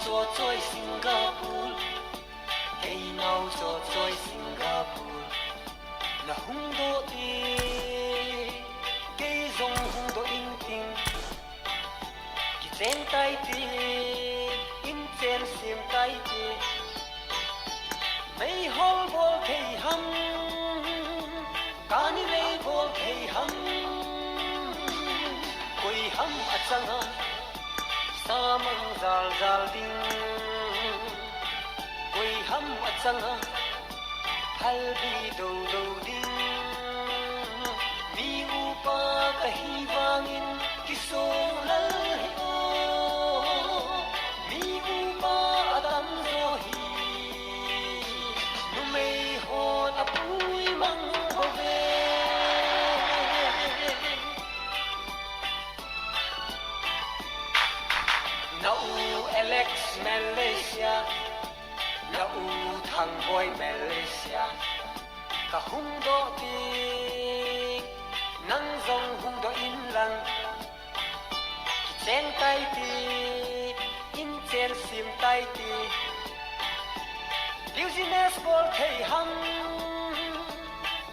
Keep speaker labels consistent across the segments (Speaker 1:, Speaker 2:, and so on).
Speaker 1: cho trôi Singapore cây nào cho trôi Singapore na hung do ti cây dòng hung do in ting ki chen tai ti in chen sim tai ti mei hol bol thei ham kani rei bol thei ham koi ham achanga samang zal zal ding koi ham achanga halbi do do ding mi upa kahi wangin kisolal hi o mi upa adam zo hi nu mei hon apui mang bove na u Alex Malaysia na u thang boy Malaysia ka hung do ti nang zong hung do in lang ki chen tai ti in chen sim tai ti business bol thei ham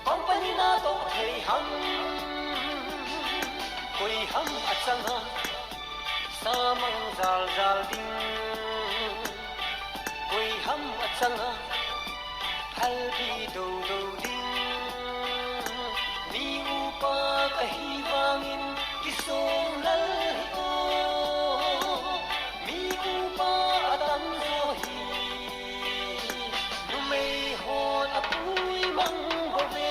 Speaker 1: company na to thei ham koi ham achanga samang zal zal ding koi ham achanga halbi do do ding mi upa kahi wangin kisolal o mi upa adam zo hi nu mei hon apui mang bove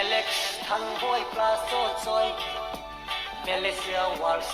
Speaker 1: Alex thang boy plus so choi Malaysia wars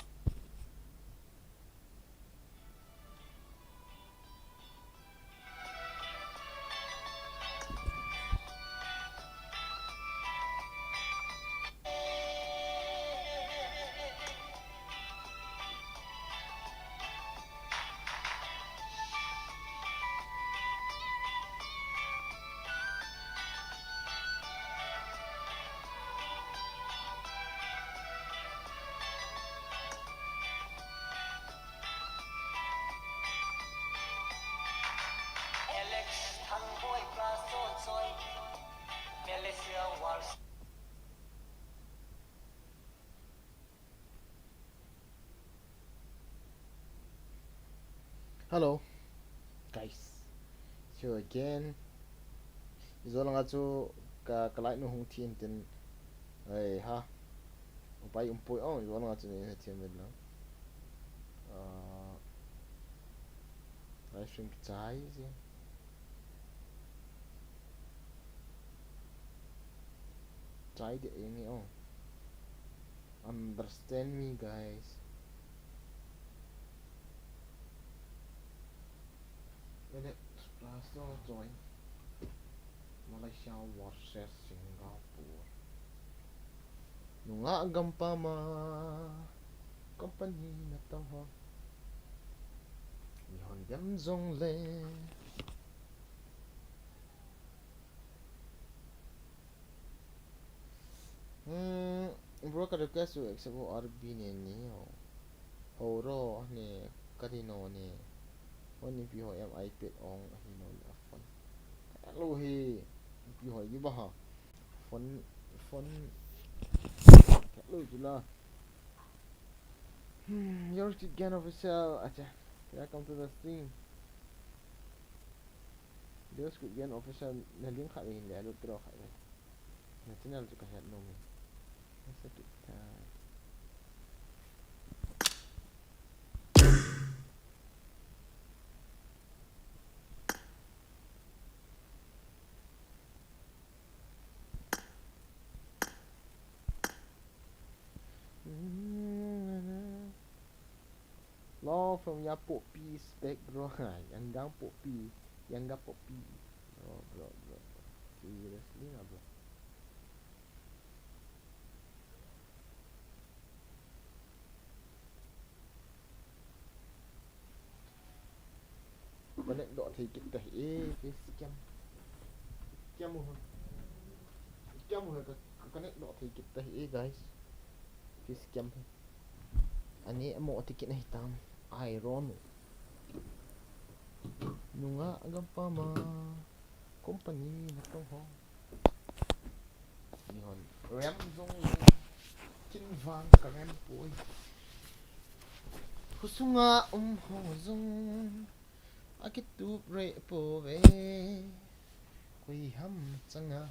Speaker 1: Alex thang boy plus so choi Malaysia wars
Speaker 2: Hello guys, so again izolang achu ka kalai no hung thin ten ai ha upai umpoi oh izolang achu ni thiam na live stream chai ji chai de ini oh understand me guys. Let us join Malaysia versus Singapore. Nunga gampama company na tawa. Nihon gamzong le. Bro ka request to accept RB ne ni ho. Horo ne kadino ne. Oni pi ho em iPad ong hino ya phone. Hello he. Pi ho gi ba ha. Phone hello jula. Your again official. Acha. Welcome to the stream. Your again official na link kha ni le lo tro kha. Na channel chu ka het no mi. That's a bit time. Law from ya popi spec bro. Yang gang popi, yang ga popi. Bro. Seriously na bro. thấy kịch tẩy cái scam scam một scam một cái connect độ thấy kịch tẩy guys cái scam anh ấy mau tiket hitam iron nunga agam pa ma company na to ho nihon ram zong kin vang ka ram poi husunga ho zong akitu re po ve koi ham changa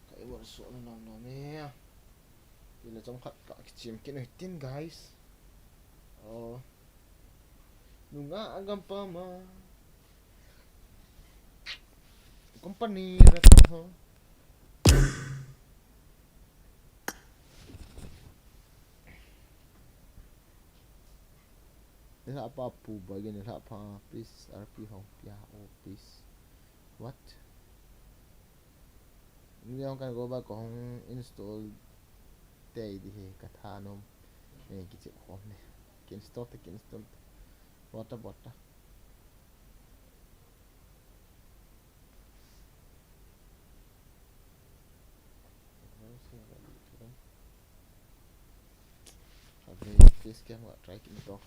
Speaker 2: cái bọn số nó nằm nó nè thì là trong khát cả cái chim cái này tin guys nunga agam pa ma company ra to ho nila apa pu bagian nila apa please RP ho pia please what ini yang kan go ba kong install tay di he kathanom ne kichi khom ne install bota Sabi please kaya mga try kin to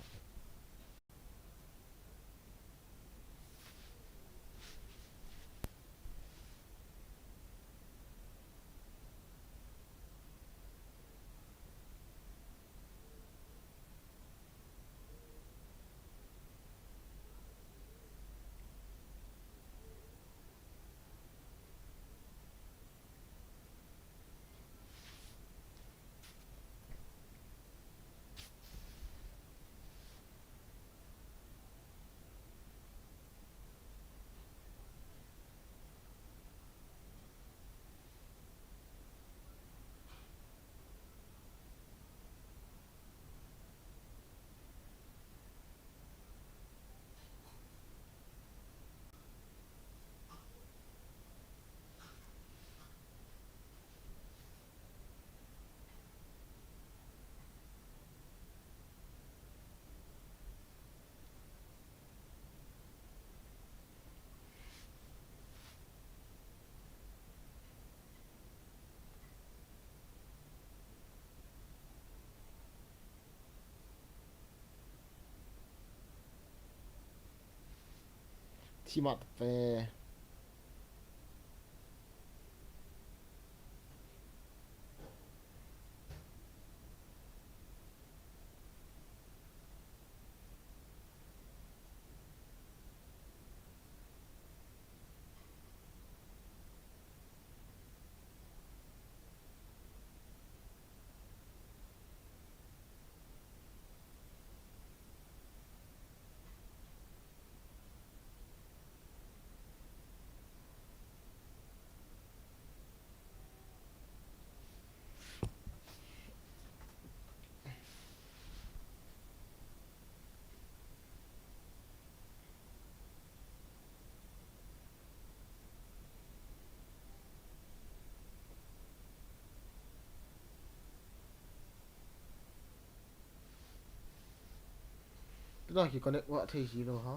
Speaker 2: Timat pe đó chỉ connect qua thì gì đâu hả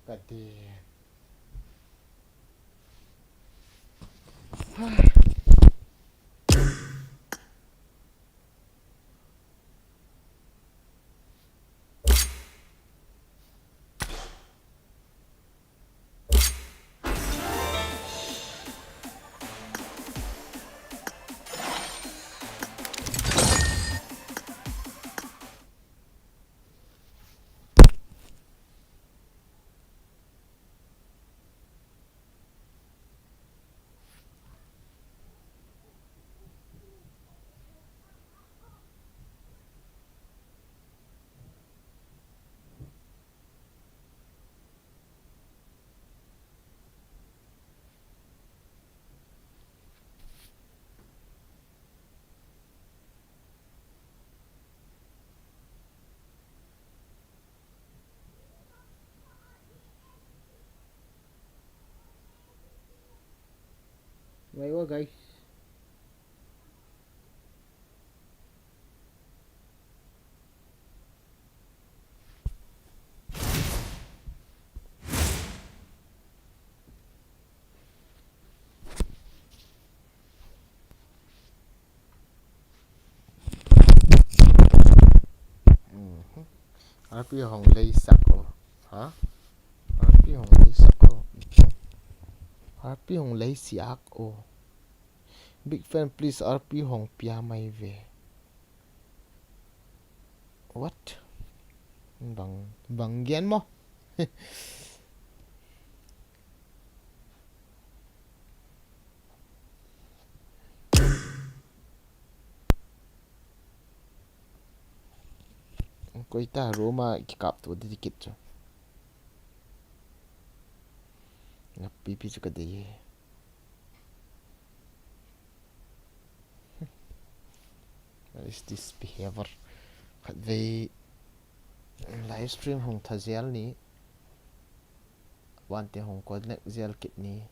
Speaker 2: God damn. Maiwa guys. RP Hồng lấy sạc ô. Hả? RP Hồng lấy sạc ô. RP Hồng lấy sạc ô. Big fan please RP Hồng pia mai về. What? Bằng gian mo. Koy ta Roma kikap tu dikit tu. Ngapipi juga deh. What is this behavior? Kad they live stream hong thazial ni. Wante hong connect zial kit ni.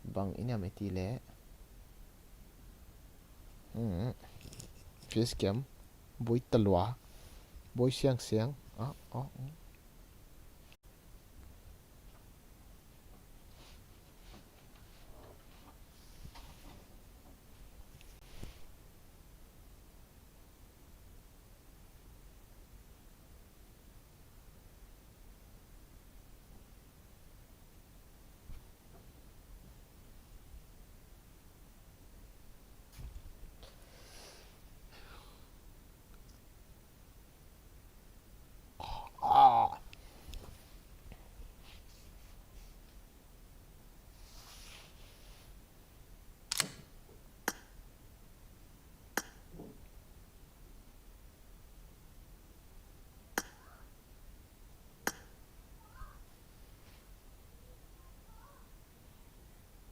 Speaker 2: Bang ini ameti le. Face cam. Boy talwa. Boy siang siang.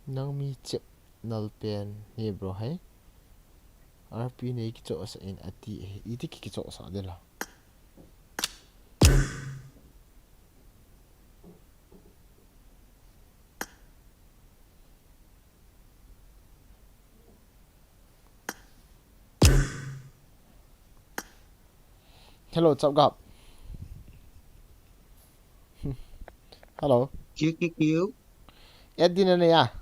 Speaker 2: Nang mi chep nal pen ni bro hai. RP ni kicho sa in ati iti kicho sa de la. Hello chap gap. Hello.
Speaker 3: Cứu.
Speaker 2: Edin na ya.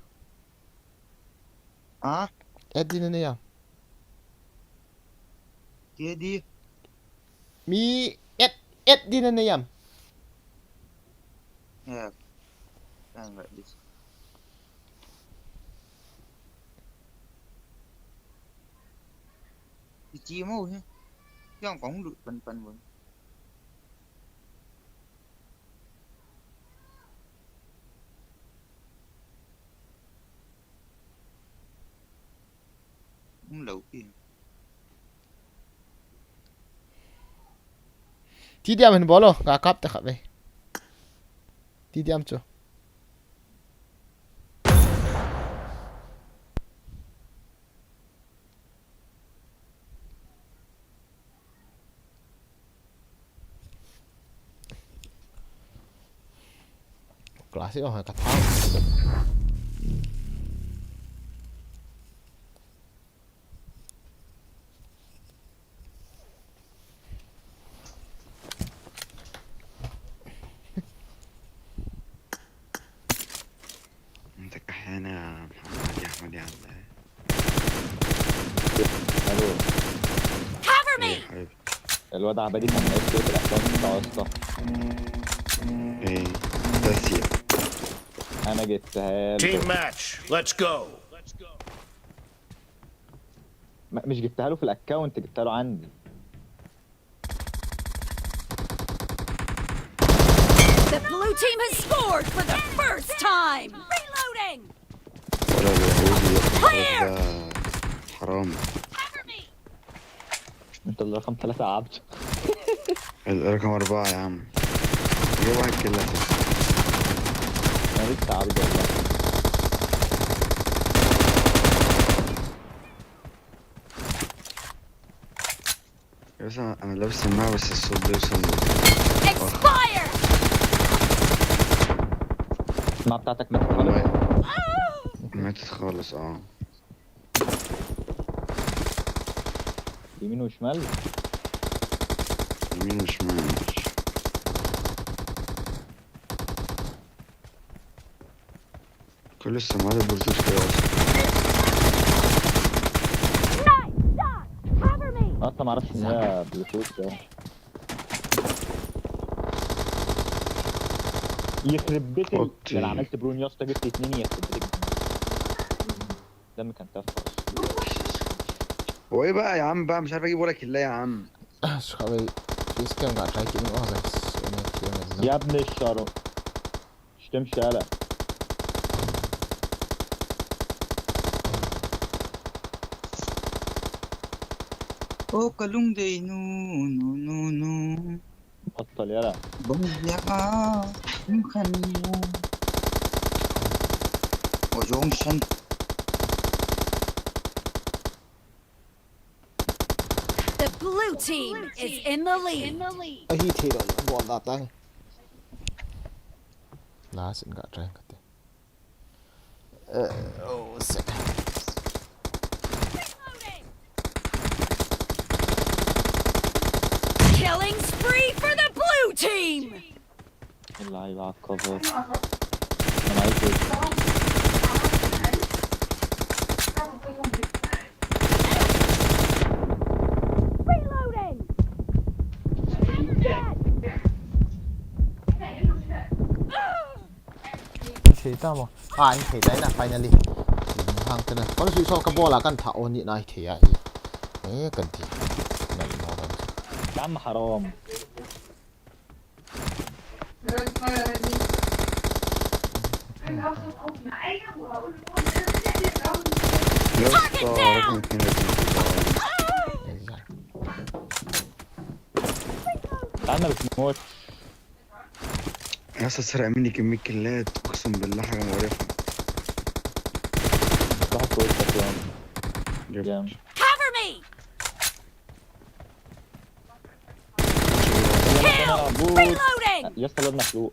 Speaker 3: Hả?
Speaker 2: Edin na ya.
Speaker 3: Kia đi.
Speaker 2: Mi Edin na ya.
Speaker 3: Nè. Đang vậy đi. Đi chia mô nhé. Chứ không cũng được phần vẫn. Cũng lâu kìa.
Speaker 2: Ti diam hin bolo ka kap ta khabe. Ti diam cho. Classic oh ka thao.
Speaker 4: انت كحيانا محمد يا الله.
Speaker 5: الو
Speaker 6: Cover
Speaker 4: ايه
Speaker 6: me!
Speaker 4: يا حبيبي.
Speaker 5: الواد عبادي كان ناقص صوت الاكونت بتاعه يا اسطى.
Speaker 4: ايه تسير.
Speaker 5: انا جبتها
Speaker 7: Team
Speaker 5: له.
Speaker 7: match. Let's go.
Speaker 5: مش جبتها له في الاكونت، جبتها له عندي.
Speaker 6: The blue team has scored for the first time! Reloading!
Speaker 4: ولا اليهودي ده حرام.
Speaker 6: Cover me!
Speaker 5: انت اللي رقم 3 عبد.
Speaker 4: الرقم 4 يا عم. جيب واحد كله.
Speaker 5: انا لسه عبد والله.
Speaker 4: بس انا لابس سماعة بس الصوت بيوصل.
Speaker 6: Expire!
Speaker 5: السماعه بتاعتك ماتت خالص.
Speaker 4: والله ماتت خالص
Speaker 5: يمين وشمال.
Speaker 4: يمين وشمال. كل السماعات البلوتوث كده اصلا.
Speaker 6: Cover me!
Speaker 5: انا اصلا معرفش ان هي بلوتوث يعني. يخرب بيت
Speaker 4: اوتي.
Speaker 5: ده انا عملت برون يا اسطى، جبت 2 يخرب بيت دمي كان تفه.
Speaker 4: هو ايه بقى يا عم بقى مش عارف اجيب ولا كلا يا عم.
Speaker 2: Sorry, face cam nggak try kidding guys. Ini game
Speaker 5: يا ابن الشر مش تمشي يالا.
Speaker 3: Oh kalung day no no no no.
Speaker 5: بطل يالا.
Speaker 3: Baya mukhan mo. Oh Jongshan.
Speaker 6: The blue team is in the lead.
Speaker 2: Ahi thi rồi, bọn đã tay. Last nggak try kata. Oh, set.
Speaker 6: Killing spree for the blue team.
Speaker 5: اللعيبة على الكفر. انا عايز ايه؟
Speaker 6: Reloading.
Speaker 2: Thì tao mà. Anh thì đấy là finally. Hàng cái này. Có sự so cái ball là căn thảo nhị này thì ai. Ấy cần thì. Này nó đâu.
Speaker 5: يا عم حرام.
Speaker 4: يا اسطى رقم 2
Speaker 5: يا عم ما بتموت.
Speaker 4: يا اسطى سرق مني كمية كلات اقسم بالله حاجة مقرفة.
Speaker 5: واحد في وسطك يا عم. جامد.
Speaker 6: Cover me.
Speaker 5: Kill.
Speaker 6: Reloading.
Speaker 5: يا اسطى الواد مخلوق.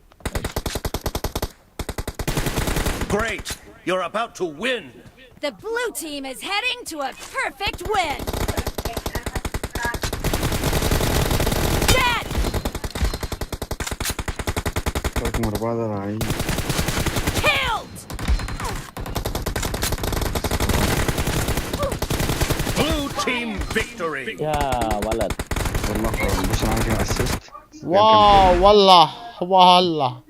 Speaker 7: Great! You're about to win!
Speaker 6: The blue team is heading to a perfect win. Dead.
Speaker 4: رقم 4 ده لعيب.
Speaker 6: Killed.
Speaker 7: Blue team victory!
Speaker 5: يا ولد.
Speaker 4: والله حرام بص انا عامل كده اسيست.
Speaker 2: واو والله والله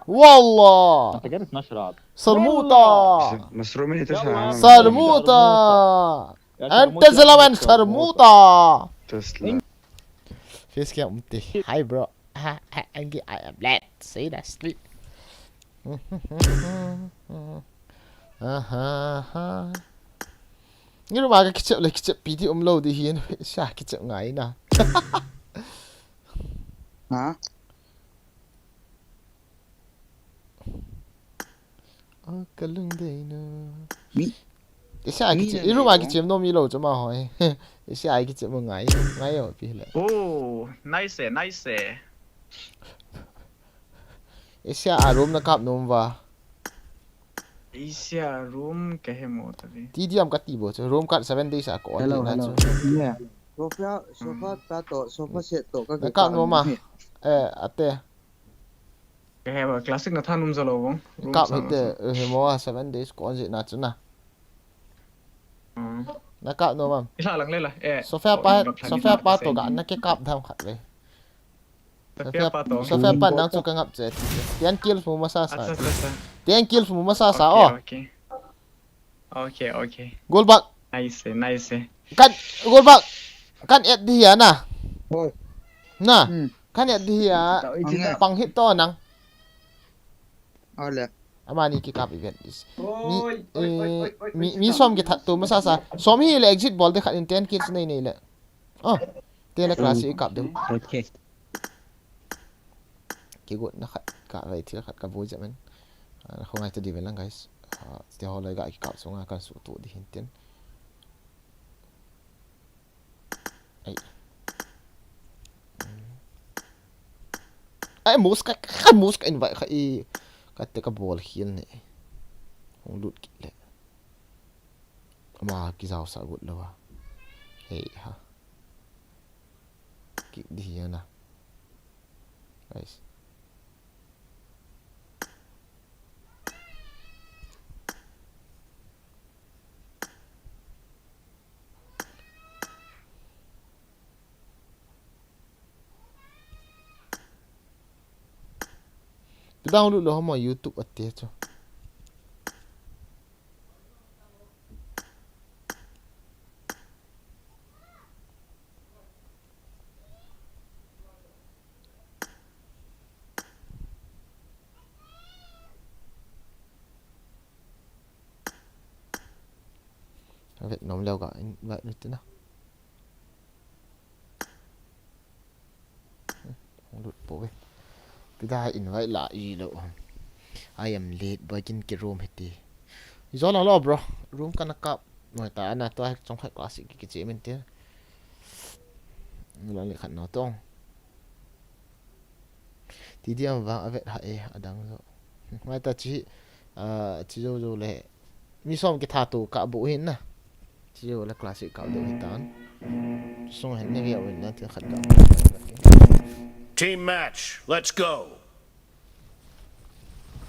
Speaker 5: والله انت جاي 12 عض.
Speaker 2: صرموطة
Speaker 4: مسروق مني 9 يا عم.
Speaker 2: صرموطة انت زلمة صرموطة.
Speaker 4: تسلم.
Speaker 2: Face cam empty. Hi bro. Angry I am late. Say that sleep. Như mà cái chợ lấy cái chợ bí thì lâu thì hiền xả cái chợ ngái nè.
Speaker 3: Ha?
Speaker 2: Cái lưng đây nè.
Speaker 3: Mi.
Speaker 2: Cái xả cái chợ, như mà cái chợ nó mi lâu cho mà hỏi. Cái xả cái chợ mà ngái ngái ở phía lại.
Speaker 8: Oh, nice, nice.
Speaker 2: Cái xả à room na cặp nôm vào.
Speaker 8: Asia room kahe mo tabi.
Speaker 2: Tí đi am cắt tí bộ chứ room cắt 7 days à có.
Speaker 3: Hello.
Speaker 2: Yeah.
Speaker 3: Sofa set to ka.
Speaker 2: Na cặp nôm mà. Ate.
Speaker 8: Kahe ba classic na thanum zalo bong.
Speaker 2: Cặp hết de mo 7 days có gì na chứ na. Na cặp nôm mà.
Speaker 8: Ila lang lela.
Speaker 2: Sophia pa to ga na ke cặp tham khát về. Sophia pa nang su ka ngap je. Tian kills mo masasa. Tian kills mo masasa oh.
Speaker 8: Okay.
Speaker 2: Goal back.
Speaker 8: Nice.
Speaker 2: Kan goal back. Kan et dia na.
Speaker 3: Oi.
Speaker 2: Na. Kan et dia pang hit to nang.
Speaker 3: Ole.
Speaker 2: Amani ki kap event is. Mi som ki that to masasa. Som hi le exit ball de khat in 10 kills nei nei le. Oh. Te la class i kap de.
Speaker 3: Okay.
Speaker 2: Ki gut na khat ka vai thil khat ka bo jaman. Không ai to di lang guys. Te ho lai ga ki kap songa kan su tu di hin ten. Ai mus ka invite ka i ka te ka ball hian ne hong lut ki le ama ki zau sa gut lawa hey ha ki di na guys download lo mo YouTube ate cho Việt Nam leo cả vậy được thế nào không được bố về kita invite la gì đâu I am late but in cái room hết do lo bro room kana kap noi ta na to trong khai classic cái chế mình thế lo le khan nó tong thì đi ăn vàng Việt hay adang rồi mai ta chỉ zo le mi som cái thà tu cả bộ hin na chỉ zo là classic cả đồ hitan song hen ne ya wen na te khat ka
Speaker 7: Team match. Let's go.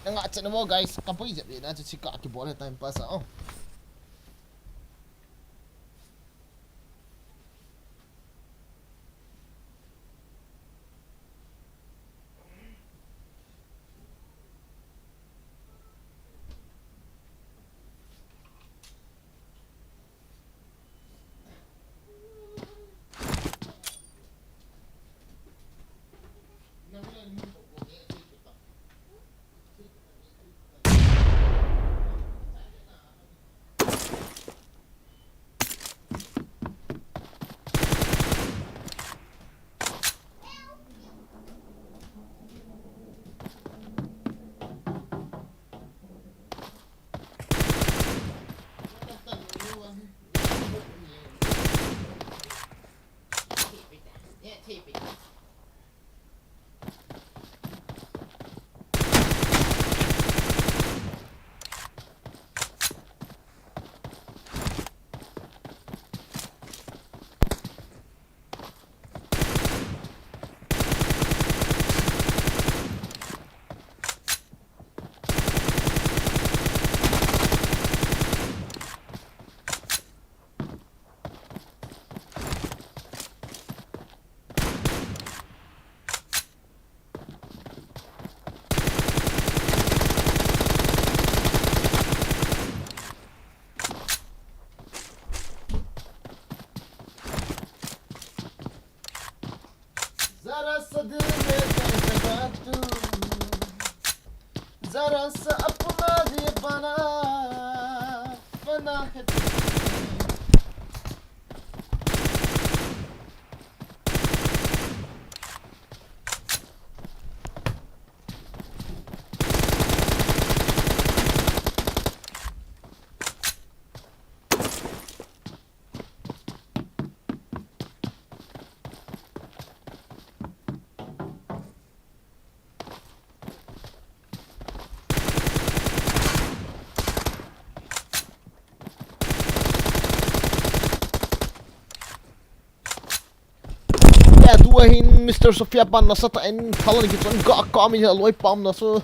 Speaker 2: nga chen mo guys kapoi je na chi ka ki ball time pass oh जरा सा अपना भी बना है Tuahin Mr. Sofia pan nasa tain kalan kitson ga kami aloy pam naso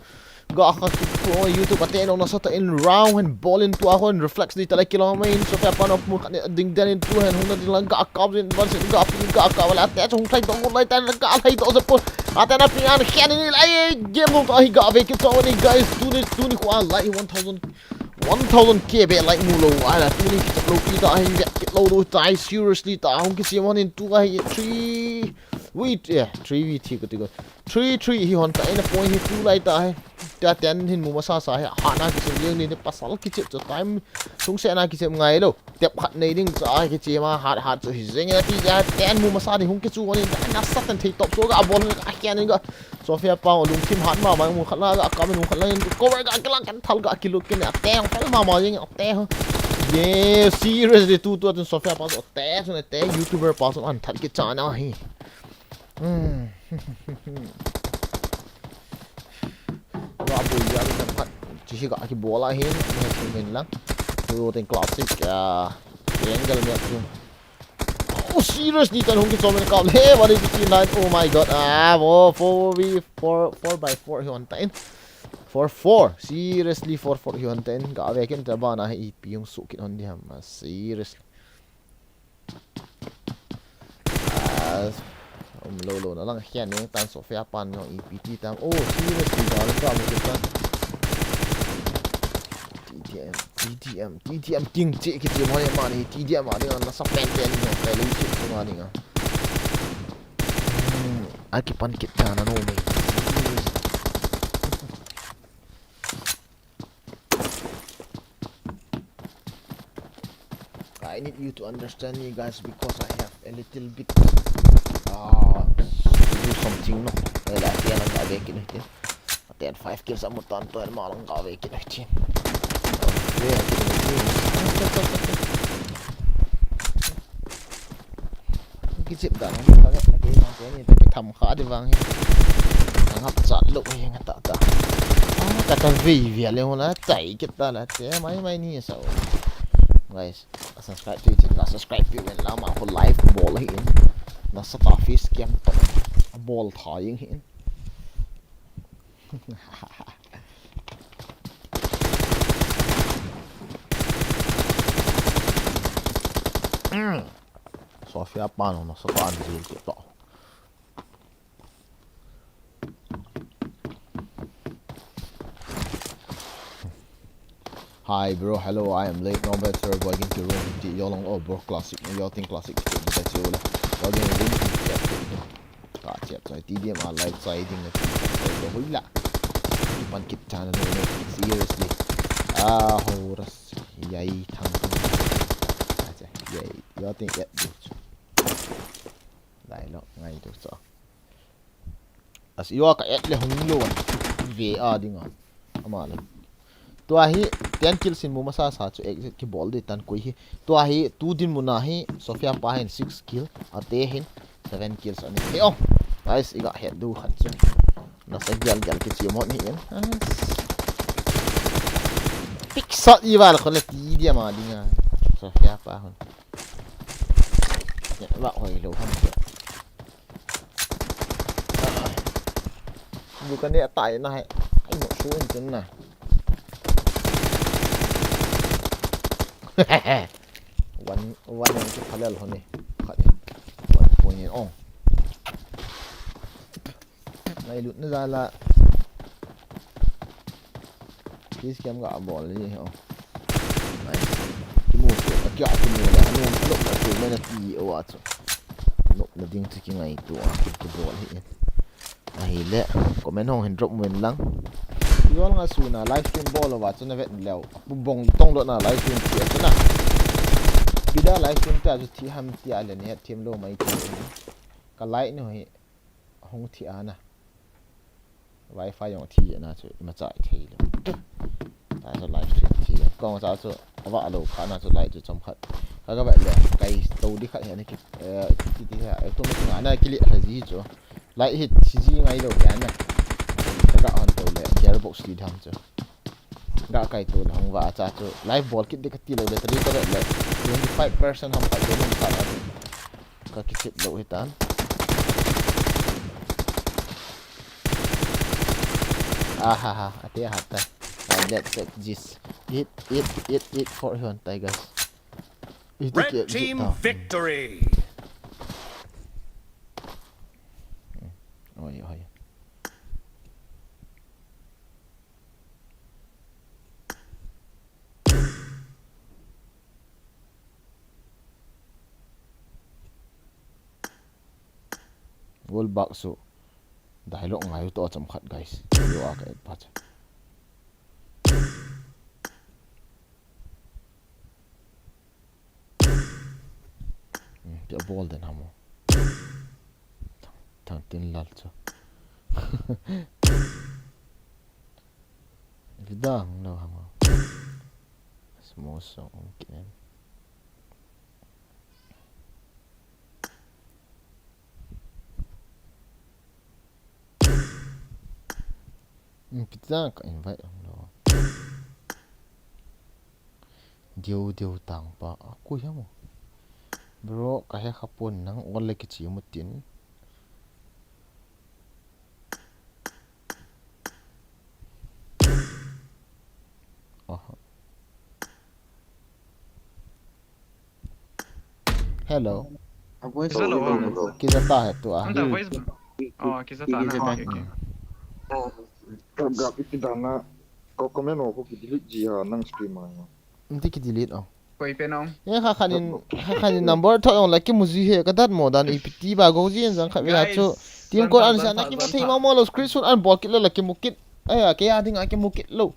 Speaker 2: ga ka to YouTube atin nasa tain round and ball in to ako reflex di talay kilomain Sofia pan of mo ding din tuhan huna din lang ga kami versus ga pin ga ka wala ate chung tay dong lay tan ga hay do sa po ate na pingan kyan ni ay game mo ay ga ve kitso ni guys tuni ko like 1000k be like mulo ala tuni kitlo kita ay kitlo do tai seriously ta hong kisi mon in tu ay 3v3 ko tigo 3 hi hon ta ina point hi tu lai ta hai ta ten hin mu masa sa hai hana ki sem yeng ni pasal ki chep cho time sung se na ki sem ngai lo tep khat nei ding cha ki che ma hat cho hi zeng ya ti ya ten mu masa ni hong ki chu won na sa tan thei top so ga bol a kyan ni ga Sofia pa lung kim hat ma mu khala ga ka mu khala cover ga kala kan thal ga ki lu ken a te hong ma ma yeng te yeah seriously tu Sofia pa te so ne te YouTuber pa so an thal ki cha na hi Rabo ya kan pat chỉ khi cái bola hin nghe thì mình lắm tôi tên classic angle mẹ chung oh seriously tan hung ki chom ka le what is the line oh my god oh 4 by 4 hi on tain 4 seriously 4 hi on tain ga ve ken ta bana hi pi yung su kin on di ham seriously lo nó lang hian ne tan Sofia pan no EPT tam oh seriously ga ka mo ki tan TDM ting che ki ti mo ne ma ni TDM ma ni na sa pen ten no ka lu chi ma ni nga aki pan kit ta na no me I need you to understand me guys because I have a little bit to do something no la tian ang gawe kin hitin aten 5 kills amot tan to ma lang gawe kin hitin cái chip đó nó cái này cái thầm khá đi vang nó hấp dẫn lộ hình ta cả ta vì liền nó chạy cái ta là thế máy ni sao guys subscribe to it là subscribe to it là mà có live ball hiện nó starfish game ball thỏi hiện Sofia pano nó sẽ có ăn gì kiểu đó. Hi bro, hello, I am late. No better going to room. Yo long oh bro classic. Yo think classic. That's you lah. Going to room. Cả chẹp rồi TDM à live siding là cái hối lạ. Pan kit channel này seriously. Horus yay thằng. Yay. Yo think that. Lại nó ngay được sao? As yo cái le hung luôn. VA đi ngon. Ama là. Tua hi 10 kills in mumasa sa chu exit ki ball de tan koi hi tua hi 2 din muna hi Sofia pa hin 6 kill ate hin 7 kills ani he oh guys iga head du khat chu na sa gal ki chi mo ni en pick shot iwal ko le ti dia ma dinga Sofia pa hun ya ba hoi lo han bukan dia tai na hai ai mo su en chen na one yang tu halal hone khat 1 point on nai lut na la kis kem ga bol ni ho nai ki mu tu ka kya tu ni la no lok na tu na ti o at lok na ding ti ki ngai tu ki bol hi ai le comment hong hin drop men lang yo nga su na live stream ball wa chuna vet leo bong tong do na live stream ti chuna bida live stream ta ju thi ham ti ale ne team lo mai ti ka lai no hi hong thi ana wifi yong thi na chu ma chai thi lo ta so live stream thi ko sa so wa lo kha na so live chu chom khat ka ga ba le kai to di khat he ne ki ti ha to ma na ki li ha ji chu lai hit chi ji ngai lo ya na ga on to le gearbox di dham chu ga kai to lang wa cha chu live ball kit de ka ti lo le tri to le 25% ham ka de ka na ka ki chip lo hitan ha ate hata let's set this it for hon tigers
Speaker 7: Red team victory.
Speaker 2: Oi World back so dahil ngayon to cham khat guys yo ka et patch the ball den hamo thang tin lal cho vidang no hamo small so okay kita ka invite lo Điều tang pa aku ya mo bro kahya khapon nang ol ki chi mutin hello
Speaker 8: Kisa lo bang.
Speaker 2: kita ta tu
Speaker 8: Anta voice. Oh, kisa ta na. Okay.
Speaker 4: Gap Edam Nah kau komen aku delete jia nang stream aja.
Speaker 2: nanti ki delete
Speaker 8: Koi penong.
Speaker 2: ya khanin number thot on like muzi he kadat mo dan ipti ba go jin jang kha ya chu tin ko an sa na ki muthi ma mo lo screenshot an bot ki lo la ki mukit aya ke ya ding a ki mukit lo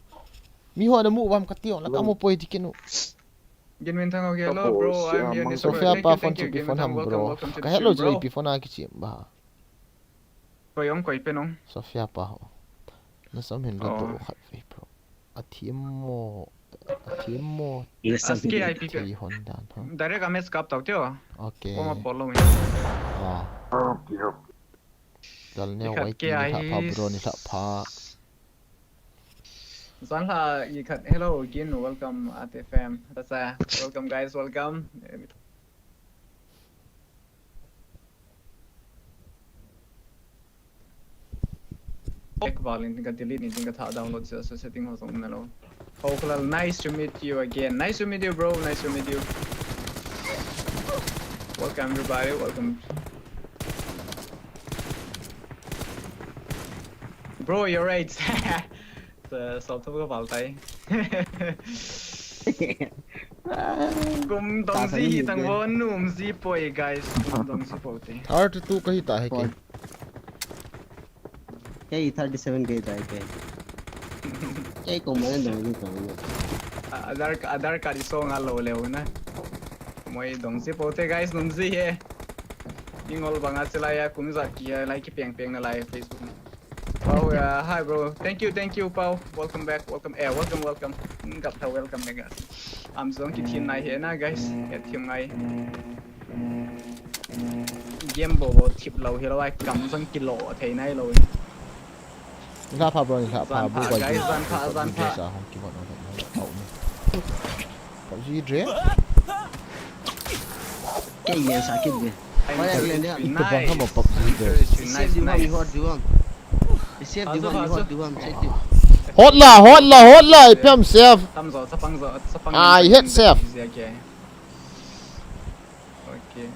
Speaker 2: mi ho na mu bam ka ti on la ka mo poi dikenu
Speaker 8: Ginmin thang okay, hello bro. I'm here.
Speaker 2: Sofia pa phone to phone ham bro ka hello jo ip phone a ki chi ba
Speaker 8: Koi penong.
Speaker 2: Sofia pa ho na som hin lo to khat ve bro athiam mo
Speaker 8: Aski IP
Speaker 2: ti hon dan ha
Speaker 8: direct ames kap tau tio.
Speaker 2: okay
Speaker 8: Koma polo mi.
Speaker 2: dal ne wai ti tha pa bro ni tha pa
Speaker 8: Zanha ikat hello again, welcome at FM. That's welcome guys, welcome. Ek balin tinggal delete ni tinggal tak download so setting ho song nalo. Hoklal, nice to meet you again. Nice to meet you bro, nice to meet you. Welcome everybody, welcome. Bro, you're right. Sọc thấp vào tay. Cùng đồng gì thằng vốn nùm gì bồi guys. Cùng đồng gì bồi tay.
Speaker 2: Art tu kahi ta hai ke
Speaker 9: Cái 37 cái tại cái cùng mấy đồng như vậy.
Speaker 8: Adar ka di song alo leo na. Moi đồng gì bồi tay guys nùm gì he. Ingol bang acelaya kum za kia like piang na live Facebook. Wow, hi bro. Thank you, Pao. Welcome back. Welcome. Welcome. Gặp thầu welcome này guys. Am xuống cái team này hiện na guys. Cái team này. Game bộ thiệp lâu hi lo ai cầm sang kilo thế này rồi.
Speaker 2: la pa bro ni la pa bu ba
Speaker 8: guys, gian pha.
Speaker 2: sa hong ki bon no pa ji dre
Speaker 9: Cái gì sao cái gì?
Speaker 2: ito bang ka mo pop ji dre
Speaker 9: Nice. Save the one.
Speaker 2: hot la pem save
Speaker 8: Tâm rồi sắp băng.
Speaker 2: I hit save.
Speaker 8: Okay.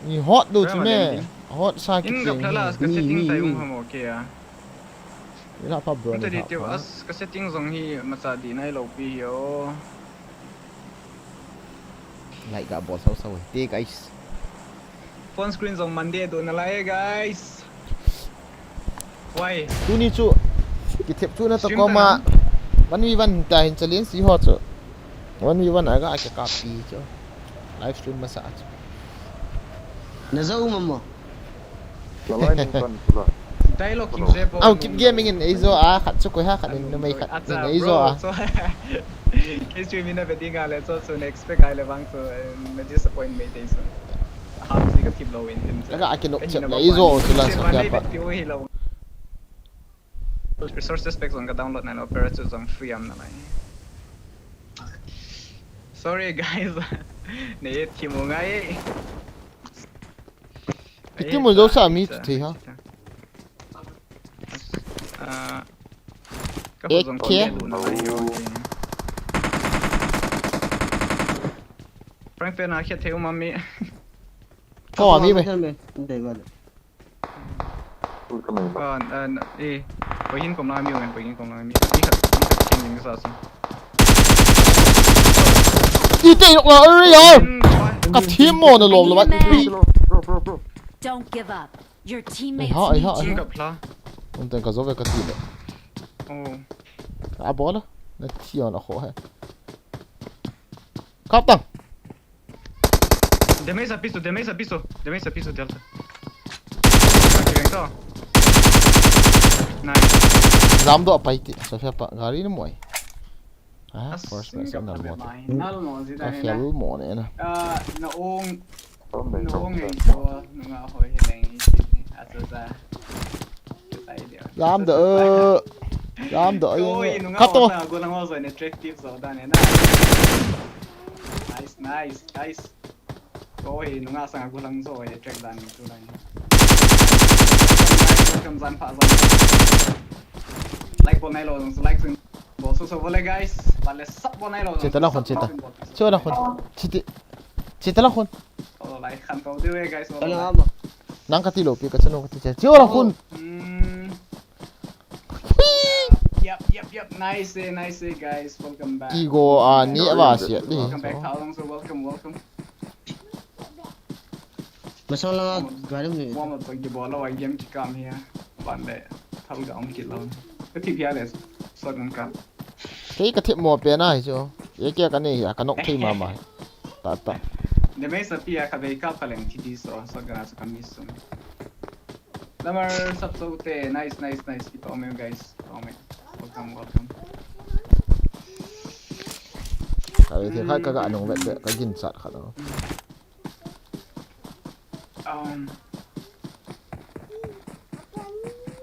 Speaker 2: ni hot do tu me hot sa ki
Speaker 8: In gặp thằng là cái setting tay không okay à.
Speaker 2: la pa bro
Speaker 8: Kita
Speaker 2: ni
Speaker 8: di tio as cái setting zong hi masa di nai lo pi yo.
Speaker 2: like ga bot sao te guys
Speaker 8: Phone screen zong mande do na lai guys. Why?
Speaker 2: tu ni chu ki thep chu na to ko ma 1v1 ta hin challenge si hot chu 1v1 aga ka copy chu live stream ma sa chu
Speaker 9: Nazau mama.
Speaker 4: Lalai ni kan pula.
Speaker 8: Dialogue kim jepo.
Speaker 2: au keep gaming in Azo khat chu ko ha khat in mai khat in Azo
Speaker 8: So cái stream in về tiếng Anh so so expect ai là vang so me disappoint me this. Ham gì cái keep low in.
Speaker 2: aga akin chep la Azo chu la sa kya pa
Speaker 8: resources specs on ka download na operators on free am na lai. Sorry guys. Nei team mo ngai.
Speaker 2: Iti mo do sa mi thi ha
Speaker 8: Cái hồ
Speaker 2: kia
Speaker 8: Frank Fena kia theo mami.
Speaker 2: ko mi be
Speaker 9: Đây vậy.
Speaker 4: Cái này.
Speaker 8: Bởi hin cũng nói miêu này, bởi hin cũng nói miêu. Đi thật kinh những cái gì.
Speaker 2: đi tê được rồi rồi cả team mo na lom lo ba
Speaker 4: Bro.
Speaker 6: Don't give up. Your teammates
Speaker 2: Họ
Speaker 6: need
Speaker 8: Không
Speaker 6: you.
Speaker 8: gặp la.
Speaker 2: on ten ka zo ve ka ti le
Speaker 8: Oh.
Speaker 2: a bola na ti on a ho ha kap tang
Speaker 8: De mesa piso delta. Aquí ven todo. Nice.
Speaker 2: zam do pai ti so fa pa gari ni moi
Speaker 8: As
Speaker 2: first man
Speaker 8: gặp
Speaker 2: na
Speaker 8: là
Speaker 2: mo
Speaker 8: mày. Nal mo gì
Speaker 2: ka
Speaker 8: đây
Speaker 2: fel
Speaker 8: nè.
Speaker 2: mo ne na
Speaker 8: Na ong
Speaker 4: Hôm nay
Speaker 8: ong ngày cho nga hồi hiện nay. Asa sa. Cái tay điều.
Speaker 2: zam de Ram do
Speaker 8: Ôi,
Speaker 2: yang
Speaker 8: nó ngao
Speaker 2: kato.
Speaker 8: mà cô đang rồi attractive rồi đây này. Nice, nice, nice. Ôi, nó ngao sang cô đang rồi attract đàn chỗ này. Welcome Zan Pha Zan. Like bon này rồi, like xin. Bộ số số vô lại guys. Và let's sub bon này rồi.
Speaker 2: Chết là con chết ta. Chết là con. Chết là con.
Speaker 8: Like khăn cầu tiêu guys.
Speaker 9: Ano nga mo?
Speaker 2: Nang katilo pi katano katicha. Chết là con.
Speaker 8: Yep. Nice, guys. Welcome back.
Speaker 2: Igo ni ba siya di.
Speaker 8: Welcome back, Talong. So welcome.
Speaker 9: Masang lang nga galing ni.
Speaker 8: Warm up the ball. I game to come here. One day, thâu gạo kịp luôn. Cái tiếp theo là sốt ngăn cản.
Speaker 2: Cái thịt mò pe na hicho. Ye kia cái này à cái nóc thi mà. Ta.
Speaker 8: Det mesta pia ka vei kalpa leng tidi so gana so kamiso. Lamar sapso ute nice keep on me guys. Welcome.
Speaker 2: Cái thì khai cái nong vẹt cái gin sat khá đó.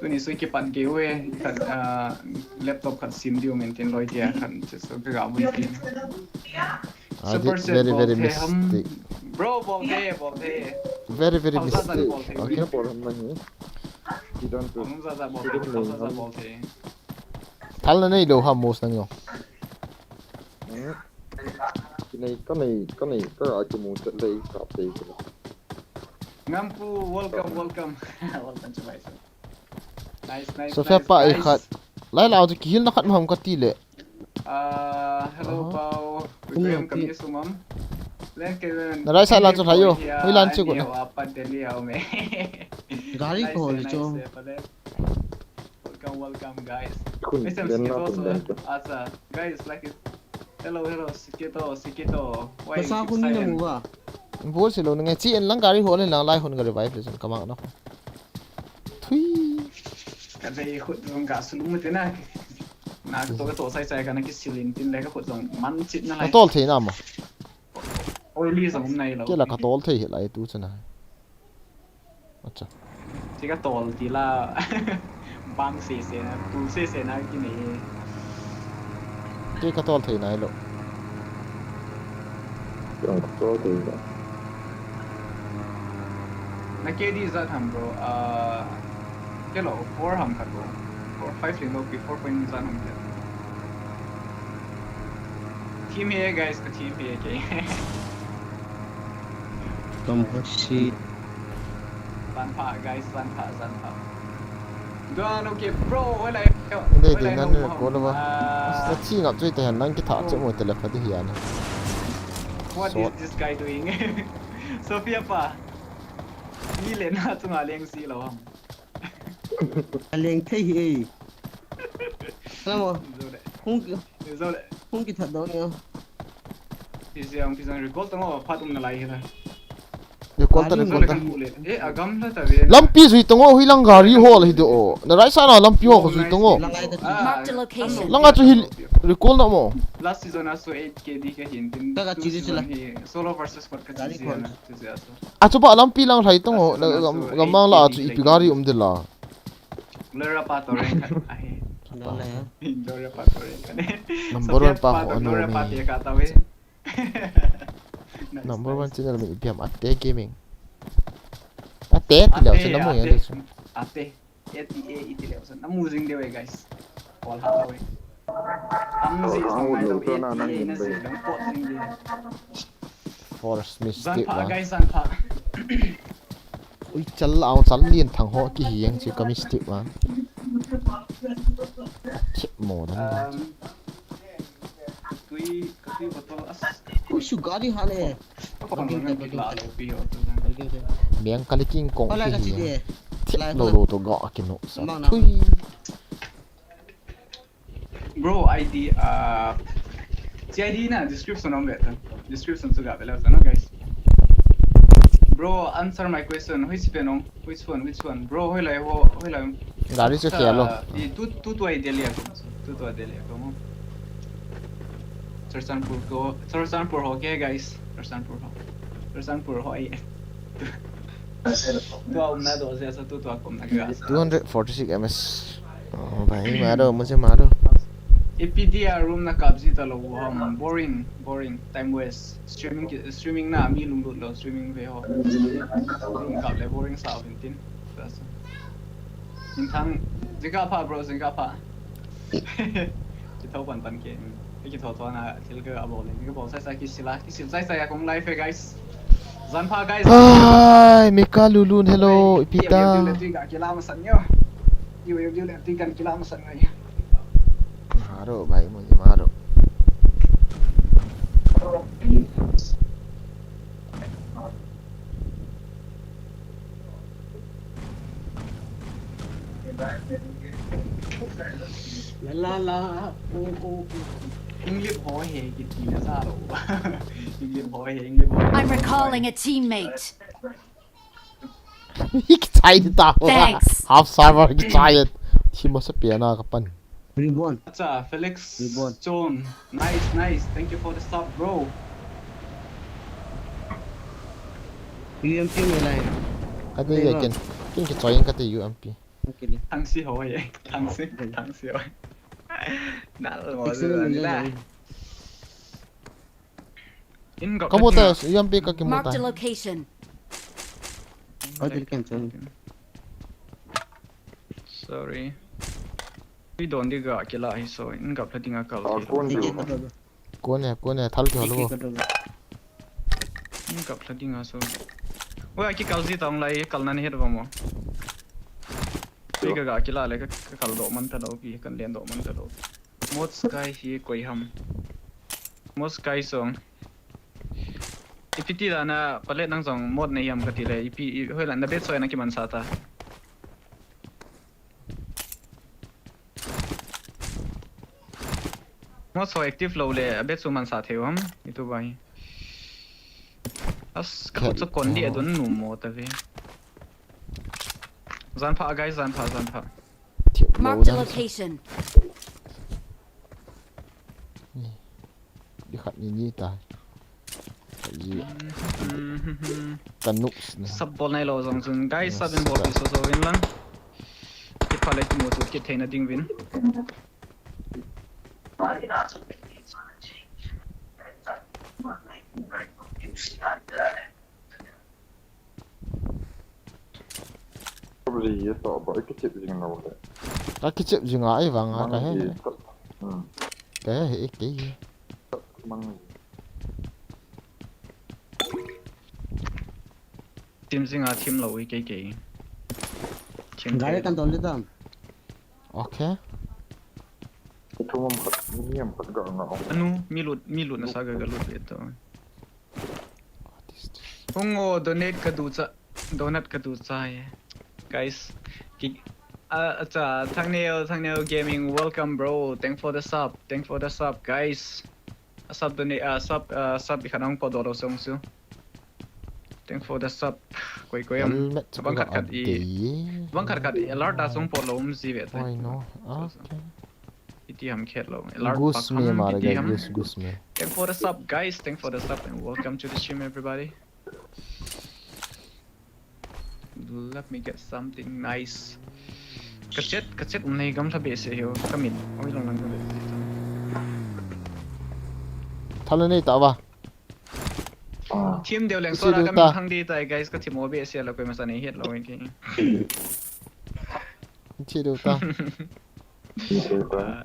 Speaker 8: Tu ni so keep on giveaway kan laptop kan sim dio maintain loi dia kan so cái gạo bun tin.
Speaker 2: Very mistake.
Speaker 8: Bro, ball there.
Speaker 2: Very mistake. Okay.
Speaker 8: Không ra ball there.
Speaker 2: Thal na nei lo ha mos nang yo.
Speaker 5: Cái này có ở chùa trận đây cọp gì rồi.
Speaker 8: Ngampu, welcome to my show. Nice.
Speaker 2: So phép pa khat. Lai lao chu kihil na khat ma ham ka ti le.
Speaker 8: Hello Pao. Welcome kami sumam.
Speaker 2: Na rai sai la chu thayo. Hui lan chu ko na.
Speaker 8: Apa deli au me.
Speaker 9: Gari ko le cho.
Speaker 8: Welcome guys.
Speaker 5: Kun
Speaker 8: Mr.
Speaker 5: den na
Speaker 8: Skito
Speaker 5: kun den.
Speaker 8: asa guys like it. Hello Skito. Why
Speaker 9: Basta ko ni na mo ba?
Speaker 2: Bol silo na chi en lang gari ho le lang lai hon ga revive le kama na. Thui.
Speaker 8: Cái này khut dòng cả súng một thế này. Na cái tổ sai cái này cái silin tin lấy cái khut dòng mắn chít nó
Speaker 2: Ka
Speaker 8: lại.
Speaker 2: tol the na ma.
Speaker 8: Ôi ly dòng này là.
Speaker 2: Ke la ka tol the lai tu chana. Acha.
Speaker 8: Chỉ cái tổ thì là bang xì na, tu xì na cái này.
Speaker 2: Ke ka tol the nai lo.
Speaker 5: Không có gì cả.
Speaker 8: Na cái đi ra thằng bro. Cái lỗ 4 hầm thật bro. 4 5 thì nó before point ra hầm thật. Team here guys, cái team here kì.
Speaker 9: Tom shit.
Speaker 8: San pha. Doan okay bro, wala lại.
Speaker 2: Đây thì ngắn nữa có đâu ba. Nó chi ngập chơi thì hẳn năng cái thả chơi một tele phải đi hiền.
Speaker 8: What is this guy doing? Sophia pa. Ni lên na tung aleng si lo ham.
Speaker 9: Aleng thấy gì? Sao mà?
Speaker 8: Rồi.
Speaker 9: Không kỹ thuật đâu nha.
Speaker 8: Pisang recall tong phát na lai ha.
Speaker 2: Yo konta re konta.
Speaker 8: Agam la ta ve.
Speaker 2: Lampi zui tongo hui lang gari hol hi do. Na rai sa na lampi ho zui tongo.
Speaker 6: Marked a location.
Speaker 2: Langa chu hil recall na mo.
Speaker 8: Last season aso 8k di ka hin tin.
Speaker 9: Taga chili sila.
Speaker 8: Solo versus squad ka chili na.
Speaker 2: A chu ba lampi lang thai tongo gamang la chu ipi gari de la.
Speaker 8: Lera pa to ren ai.
Speaker 9: Ano na yan?
Speaker 8: Lera pa to ren.
Speaker 2: Number 1 pa ho ano
Speaker 8: Lera pa
Speaker 2: mi.
Speaker 8: ti ka ta we.
Speaker 2: Number 1 channel mi ipiam Ate Gaming. Ate ti lao sa namo yan desu.
Speaker 8: Ate. Iti lao sa namu jing de we guys. All ha we. Am si sa mai to na si dang pot jing de.
Speaker 2: Force
Speaker 8: Zan
Speaker 2: mistake
Speaker 8: pa
Speaker 2: ba.
Speaker 8: guys zan pa.
Speaker 2: Ui chal lao chal lien thang ho ki hiang chi ka mistake ba. Chip mo dan.
Speaker 8: Tui botol as.
Speaker 9: Ôi su gari hale.
Speaker 8: Ko nang la lo pi ho.
Speaker 2: Miang kaliking kong
Speaker 9: Wala ka
Speaker 2: ki
Speaker 9: chili
Speaker 2: hiang.
Speaker 9: eh.
Speaker 2: Lo to go akino sa.
Speaker 9: Mang na.
Speaker 2: Thui.
Speaker 8: Bro, ID CID na description om beta. Description suga bela no guys. Bro, answer my question. Which penong? Which one? Bro, hoy lai.
Speaker 2: Gari chu khelo.
Speaker 8: Tu ai Delhi ako. Tu ai Delhi ako mo. Sarsanpur ho ke guys. Sarsanpur ho ai. Tu au na do sa tu akom na gas.
Speaker 2: 246 ms. भाई मारो मुझे मारो
Speaker 8: APDR room na kabzi talo boring time waste streaming na mi lung lo streaming ve ho room kap le boring sa vintin that's in thang jika pa bro jika pa ki thau pan ke ki thau thau na thil ga abo le ki bo sai ki sil sai kong live hai guys zan pa guys
Speaker 2: hi Mika Lulun hello Ipita
Speaker 8: le ti ga kila ma san yo you le ti kan kila ma san ngai
Speaker 2: मारो भाई मुझे मारो
Speaker 8: la English boy he ki ti na sa lo English boy
Speaker 6: I'm recalling a teammate.
Speaker 2: excited tao
Speaker 6: Thanks.
Speaker 2: half server excited team mo sa piano kapan
Speaker 9: Reborn.
Speaker 8: Acha Felix
Speaker 9: Reborn.
Speaker 8: John nice thank you for the stop bro
Speaker 9: UMP में लाए
Speaker 2: kati ya kin ki join kati UMP
Speaker 9: okay ले
Speaker 8: thằng si ho ye thằng si ho na lo la in got
Speaker 2: kamu ta UMP ka kimu
Speaker 6: Marked a
Speaker 2: ta
Speaker 6: location.
Speaker 9: और दिल cam चल
Speaker 8: sorry we don't dig a kila hi so in got letting a call
Speaker 2: kone thal ki holo
Speaker 8: in got letting a so we ki kalzi tong lai kalna ni het ba mo we ga kila le ka kal do man ta do ki kan len do man ta do mod sky hi koi ham mod sky song ipiti da na palet nang song mod nei yam ka ti le ipi hoi lan na bet so na ki man sa ta mod so active lo le bet su man sa theu ham itu bai as ka so kon di adun nu mo ta ve zan pha guys zan pha
Speaker 6: Marked a location.
Speaker 2: di khat ni ta ji tanuk
Speaker 8: sab bol nai lo zong zun guys sab in bol pi so win lang ki phale ki mo tu ki theina ding win
Speaker 5: probably you thought about cái chip gì nào đấy
Speaker 2: ka ki chep jinga ai wanga ka he
Speaker 5: ừ
Speaker 2: ka he ke
Speaker 5: mang
Speaker 8: team zinga team lo wi ke
Speaker 9: गाड़ी kan tol लेता
Speaker 2: okay
Speaker 5: cái thu mâm khật nghiêm khật gọn nào
Speaker 8: anu mi lut na sa ga lut be to ungo donate ka du cha ye guys ki acha thangneo gaming welcome bro thank for the sub guys sub donate sub ikhanang podoro song su thank for the sub koi am bang khat i alert da song po lo si ve
Speaker 2: I know okay
Speaker 8: iti ham khet lo alert
Speaker 2: goose me mara ga goose me
Speaker 8: thank for the sub guys thank for the sub and welcome to the stream everybody let me get something nice kachet nei gam tha be se ho kamin oi long lang be
Speaker 2: thal nei ta ba
Speaker 8: team deu leng so ra kamin thang di tai guys ka team obe se la koi ma sa nei het lo ki
Speaker 2: chi do ta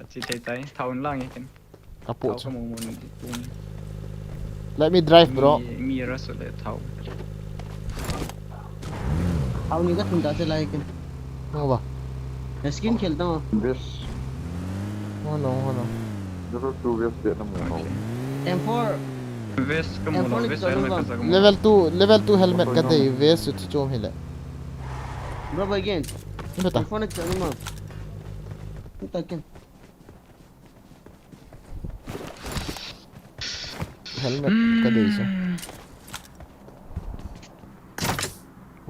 Speaker 8: chi thai tai thaun lang ken
Speaker 2: apo
Speaker 8: ka mo mon
Speaker 2: let me drive bro
Speaker 8: mi ra so le thau
Speaker 9: आओ नहीं का तुम दासे लाए के
Speaker 2: no ba
Speaker 9: skin खेलता हूँ
Speaker 5: Vest
Speaker 2: oh no
Speaker 5: Level 2 vest dia namu
Speaker 9: M4
Speaker 8: vest ka mo lo vest helmet ka sa mo
Speaker 2: level 2 helmet ka dei vest chu chom hile
Speaker 9: bro again
Speaker 2: beta
Speaker 9: M4 ने चलो ना ताकि
Speaker 2: helmet ka dei so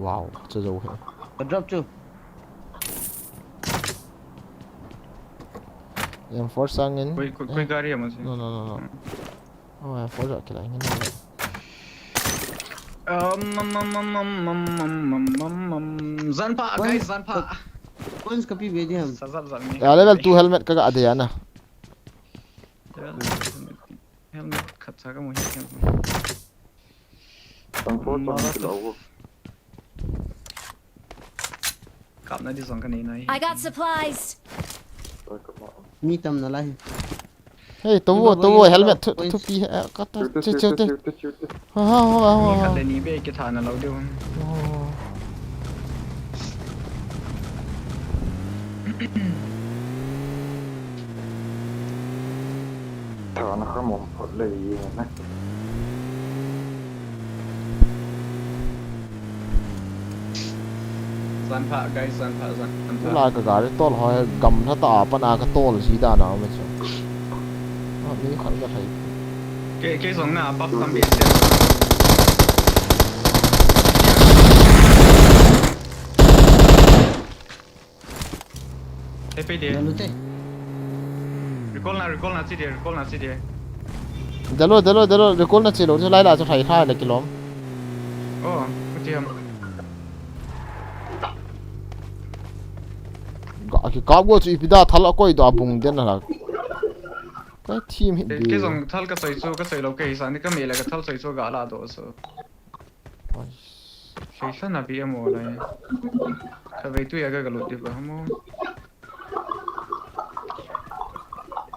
Speaker 2: wow cho dâu he
Speaker 9: drop chu
Speaker 2: em force angin
Speaker 8: koi gari am se
Speaker 2: no oh em force ra kila angin
Speaker 8: zanpa guys zanpa
Speaker 9: Points kapi bedi ham.
Speaker 2: Ya level 2 helmet kaga ada ya na.
Speaker 8: Helmet kat saga mo hiyan. Kap na di song kanina.
Speaker 6: I got supplies.
Speaker 9: Mi tam na lai.
Speaker 2: Hey, tuwo helmet tu pi kata chiu te. Ha ha ha.
Speaker 8: Ni kat le ni be ke thana lo de.
Speaker 5: thở nó không một phút lì nè
Speaker 8: Zanpa guys, zanpa.
Speaker 2: La ka gari tol hoy gam tha ta pa na ka tol si da na ma chu. Mi khan ka thai.
Speaker 8: Ke song na buff tam bi. TPD.
Speaker 9: Lalu te.
Speaker 8: Recall na si dia.
Speaker 2: Dalo recall na chilo chu lai la chu thai tha le kilom.
Speaker 8: Oh, kutiam.
Speaker 2: Ki ka go chu ipida thal koi do abung den la. Ka team hit bi.
Speaker 8: Ke song thal ka sai lo ke san ni ka mela ka thal sai so ga la do so. Sai sa na bi mo la. Ka ve tu ya ga lo di ba mo.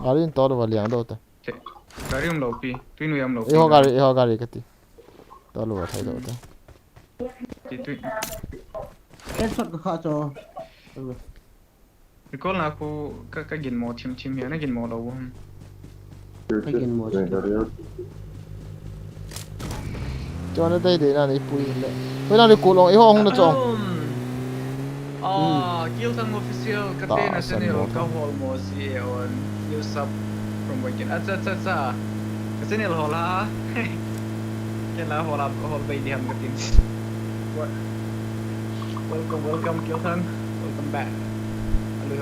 Speaker 2: Garin tor wa liang do ta.
Speaker 8: Gari lo pi, tu nu yam lo.
Speaker 2: E ho gari ka ti. To lo thai do ta.
Speaker 8: Tu.
Speaker 9: Headshot ka kha cho.
Speaker 8: Recall na ko ka gin mo chim ya na gin mo lo.
Speaker 9: Again mo.
Speaker 2: Cho nó đây để là đi pui lệ. Với là đi cố lòng ấy ho không được chọn.
Speaker 8: Kill thang official katena senil ka hol mo si on new sub from weekend. Acha. Senil hola. Kela hola hol bay di ham katin. Welcome kill thang. Welcome back. So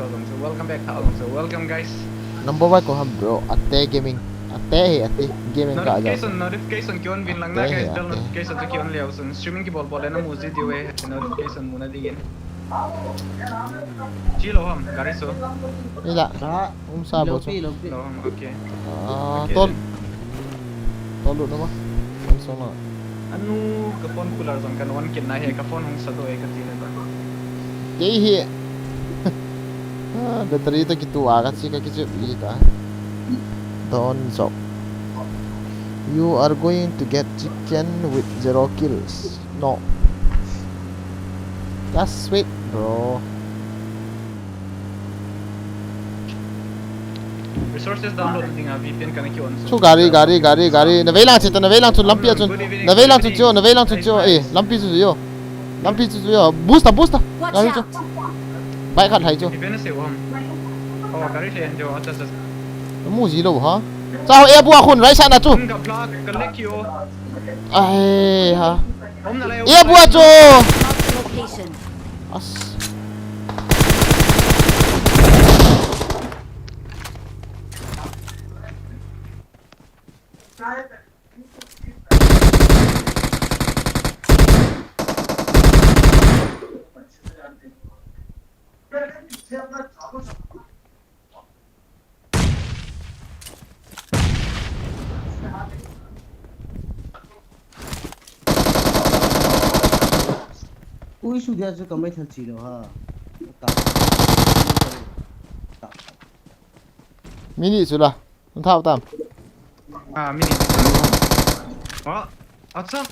Speaker 8: welcome back so welcome guys.
Speaker 2: Number 1 của hầm bro, Ate gaming. Ate gaming ka aja.
Speaker 8: Notification kion win lang na guys. Notification to kion liao sun streaming ki bol na muzi diwe notification muna digin. Chilo ham gariso.
Speaker 2: Ila. Sa bo chu.
Speaker 8: Okay.
Speaker 2: Tol lu nama. Ang sona.
Speaker 8: Anu ka phone cooler zon kan one kin na he ka phone hong sa do e ka tin ba.
Speaker 2: Dei hi. Battery to kitu aga chi ka kichu bi ka. Don't stop. You are going to get chicken with 0 kills. No. That's sweet, bro.
Speaker 8: Resources download ding a VPN kan ki on.
Speaker 2: Chu gari. Na veilang chu lampi chun. Na veilang chu eh lampi chu yo. Boost. Gari chu. Bai khat hai chu.
Speaker 8: VPN se wam. Oh gari le jo acha.
Speaker 2: Mu gì đâu hả? Sao em bua khun right side na chu?
Speaker 8: Ka plug ka lekio.
Speaker 2: Ai ha.
Speaker 8: Om na le.
Speaker 2: Em bua chu.
Speaker 6: Location.
Speaker 2: As.
Speaker 9: Ui su dia chu kamai thal chi lo ha.
Speaker 2: Mini chu la. Thao tam.
Speaker 8: Mini. Acha.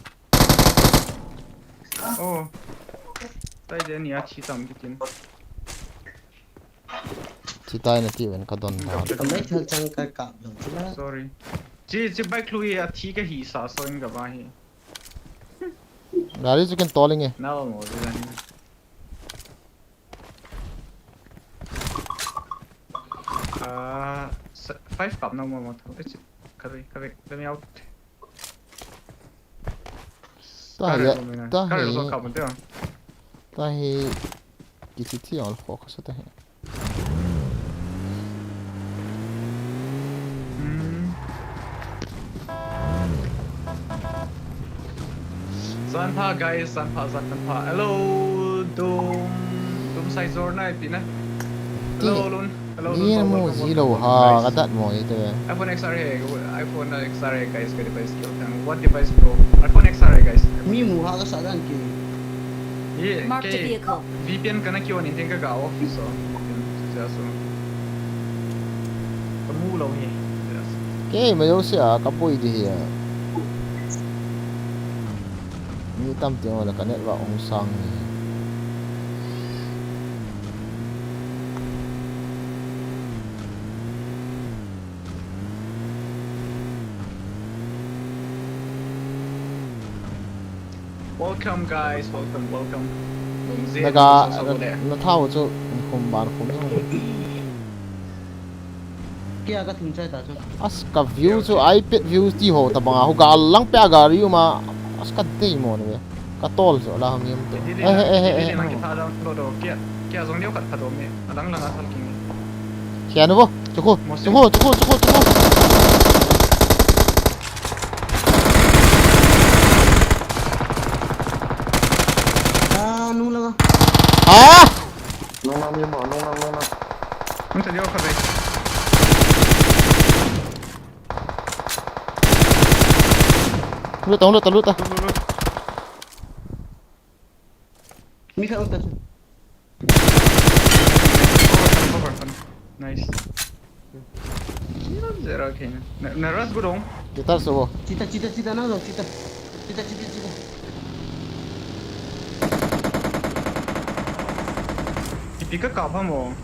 Speaker 8: Oh. Tai de ni a chi tam kitin.
Speaker 2: Chi tai na ti wen ka don da.
Speaker 9: Kamai thal chang ka kap lo chila.
Speaker 8: Sorry. Ji bike lui a thi ka hi sa so in ga ba hi.
Speaker 2: Gari chu kan tolling e.
Speaker 8: Na mo de ni. 5 cup na mo to. It's kare let me out. Kare so cup mo te.
Speaker 2: Ta hi kisi thi on focus ta hai. Zanpa guys, Zanpa. Hello, Doom
Speaker 8: size zor na ipina.
Speaker 2: Ti
Speaker 8: Hello lun. Hello lun.
Speaker 2: ni mo zero ha kadat mo ito
Speaker 8: iPhone XR hey, iPhone XR hey guys, cái device skill thang. What device bro? iPhone XR hey guys.
Speaker 9: Mi muha ka sa dan ki.
Speaker 8: Yeah,
Speaker 6: Marked a vehicle.
Speaker 8: VPN kana kyo ni think ka off so. So. Kamu lo hi.
Speaker 2: ke mayo siya kapoy di hiya ni tam tiang wala kanet wa ong sang ni
Speaker 8: Welcome guys, welcome.
Speaker 2: naga na thao chu khum ban khum ni
Speaker 9: Kya ka thum chai ta chu.
Speaker 2: as ka view chu ipad views ti ho ta banga hu ga lang pe ga ri ma as ka te mo ne ka tol so la hangim to
Speaker 8: Ini nak kita ada do kia zong dia kat kado me. Alang asal kini.
Speaker 2: kia no bo chu
Speaker 9: Nung lang.
Speaker 2: ah
Speaker 5: nong nam mi mo nong nam
Speaker 8: Untuk dia kat baik.
Speaker 2: lu ta
Speaker 9: Mi ka utas.
Speaker 8: Nice. Zero okay. Neras gudong.
Speaker 2: kita so bo
Speaker 9: Cita nang lo cita.
Speaker 8: Ipika kapa mo.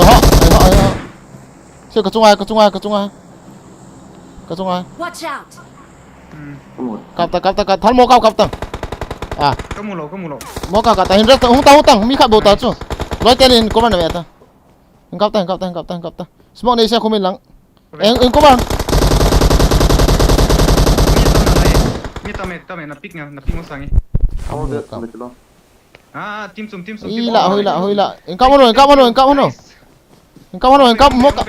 Speaker 2: ai siya ka chungai
Speaker 6: Watch out!
Speaker 2: kapta thal mo kap kapta à
Speaker 8: Kamu lo.
Speaker 2: mo ka ta hin rest hung ta mi kha bo ta chu loi ten ko man ta kapta smoke nei sia khumin lang en ko ban
Speaker 8: Ni tame na pick mo sangi.
Speaker 5: amo de kilo
Speaker 8: Ah, tim sum.
Speaker 2: hoi la en ka mo mo ka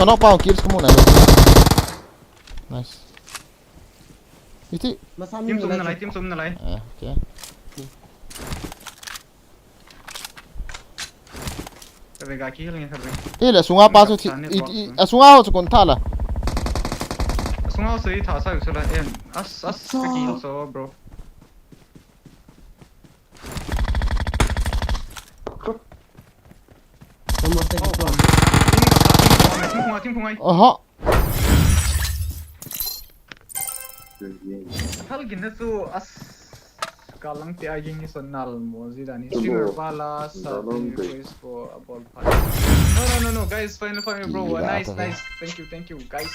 Speaker 2: no pa kills ko muna nice iti
Speaker 9: Masami
Speaker 8: Tim sum na lai.
Speaker 2: okay
Speaker 8: Sabi kaki lang sabi.
Speaker 2: la sunga pa so sunga ho chu kon thala
Speaker 8: Sunga so I thasa yu sala en as kaki so bro.
Speaker 9: Kamu te ko.
Speaker 8: Tim pungai.
Speaker 2: aha
Speaker 8: Hal gina su as kalang ti aging ni sonal mo zidani streamer pala sa voice for a ball pass. No guys, final bro. Nice. Thank you guys.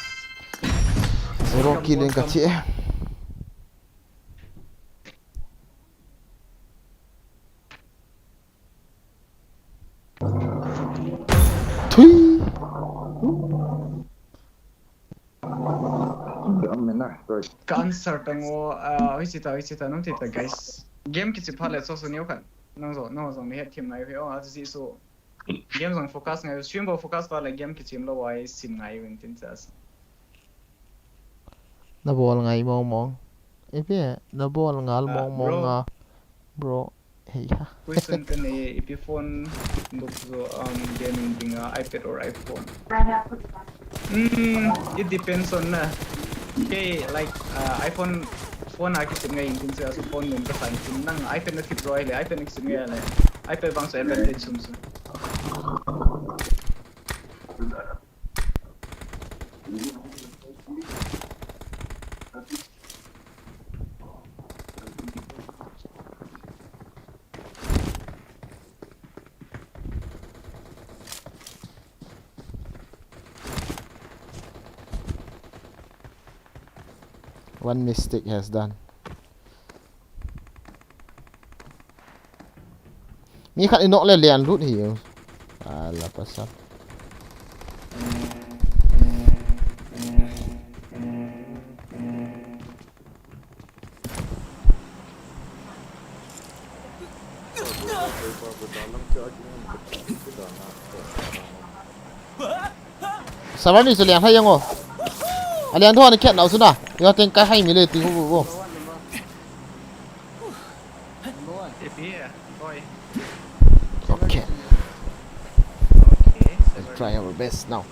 Speaker 2: zero killing ka chi thui
Speaker 5: amena right
Speaker 8: Cancer tango hoi nung tita guys. Game kitsi pala so niyo kan. Nang zo ni het team nai ho asi so. Game zong focus ngai stream bo focus pala game kitsi lo wai sim ngai win tin sas.
Speaker 2: na bol ngai mong epe na bol ngal mong bro hey ha
Speaker 8: Question kan if phone look so gaming thing iPad or iPhone. It depends on okay like iPhone phone aki singa ingin sa phone nung kasan nang iPad na fit roy le iPad na singa le iPad bang sa advantage sum.
Speaker 2: one mistake has done mi khat inok le lian lut hi ala pasal sabar ni selian hai yang o alian tho ni khat nau suna yo ten ka hai mi le ti hu bo try our best now.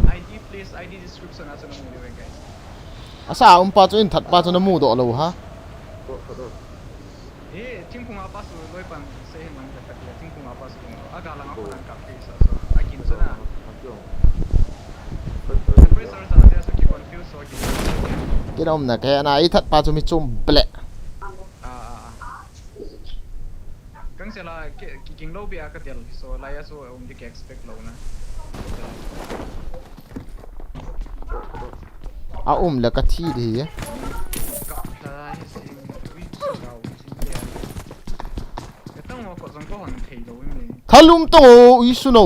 Speaker 8: ID please ID description aso na mo guys.
Speaker 2: Asa pa chu in that pa chu na mu do lo ha.
Speaker 8: Ting kung apa su loi pan se man ka ka ting kung apa su aga lang ako lang ka so akin so na. Pressure sa dia so ki confuse so ki.
Speaker 2: Edam Nah kaya na i that pa chu mi chum ble.
Speaker 8: Kang sila king low bia ka del so laya so di ka expect low na.
Speaker 2: La ka thi di ye. Thalum to isu no.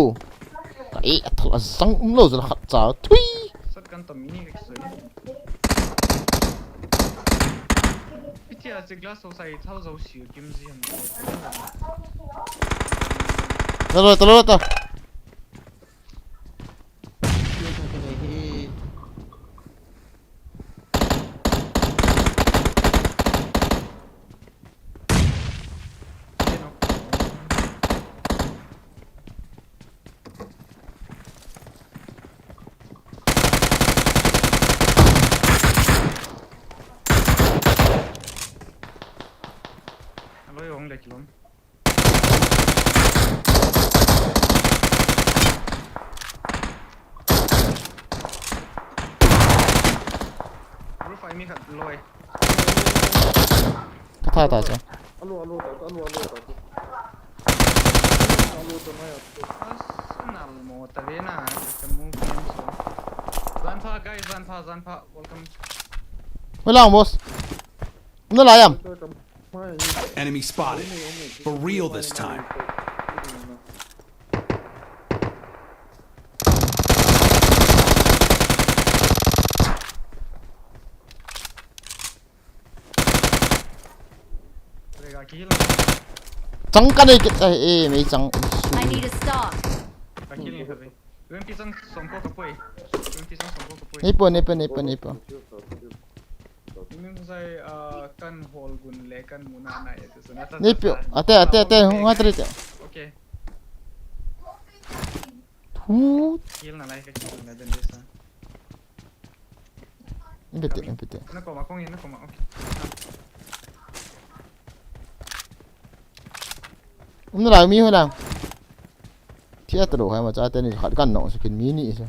Speaker 2: Ai thal sang lo za khat cha thui.
Speaker 8: Sat kan to mini ka so. Pitia se glass so sai thao zo shi kim ji han.
Speaker 2: Talo ta.
Speaker 8: Loi ong le kilom. Roof ai mi khat loi.
Speaker 2: Ka ta cha.
Speaker 5: Alo to mai
Speaker 8: Arsenal mo tare na kamu kim so. Zanpa guys zanpa welcome.
Speaker 2: Wala boss. Nó lại am.
Speaker 7: Enemy spotted. For real this time.
Speaker 2: Chẳng cái này mấy chẳng.
Speaker 6: I need a stock.
Speaker 2: Nipo.
Speaker 8: Kan hol gun le kan muna na ito so nata.
Speaker 2: Nipo. Ate, ngatrit.
Speaker 8: Okay. Kill na like kill na din desa.
Speaker 2: Impete.
Speaker 8: Nako makong yun nako okay.
Speaker 2: Nó lại mi hồi nào. Thiết đồ hay mà cha tên này khát căn nọ sẽ kiến mini sao.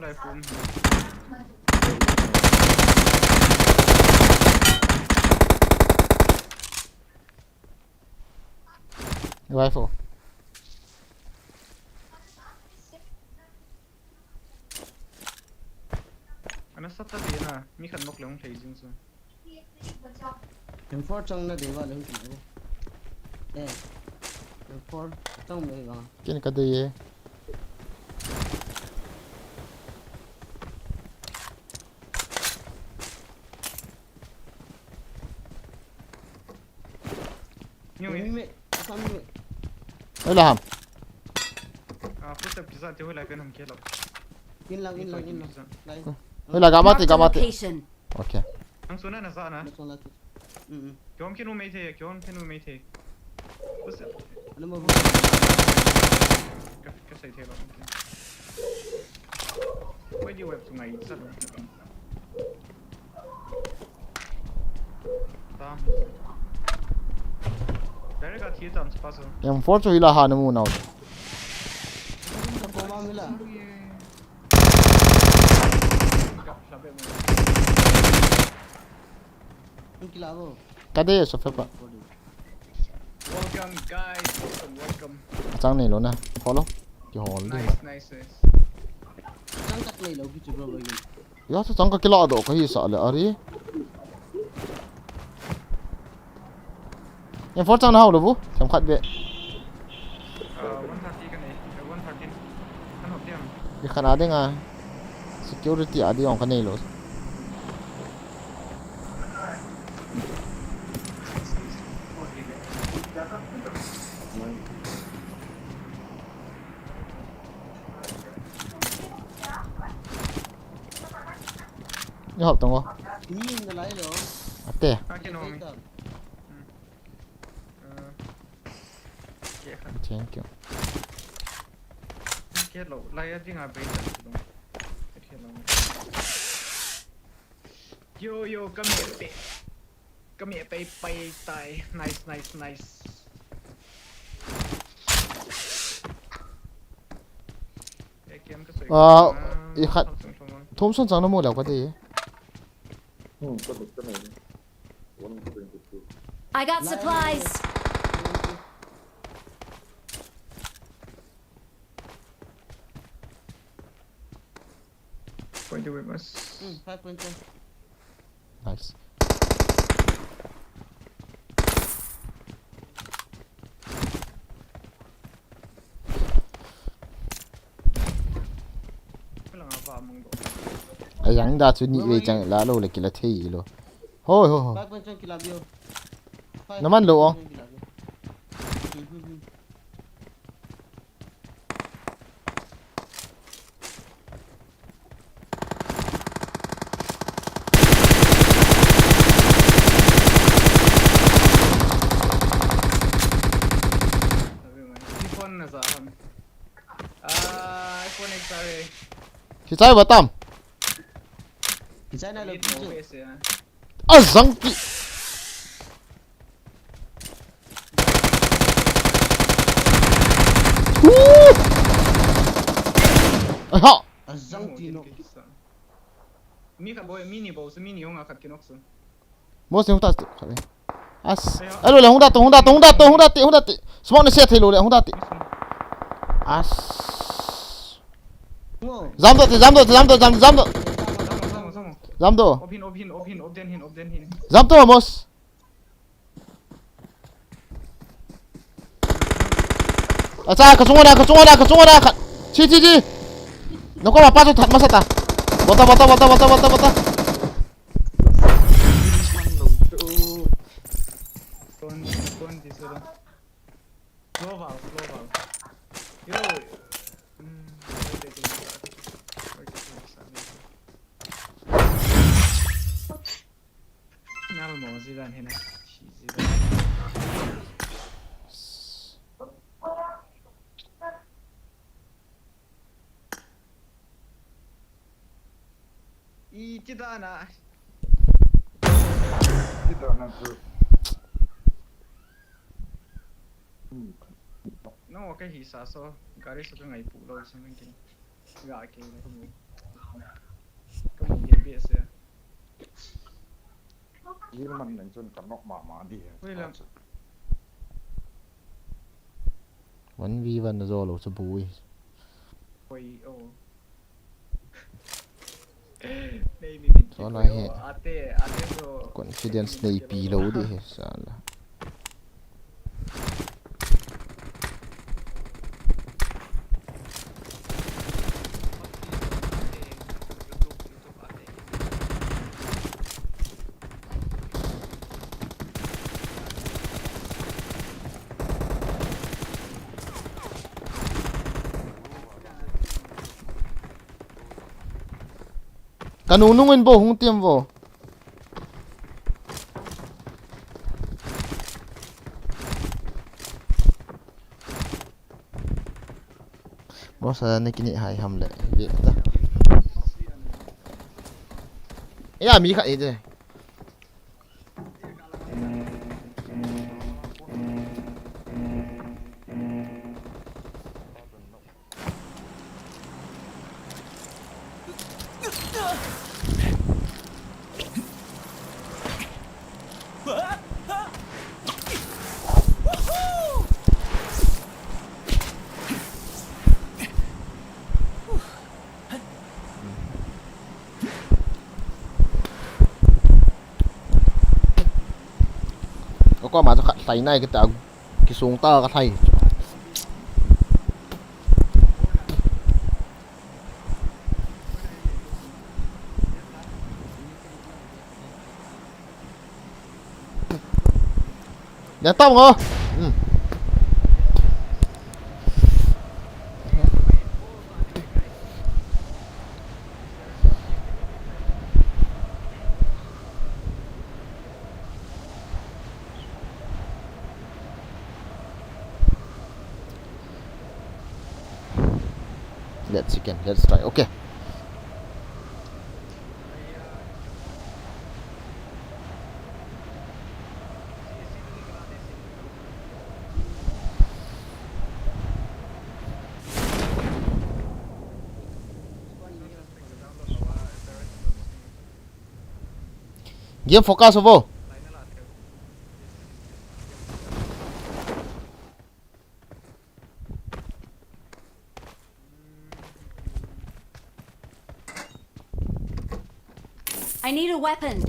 Speaker 8: Lại BOoM.
Speaker 2: Rifle.
Speaker 8: Ano sa tabi na mi kan nok lang thei jing so.
Speaker 9: M4 trong nó để vào đứng kiểu đây M4 trong đây vào
Speaker 2: Cái này cái gì?
Speaker 8: Nhưng
Speaker 9: mẹ sao mẹ
Speaker 2: Đây là hầm.
Speaker 8: Phút tập pizza thì hồi lại cái nằm kia lắm.
Speaker 9: in lặng đây
Speaker 2: Đây là gamma thì.
Speaker 6: Location.
Speaker 2: Ok.
Speaker 8: Ang suna na sa na.
Speaker 9: ừ
Speaker 8: Kyon kinu may the, kyon kinu may the.
Speaker 9: nó mà
Speaker 8: Ka say the lo. Why do you have to ngai sa lo? Tam. Dari ka thi tam sa paso.
Speaker 2: Yang force ila ha na mu nào.
Speaker 9: có bao nhiêu là
Speaker 2: Cái đấy là phép ạ.
Speaker 8: Welcome guys, welcome.
Speaker 2: Trang này luôn nè, khó lắm. Kiểu hòn đi.
Speaker 8: Nice.
Speaker 9: trang tắc này đâu cái chụp rồi vậy
Speaker 2: Yo to trang cái lọ độ cái gì sợ là ari. Yang force trang nào được不? Chẳng khát vậy.
Speaker 8: 130 kan eh, 130. Kan hop dia.
Speaker 2: Di kan ada nga security ada yang kanay los. นี่หอบตรงวะ
Speaker 9: นี่อะไรเหรอ
Speaker 2: อัตเต้
Speaker 8: kaki no mi kek kan
Speaker 2: thank you
Speaker 8: kek lo laya jinga bait dong kek lo yo kami pe tai nice
Speaker 2: อีขัดทุ่มส้นจังน้ำมูกแล้วก็ดี
Speaker 5: ก็หนึ่งก็ไหนวันเป็นจุด
Speaker 6: I got supplies.
Speaker 8: Point away mas
Speaker 9: 5.10
Speaker 2: nice
Speaker 8: lang apa mong do
Speaker 2: ไอ้ยังดาชุดนี้เลยจังลาโลเลยกินละที่โลโฮ้ย
Speaker 9: 5.10 kilabyo
Speaker 2: น้ำมันโลอ๋อ
Speaker 8: iPhone na sa akin iPhone XR
Speaker 2: ที่ใจว่าตั้ม
Speaker 9: Isa na lang
Speaker 8: Ito,
Speaker 9: video.
Speaker 8: OBS yan.
Speaker 2: อ่ะสังกิฮู้ไอ้ห่า
Speaker 9: Azang tino.
Speaker 8: Mika boy, mini boss, mini yung akat kinokso.
Speaker 2: มอสยังตัดครับอ่ะไอ้โลเลยหุ่นดัดติสมองเนี่ยเสียทีโลเลยหุ่นดัดติอ่ะ
Speaker 9: Mo.
Speaker 2: Zamdo
Speaker 8: Samo. Obden hin.
Speaker 2: Zamdo mos Acha kacungona Ci Nako mapasok tat masata Bota
Speaker 8: Kon di sila. Slow valve. Yo. Nal mo sila hina. Kita na.
Speaker 5: kita nanti
Speaker 8: No, okay, hisa so garis sa ngai pulo sa mangkin. Ga ke na mo. Kamu GBS ya.
Speaker 5: ini man nanti kan nok mama dia
Speaker 2: One v one zo lo sa bui
Speaker 8: Oi oh.
Speaker 2: So na he
Speaker 8: Ate so
Speaker 2: confidence na ipilaw di sala kanunungin bo hung tiam bo Boss na kini hai hamle bi ta Ya mi kha ide có mà thầy này cái tao cái xuống tơ cái thầy để tông hả let's try. Okay. Game focus over.
Speaker 6: I need a weapon.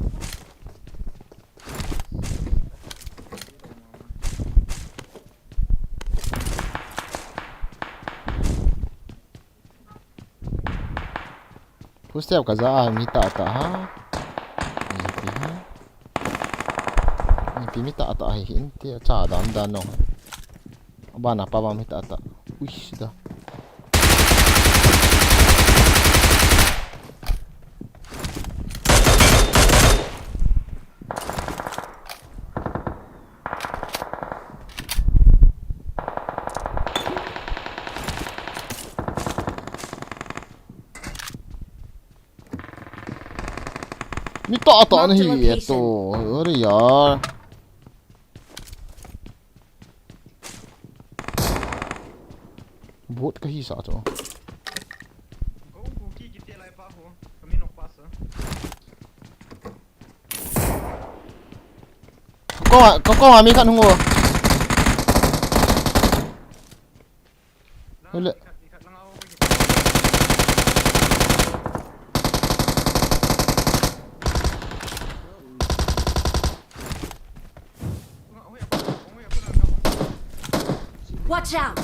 Speaker 2: Footstep kaza mi ta ha. Mi ta hi hin ti cha dan no. Bana pa ba mi ta. Uish da. Mi ta na hi to. अरे यार. Bot ka hi sa to. Có mi kan hungo. Hule.
Speaker 6: Watch out.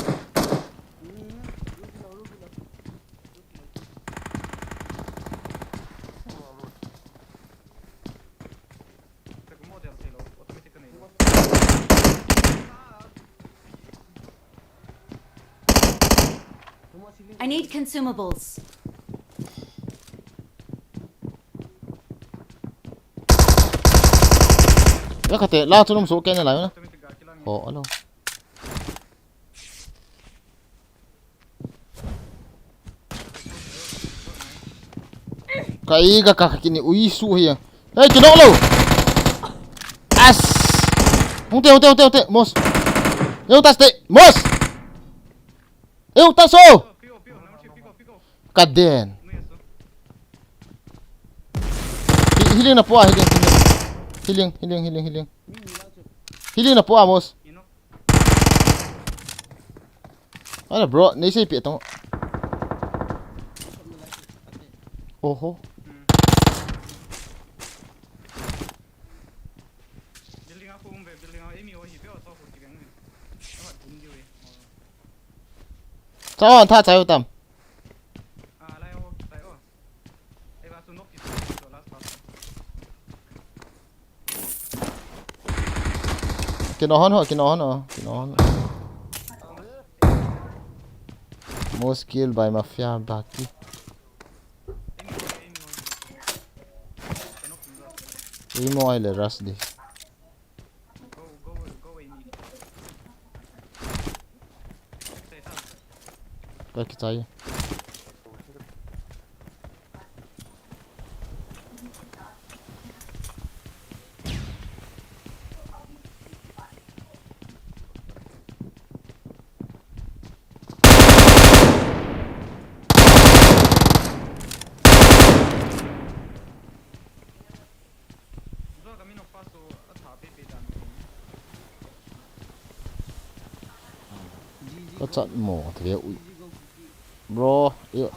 Speaker 6: I need consumables.
Speaker 2: Ya kate la tu num so ken la na. Oh alo. Kai ga ka kini ui su hi. Hey kino lo. As. Hote mos. Eu taste mos. Eu taso. Kaden. Healing na po healing. Healing na po mos. Ano bro, naisip ito. Oho. Sao ta chạy tầm. Cái nó hon. Most killed by mafia baki. Imo ile rush di. काय की चाहिए có chọn mổ thì ui bro yêu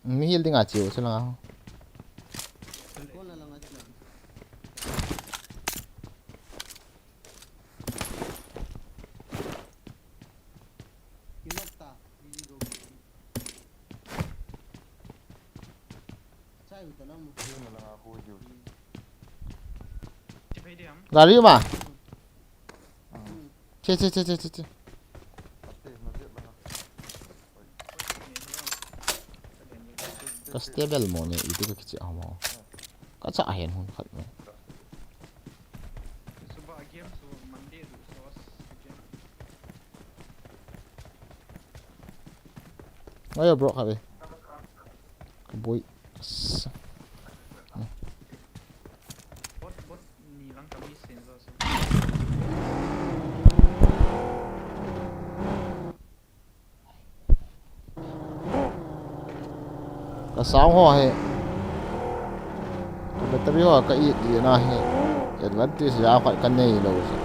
Speaker 2: mi heal ting achiu se la Gari mà Chết Cái stable mo này itu ke kecil mo. Ka sa ahen hun khat mo. Oh ya bro kali. Boy.
Speaker 8: Bot ni lang kami sensor so.
Speaker 2: Ka sao ho he. Ka battery ho ka i di na he. Advantage ya phải kan nei lo so.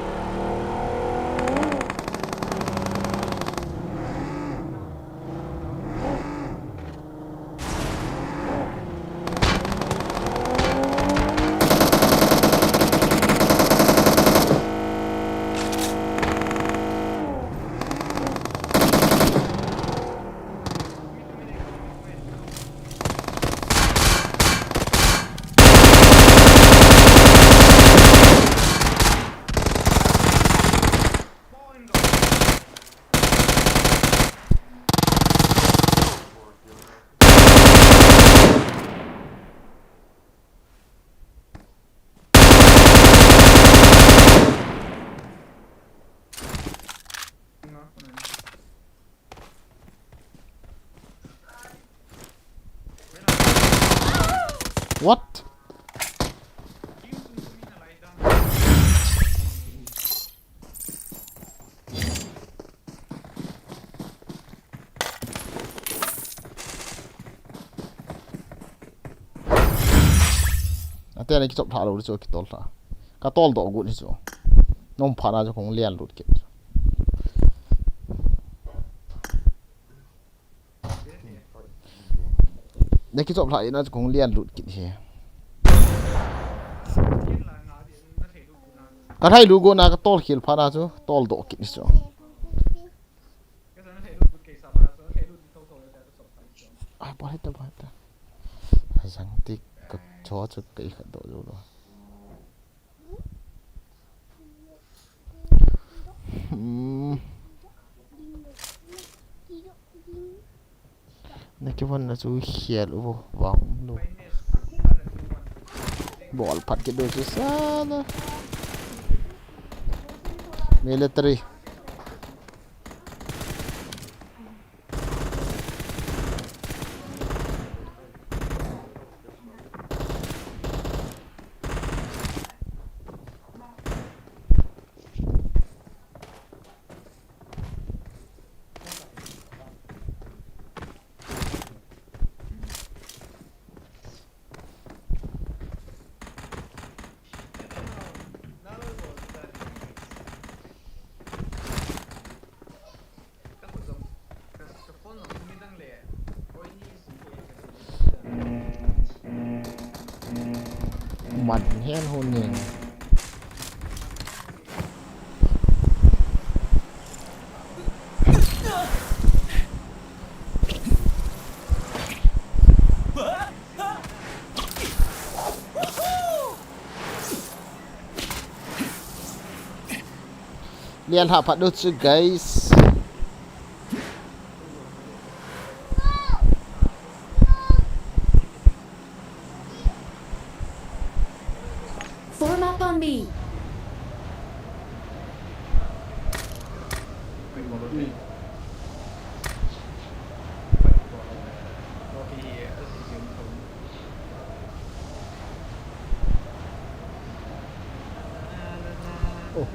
Speaker 2: What? Ate này chụp thả rồi cho cái tol thả. Cái tol đó cũng chứ. Nông phá ra cho không liền lụt kịp. Này cái chụp thả nó cho không liền lụt kịp thế. Cái này logo na cái tol khill phá ra chứ, tol đó kịp chứ. À, bỏ hết ta. Rằng tí cực chó cho cái khẩn độ rồi. Này cái vấn là chú hiền luôn vòng luôn. Bỏ phát cái đồ chứ sao đó. Military. Mặt hen hôn nhìn. Liên hợp phạt đốt chứ guys.
Speaker 6: Form up on me.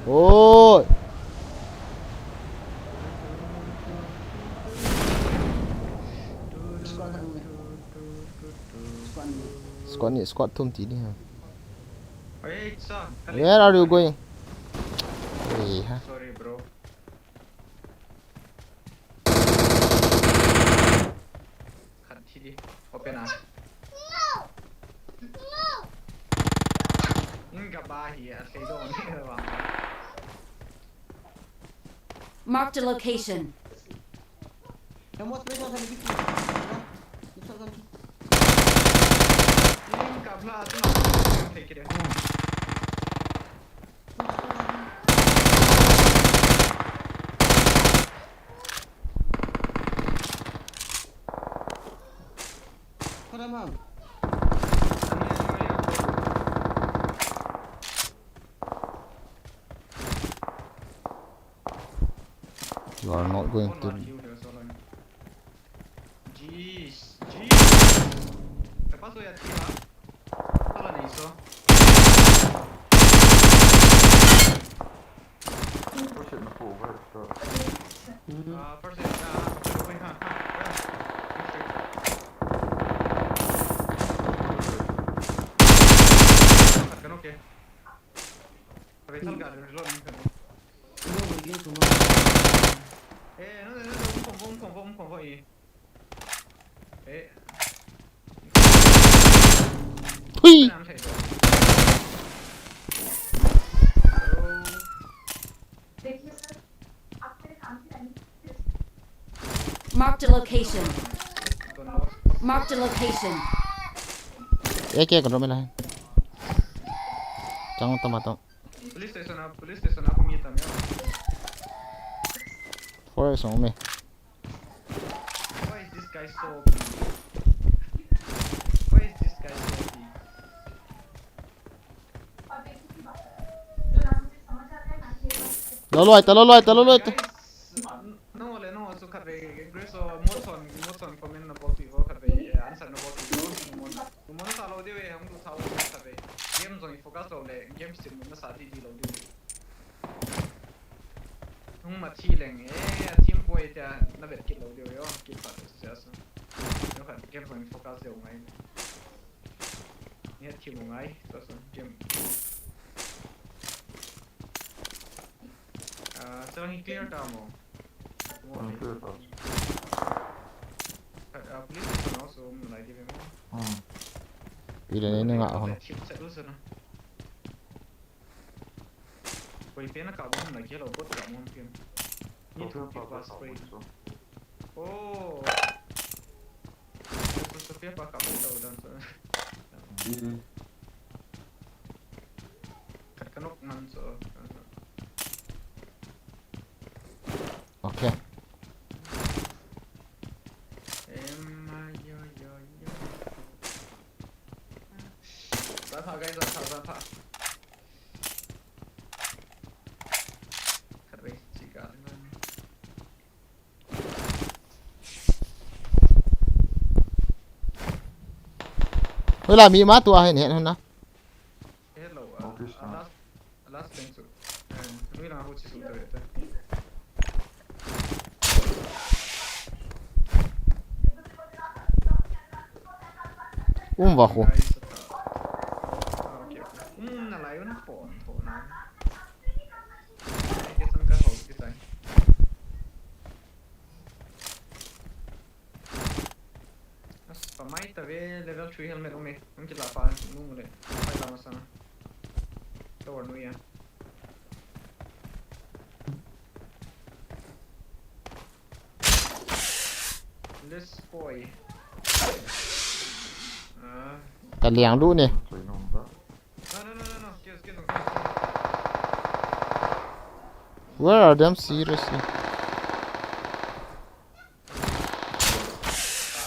Speaker 2: Ôi. Squad thông tí đi hả? Where are you going? Hey, ha.
Speaker 8: Sorry bro. Cut đi. Open up.
Speaker 6: Marked a location.
Speaker 2: You are not going to.
Speaker 8: so ya tira. Tala ni so.
Speaker 5: Push it in the pool, where it's got.
Speaker 8: First it wait ha. Kan okay. Tapi tal ga reload ni kan. No, un combo i.
Speaker 2: Hui!
Speaker 6: Marked a location. Marked a location.
Speaker 2: Cái kia còn đâu mới lại. Chẳng tao mà tao.
Speaker 8: Police station aku minta ya.
Speaker 2: Forest sống mày.
Speaker 8: Why is this guy so big? Why is this guy so big?
Speaker 2: Lo lôi ta.
Speaker 8: No, so kare greso moton comment na boti ho kare answer na boti ho mon sa lo dewe hum tu thao kare game zone focus lo le game sim na sa di lo de hum ma thi leng team boy ta na ber kit lo de yo kit pa se aso yo kare game zone focus de ngai ni team ngai to so game so he clear damo
Speaker 5: Good, bro.
Speaker 8: Police station also like give him.
Speaker 2: Bila ni nengah aku.
Speaker 8: Set dulu sana. Kau ikan nak kabur lagi lo, bot tak mungkin. Ni tu pas spray. Oh. Sofia pak kabur tahu dan so. Kanok nan so.
Speaker 2: Okay.
Speaker 8: Guys, Zapa. Kare chica.
Speaker 2: Ôi là mi má tua hay nè hơn nè.
Speaker 8: Hello. Last thing so. Noi la hoci sul tavete.
Speaker 2: Vào khu.
Speaker 8: Pamai tave level 3 helmet umi. Mungkin lapan numule. Pai lama sana. Tower nuya. This boy.
Speaker 2: Ta liang luôn nè.
Speaker 8: No. Get.
Speaker 2: Where are them seriously?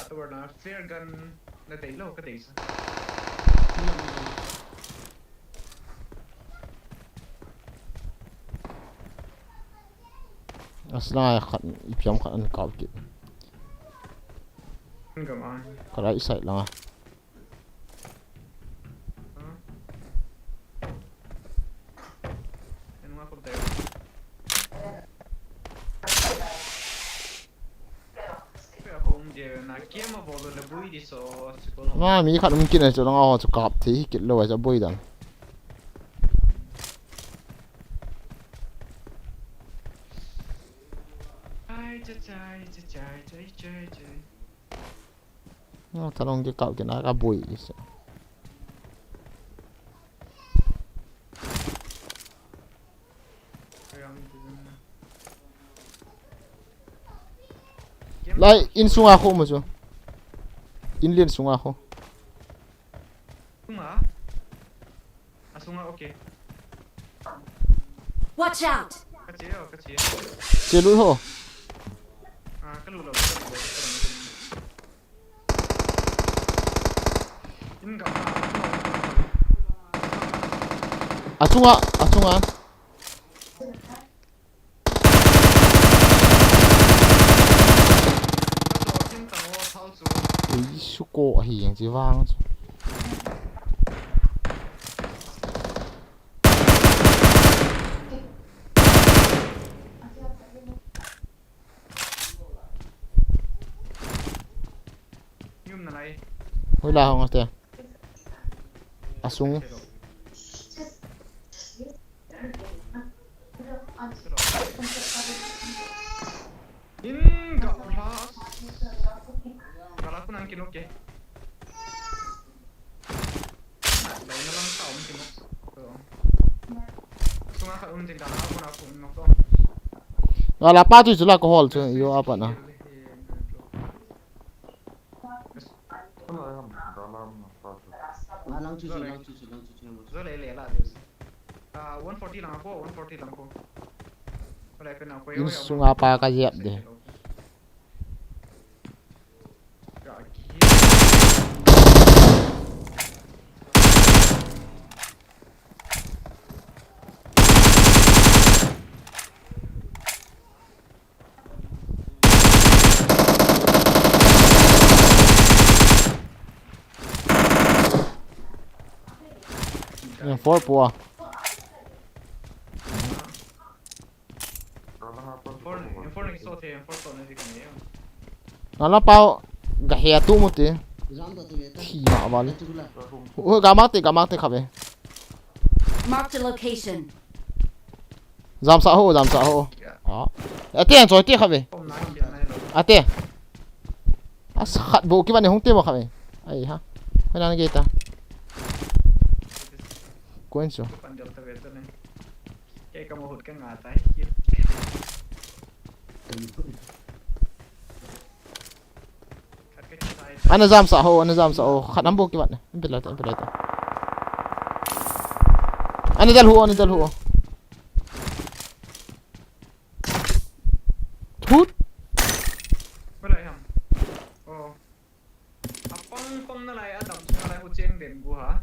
Speaker 8: Tower na flare gun na tailo ka days.
Speaker 2: Asla khát ipiam khát ăn cào kịp.
Speaker 8: Come on.
Speaker 2: Cái đấy sậy lắm à. Mà mi khát mungkin là cho nó ngon cho cọp thì kịp lâu cho bôi đằng. Nó thằng ông cái cậu cái nó cả bụi. Lại in xuống à không mà chú. In liền xuống à không.
Speaker 8: Sunga okay.
Speaker 6: Watch out!
Speaker 8: Kecil.
Speaker 2: Chơi lũi hồ.
Speaker 8: Kan lu. Ini enggak.
Speaker 2: Trung à. Ui, su cô hiện chỉ vang.
Speaker 8: này
Speaker 2: Hoi la hong ate. Asung.
Speaker 8: in gặp aku nang kinok ke lain lang tao kinok sunga ka jing kana aku nak kinok to
Speaker 2: Ngala pa tu jula ko hol chu yo apa na.
Speaker 9: Lang chu.
Speaker 8: zo le la 140 lang ako 140 lang ko wala ka na ko
Speaker 2: In sunga pa ka yep de. Yang for po.
Speaker 8: for ni so the for to ni kan ye
Speaker 2: Ngala pa gahia tu mo te.
Speaker 9: Ram ta tu ye ta.
Speaker 2: Thi ma ba le.
Speaker 9: Tu la.
Speaker 2: O gamak te khabe.
Speaker 6: Marked a location.
Speaker 2: Jam sa ho. Ha. Ate an choi te khabe.
Speaker 8: kom na kan nai lo
Speaker 2: Ate. As khat bo ki ban hong te mo khabe. Ai ha. Hoi na ge ta. Coin so.
Speaker 8: pan jal ta ve ta ne ke ka mo hut ka nga ta
Speaker 2: Ana jam sa ho. Khat nam bo ki ban. Impela ta. Ana dal ho. Thut.
Speaker 8: wala ham oh apang kom na lai adam sa lai hu cheng den gu ha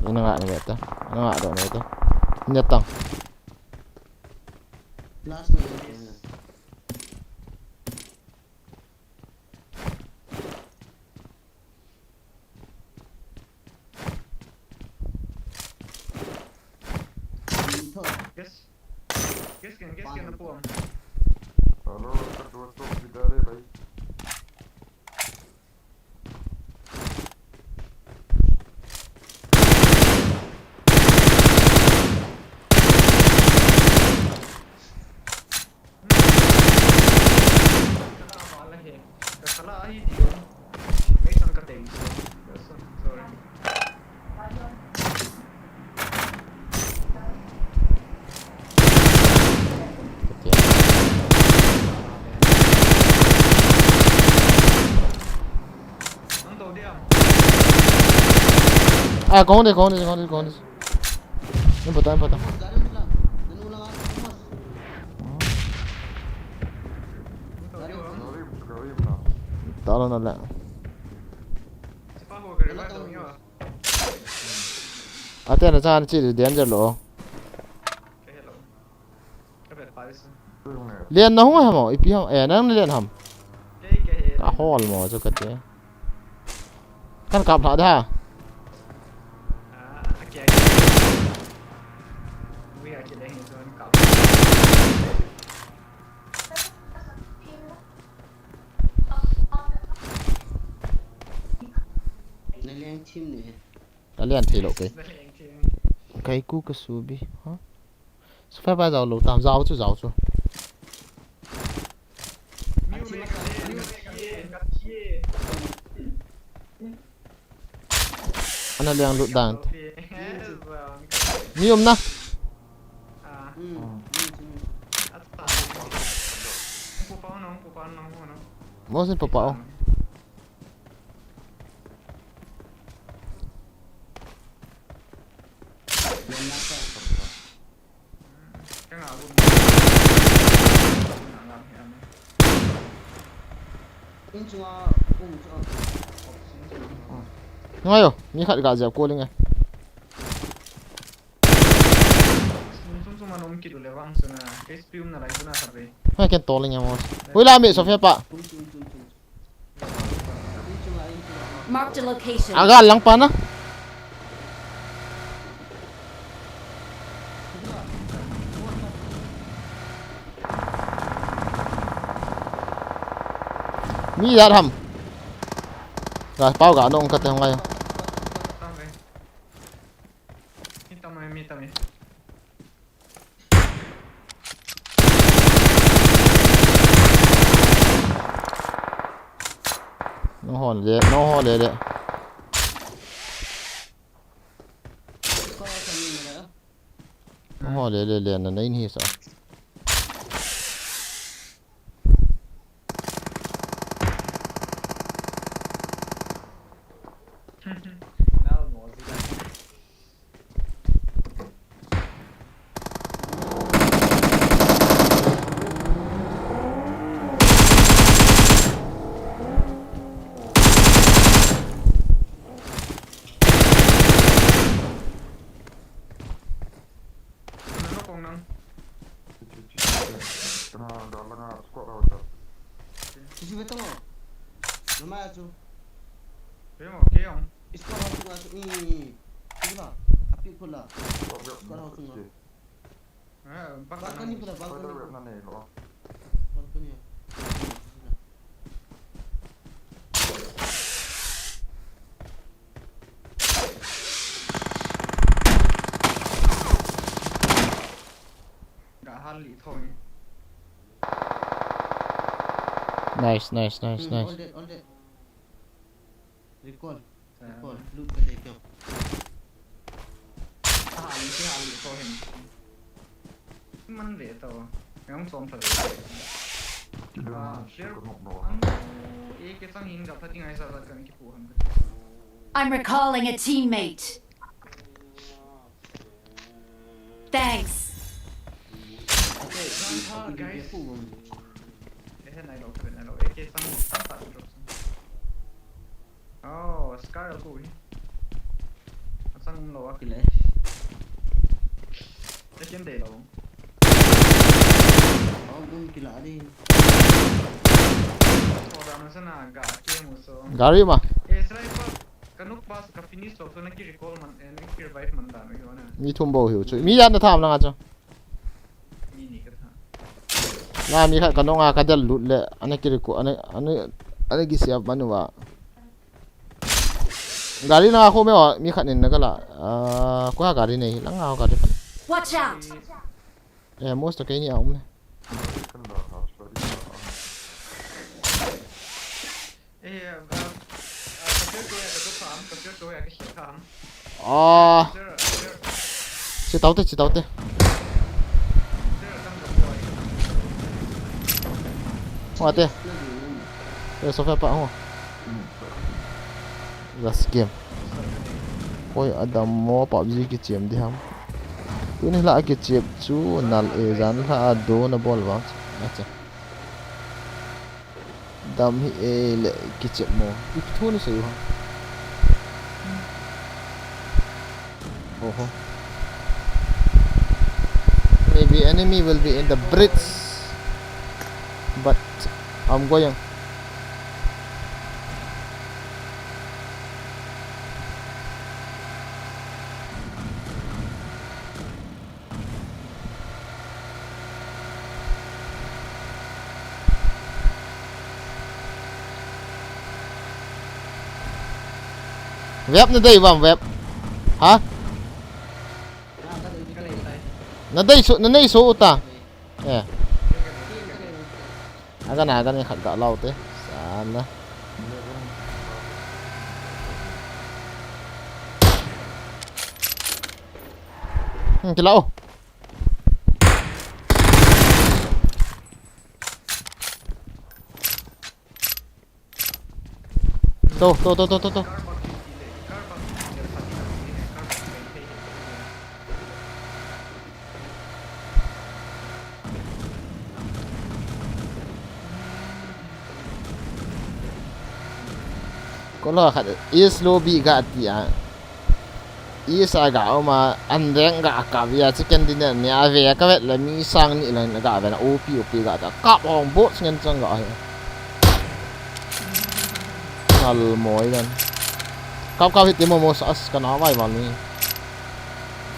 Speaker 2: Ina nga ni ta. Ana nga do ni to. Nyatang.
Speaker 9: Last na.
Speaker 8: Guess kan na po
Speaker 5: Halo, terus bidare bhai.
Speaker 8: Kala ahi diyo may isang kateng sorry ang to diam
Speaker 2: Ah, kau ni. Ini betul.
Speaker 9: Garam tu la. Dan ulang aku mas.
Speaker 5: Garib na.
Speaker 2: Talo na lang.
Speaker 8: sipa ho gari ba to yo
Speaker 2: Ate na chan chi danger lo.
Speaker 8: ke hello ke bet pais
Speaker 2: Lian na hong mo. Ipi ham. Nang lian ham.
Speaker 8: ke
Speaker 2: Ka hol mo cho ka te. Kan kap tha da.
Speaker 8: aki we aki leh so ka
Speaker 9: Naliang chim ni.
Speaker 2: Lian thi lo ke. Cái cú cái số bi. Hả? Sao phải bây giờ lột tạm rau chứ. Anh liang lột đàn. Mium na. Mo xin papao. Ngayo, ni khat ga ja ko linga. Hai ken to linga mo. Oi la me so fe pa.
Speaker 6: Marked a location.
Speaker 2: Aga lang pa na. Mi dar ham. Gà bao gà nó cắt ngay.
Speaker 8: Mi tama.
Speaker 2: Nó hòn lẹ. Nó hòn lẹ là nấy hi sao?
Speaker 9: Sisi betul mo. Lumayan tu.
Speaker 8: Okay không?
Speaker 9: Squad house masuk ni. Sige ba? Api pula. Squad house mo. Balcony pula, balcony. Balcony.
Speaker 8: Gak hali thôi.
Speaker 2: Nice.
Speaker 9: All that. Recall. Look ke dia kau.
Speaker 8: Hali thôi. Mình về tàu. Không xong thật. Cái thằng hình gặp phát ngay sao cái phụ hầm.
Speaker 6: I'm recalling a teammate. Thanks.
Speaker 8: Guys. Cái này đâu. Cái thằng phạt rồi. Oh, Scar aku ni. Asang lo aku.
Speaker 9: Gila.
Speaker 8: Second day lo.
Speaker 9: Oh, boom gila ni.
Speaker 8: Orang sana agak musuh.
Speaker 2: Gari mah.
Speaker 8: Sniper kanuk pas ka finish lo so naki recall man naki revive man da no na.
Speaker 2: Mi thum bo hiu chu. Mi yan da tham lang a chu.
Speaker 8: Ni ka tha.
Speaker 2: Na mi kha kanonga ka dal lut le anaki ko ane gi siap manuwa. Gari na ako mewa mi khat nin nagala. Ko ha gari nei lang ngao gari.
Speaker 6: Watch out.
Speaker 2: Most cái ni aum ne. Chỉ tao te. Hoa te. Số phép bão hoa. Last game. Ôi Edam Nah PUBG cái chiếm đi ham. Cứ này lại cái chiếm chú nal dán là đố na ball vào. Acha. Edam hi lệ cái chiếm mo. Cái thua nó sưu ha. Oh. Maybe enemy will be in the bridge, but I'm going. Web nó đây vào web hả? Nó đây số ta. Aga này khẩn cả lâu thế. Sana. Cái lâu. Tô. Kalau kat is lobby kat dia. Is agak ma andeng gak akap ya chicken dinner ni ave ka vet la mi sang ni la ga ve na op ga ta kap hong bot ngen chang ga ya. Ngal moi dan. Kap hit mo as kana vai mal ni.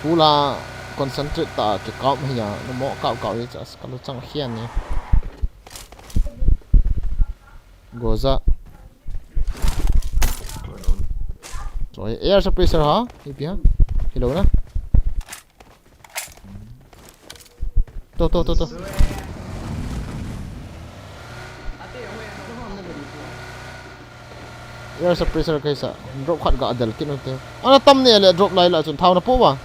Speaker 2: Pula concentrate ta ke kap hiya no mo kap ya as kalau chang hian ni. Goza rồi air suppressor hả đi phía hello nè to air suppressor kaisa drop khat ga adal kin te ana tam ne le drop lai la chun thau na po ba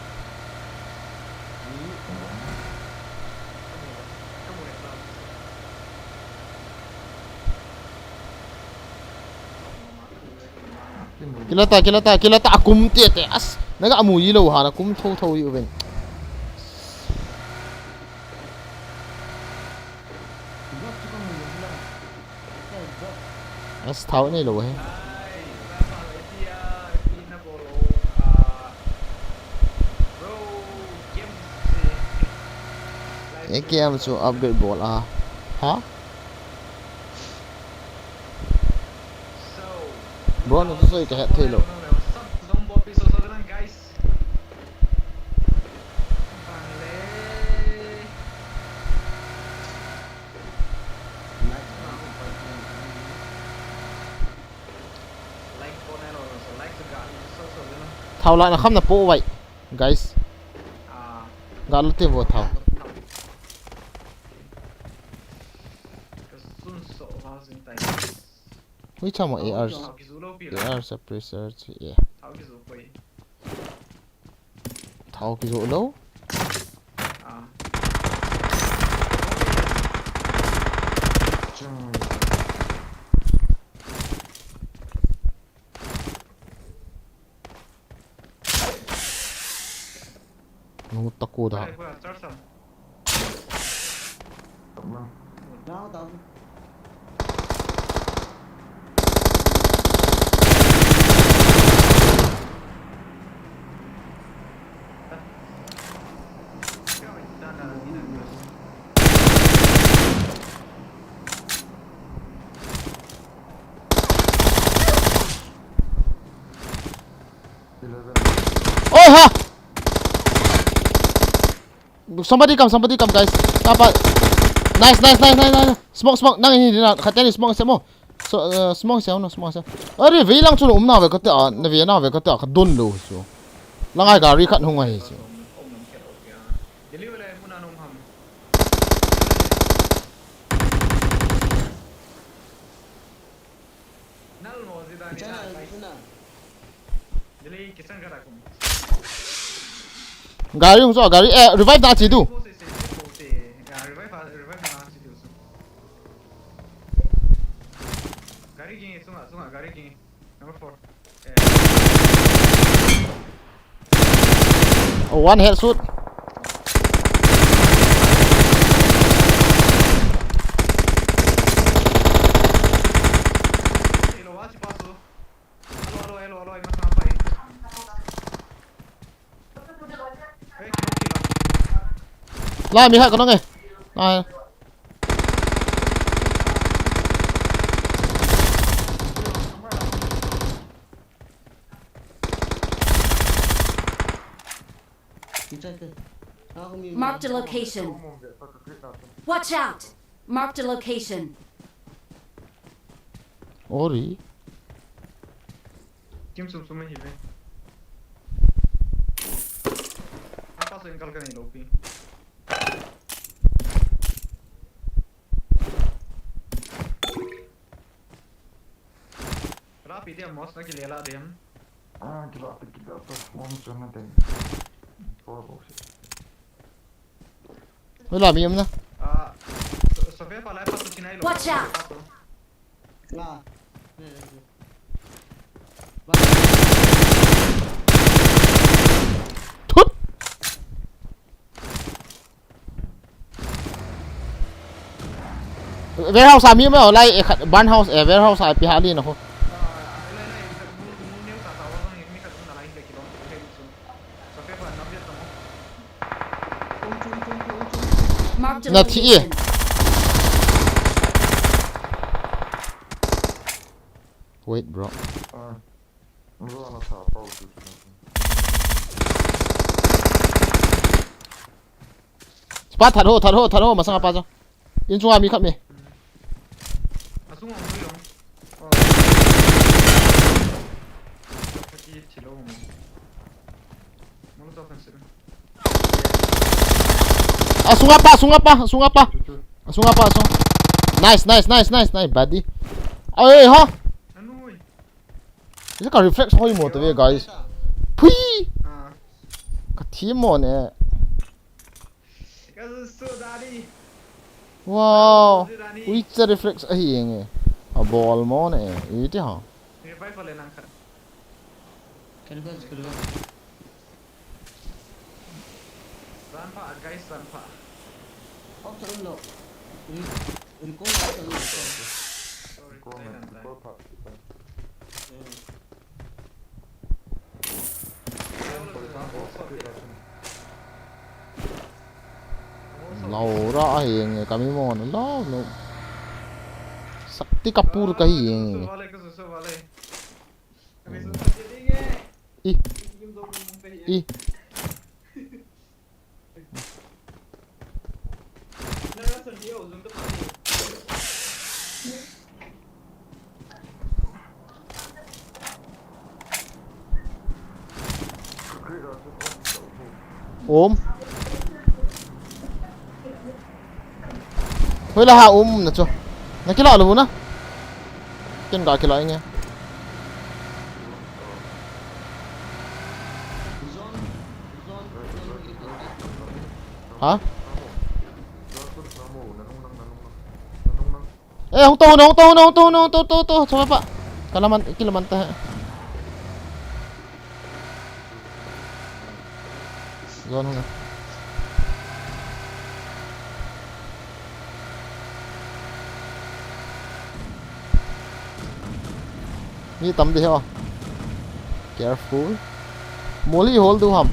Speaker 2: kilata akum te as naga amu yi lo ha na kum tho yu ben as thau nei lo he game so upgrade ball hả bro nó tôi cái hệ thế lộ thao lại là không là po vậy guys gạt lướt tiền vào thao which one AR suppressor yeah thao cái rỗ lâu nó tắc cô đó oh ha somebody come guys apa nice smoke nang ini na khatani smoke semo so smoke se are ve lang chu umna ve kata na ve na ve kata ka don lo so langai gari khat hungai so gariung so gari revive na chi tu
Speaker 8: gari gini sunga gari gini number 4
Speaker 2: oh, one head shoot la mi hai con nó nghe này
Speaker 6: Marked a location. Watch out! Marked a location.
Speaker 2: ori
Speaker 8: kim sum sum hi ve apa so निकल कर नहीं लोग Rapti dia mos na kilela dem
Speaker 5: kita mau cuma deh
Speaker 2: với làm gì em nè
Speaker 8: Sofia pala pa to sinai lo
Speaker 6: Watch out!
Speaker 2: thút warehouse mi mới ở lại ban house warehouse ai pi hali nó không
Speaker 6: Marked a
Speaker 2: là thị
Speaker 6: location.
Speaker 2: wait bro
Speaker 5: lu anak apa itu
Speaker 2: spot thật hô mà sang apa cho in chung mi khắp mi
Speaker 8: asung ong yo hit chilo molotov kan sir
Speaker 2: sunga pa nice buddy ơi ha
Speaker 8: anui
Speaker 2: 이제 가 reflex ho이 뭐 어때 guys 푸이 그 팀원에
Speaker 8: kaso dadi
Speaker 2: wow 위치 reflex 아히잉에 아 ball 뭐네 이때 하
Speaker 8: revive le nang khar
Speaker 9: Kelvin.
Speaker 8: run pa guys run pa
Speaker 9: Không cho nó lộ. Cố gắng cho nó lộ.
Speaker 8: sorry
Speaker 5: Go man, go pop.
Speaker 2: lâu đó hiền kami mo nó sắc tí kapur ka hiền i ôm hơi là hạ ôm nè cho nó cái lọ luôn á chân gọi cái lọ nghe hả không to sao pak kalaman teh zone không ni tắm đi hả careful molly hold du ham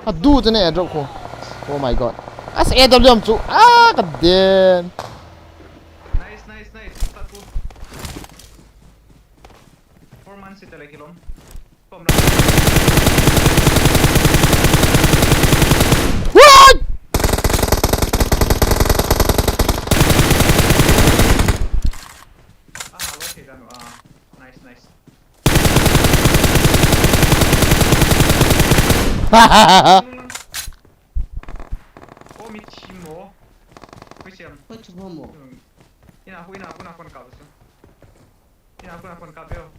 Speaker 2: aduh tu ni airdrop ko oh my god as AWM chu kadien
Speaker 8: nice satu 4 months ita lagi lom tom
Speaker 2: what
Speaker 8: halo kan nice oh michimo Christian
Speaker 9: Có chụp hôm một.
Speaker 8: ina aku nak kon kau tu ina aku nak kon kau beo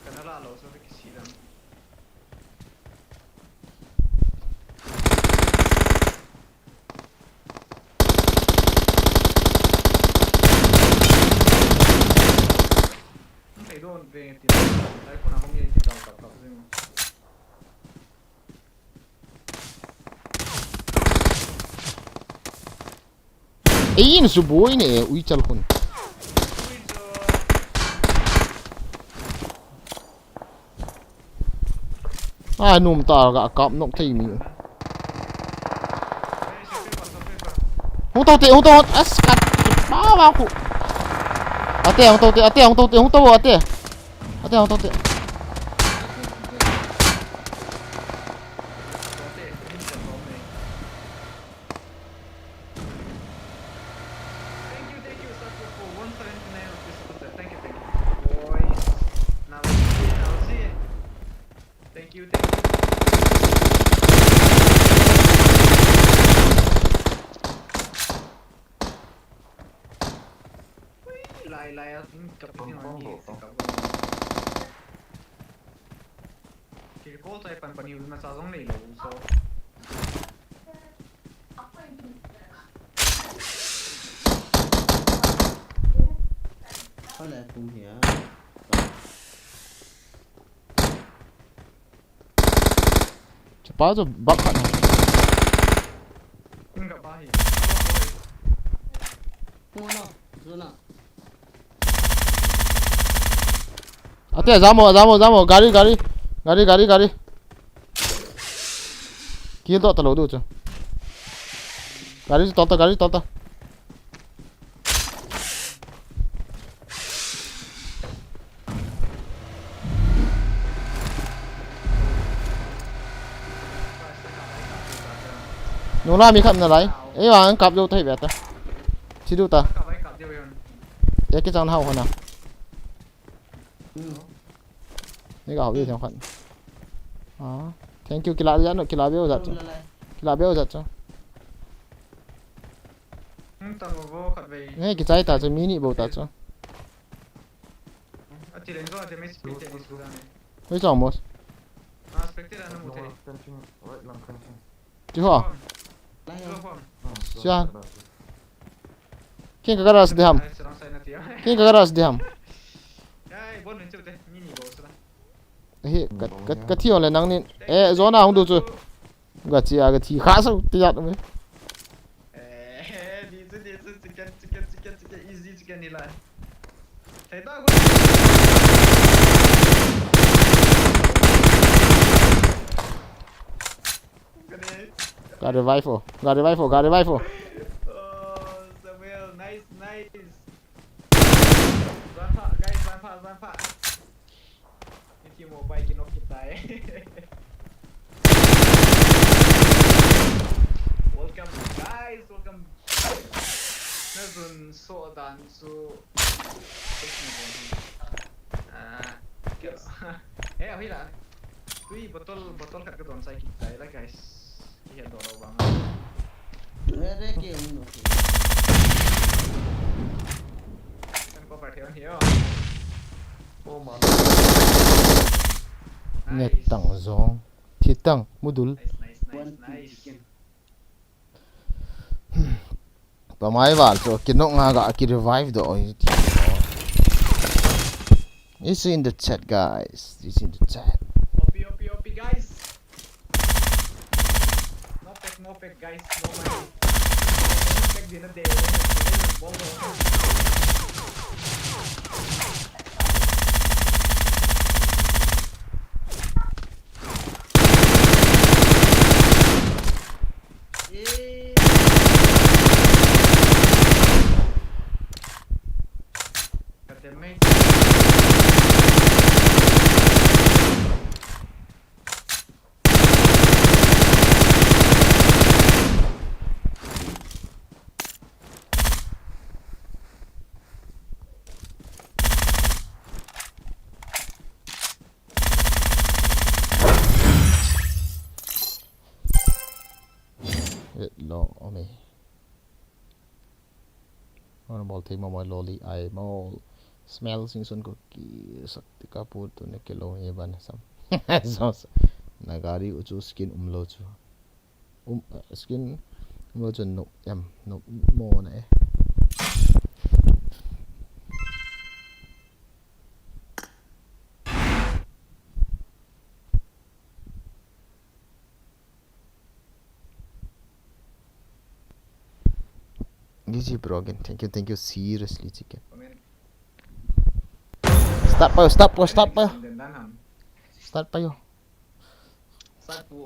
Speaker 8: kenala lo so ke sidan They don't bring it. Dai kuna homi ti kau kau sing.
Speaker 2: Ini subuh ini uical kun num ta gak kap nok thei mi hung to as kat ba ku ate hung to
Speaker 8: Thank you, Sasha, for 179 rupees super. Thank you, boys. Now see. Thank you. Lai kapit ni Kiko tay paniul na sa zong nei lo so
Speaker 9: Có lẽ cùng hiểu.
Speaker 2: cepat tu bakat
Speaker 8: enggak bahaya.
Speaker 9: Mana? Zona.
Speaker 2: ate zamo gari kill to talo du chu gari to Nung na mi khắp là lấy ấy mà anh cặp vô thấy vậy ta chỉ đâu ta
Speaker 8: cặp ấy cặp tiêu rồi
Speaker 2: cái trang hậu hả nào cái hậu gì chẳng hạn thank you kila ra nó kila béo giật cho
Speaker 8: tao vô cặp về
Speaker 2: ngay cái trái ta cho mini bộ ta cho
Speaker 8: chỉ đến rồi thì mấy spectate này xuống này
Speaker 2: với chồng một
Speaker 8: spectate nó một thế
Speaker 2: chứ hả
Speaker 8: Go home.
Speaker 2: sian quem que garas de ham
Speaker 8: Serang saya nanti ya.
Speaker 2: quem que garas de ham
Speaker 8: Ya, bon nanti udah mini bos lah.
Speaker 2: hi cái thiêu là năng nên gió nào không được rồi gạt chia cái thì khá sao tiệt rồi
Speaker 8: Di itu sekian easy sekian nilai. Saya tahu.
Speaker 2: got a rifle got a rifle
Speaker 8: Oh, Samuel, nice. Run pak. Ini mau baikin nok kita ya. Welcome guys, welcome. Nazun so dan so. Ayo lah. Wih, botol kat kedon saya kita lah guys. Iya dorong banget.
Speaker 9: Ada ke uno.
Speaker 8: Kan kau perhatian hiyo.
Speaker 5: Oh man.
Speaker 2: net tang zong thi tang mudul
Speaker 8: Nice.
Speaker 2: pa mai wal so kinok nga ga ki revive do it's in the chat guys it's in the chat
Speaker 8: OP guys. No pack guys, no money. Pack din na day.
Speaker 2: lo ome on bol thei mo loli ai mo smell sing sun ko ki sakti ka pu to ne kelo e ban sam so nagari uchu skin umlo chu skin umlo chu no yam no mo na easy bro again thank you seriously chicken start pa yo start pa yo
Speaker 8: Satu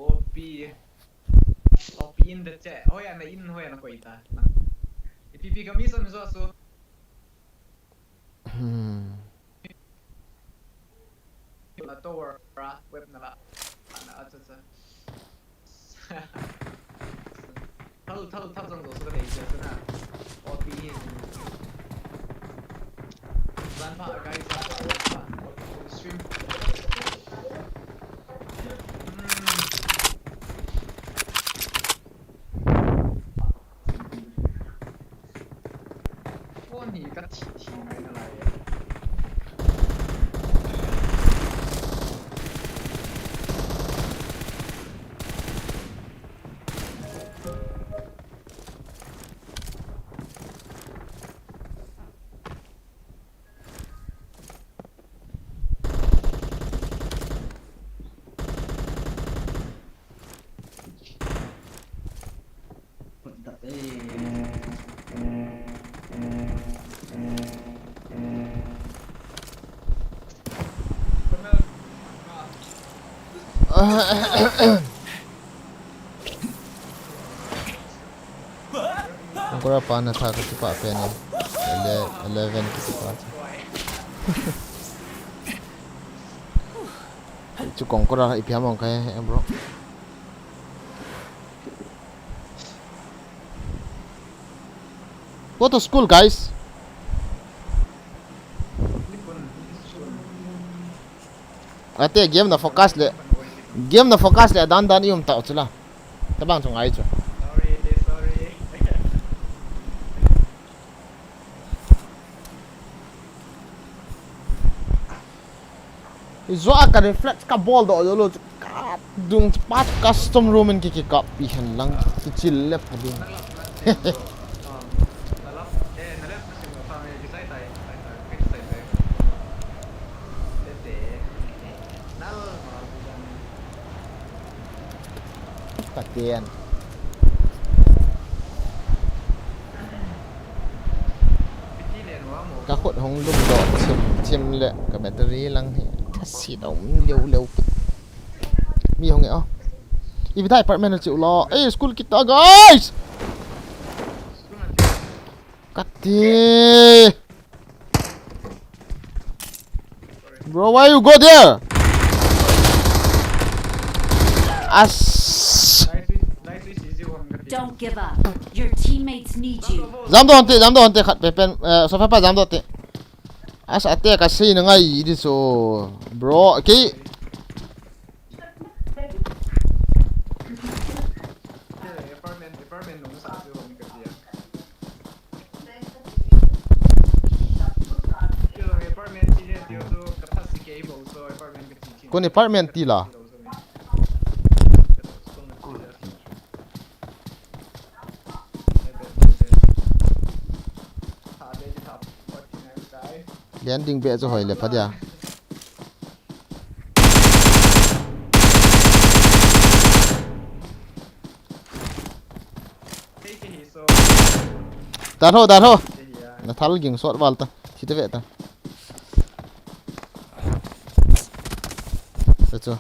Speaker 8: OP in the chat. Oh ya, na in ho ya na ko ita. Ipipi kami sa miso so. La tower web na la. Ana atsa. Tal 정도 수가 돼 있잖아. OP in. Ranpa guys, stream. Ni cái thị này là
Speaker 2: Kora pa na tha ka pa pe ni 11 ki pa chu kong kora ipiam ong kai bro Go to school, guys. Ate game na focus le. Game na focus le dan dan ium tao chula. Tabang chung ai chu.
Speaker 8: Sorry.
Speaker 2: Zo ka reflex ka ball do lo ka dung pat custom room in ki ka pi han lang chi chill le phading. Patian. Ka khot hong lum do chim le ka battery lang hi thasi dom leu mi hong e i bi thai apartment chu lo school kita guys kati bro why you go there
Speaker 6: Don't give up. Your teammates need you.
Speaker 2: Jam do honte khat pe pen so fa pa jam do te as ate ka sei na ngai di so bro ki kon apartment ti la landing be cho hoi le phadia ta tho na thal ging shot wal ta chite ve ta cho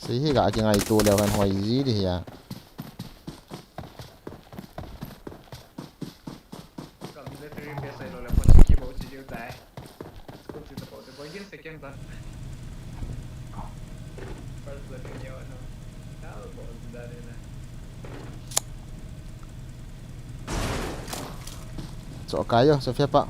Speaker 2: sei hi ga ki ngai tu le kan hoi ji di ya chỗ cái rồi sao phép ạ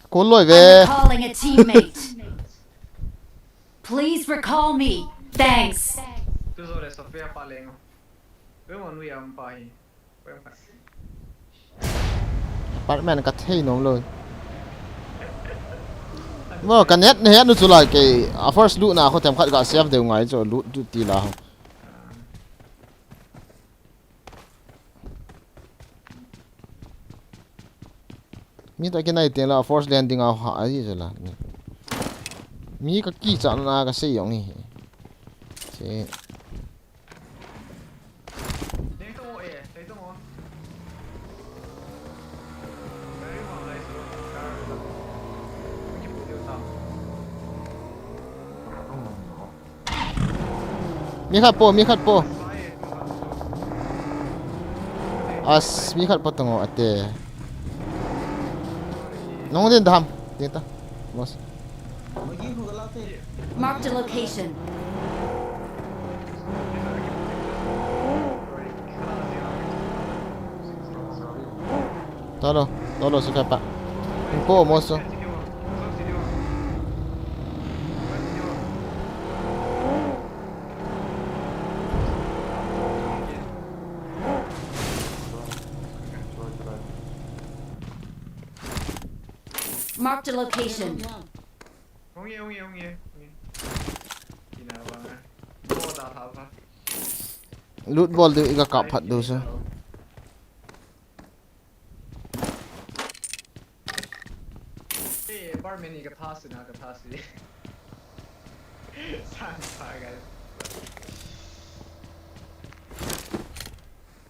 Speaker 2: cố lỗi về
Speaker 6: Calling a teammate. Please recall me. Thanks.
Speaker 2: bạn mẹ cắt hay nó luôn mà cái net này nó chỉ là cái first loot nào có thèm khát cả save đều ngay rồi loot tí là mi ta cái này tiền là force landing à hả gì rồi là mi cái kỹ chọn là cái gì vậy thế mi khát po as mi khát po tông ate nong din dham din ta boss
Speaker 6: Marked a location.
Speaker 2: todo se capa un po mozo
Speaker 6: Marked a location.
Speaker 2: loot ball đi ga cặp phật đồ sao
Speaker 8: apartment cái pass na cái pass đi sang phải cái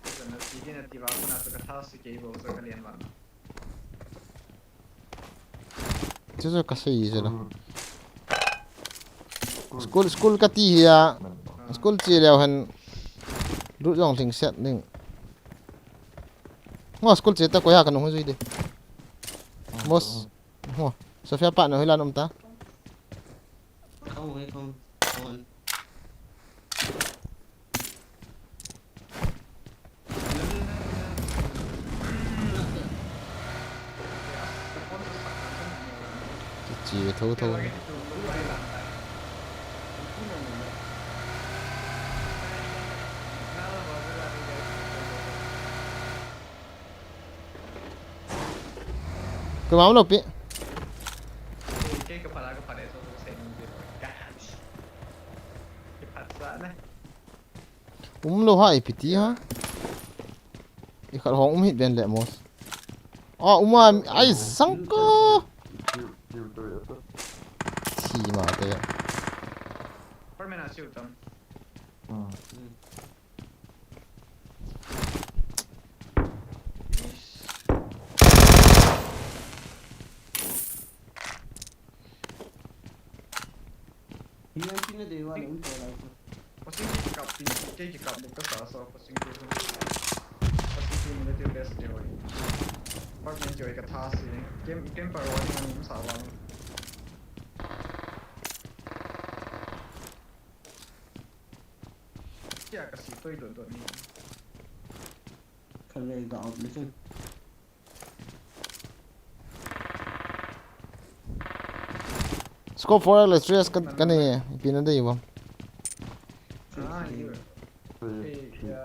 Speaker 8: cái nó chỉ cái này vào na cái pass cái bộ cái liền vào
Speaker 2: chứ sao cái gì rồi school cái tí ya school chỉ là hắn loot dòng thình set đừng ngõ school chỉ ta có ya cái nó gì đi most sao phép bạn nó hơi lan ông ta
Speaker 9: không hay không còn
Speaker 2: chỉ thâu thâu cái máu lục ấy
Speaker 8: Cái kepala itu saya mungkin gas. Kepala nah.
Speaker 2: lo hai piti ha ikhal hong hit ben le mos ai sangko si ma te
Speaker 8: Permainan sih utam.
Speaker 9: hilang sini dewa ada untuk lah itu
Speaker 8: Pasti kikap buka sasa pasti itu. Pasti sih menjadi best dewa. Part enjoy ke task ini. Game perwali yang salah. Ya kasih tu itu ni.
Speaker 9: kalau ada obligation
Speaker 2: scope for let's stress kan ni pin ada iwam
Speaker 8: Ah, iya. Ya,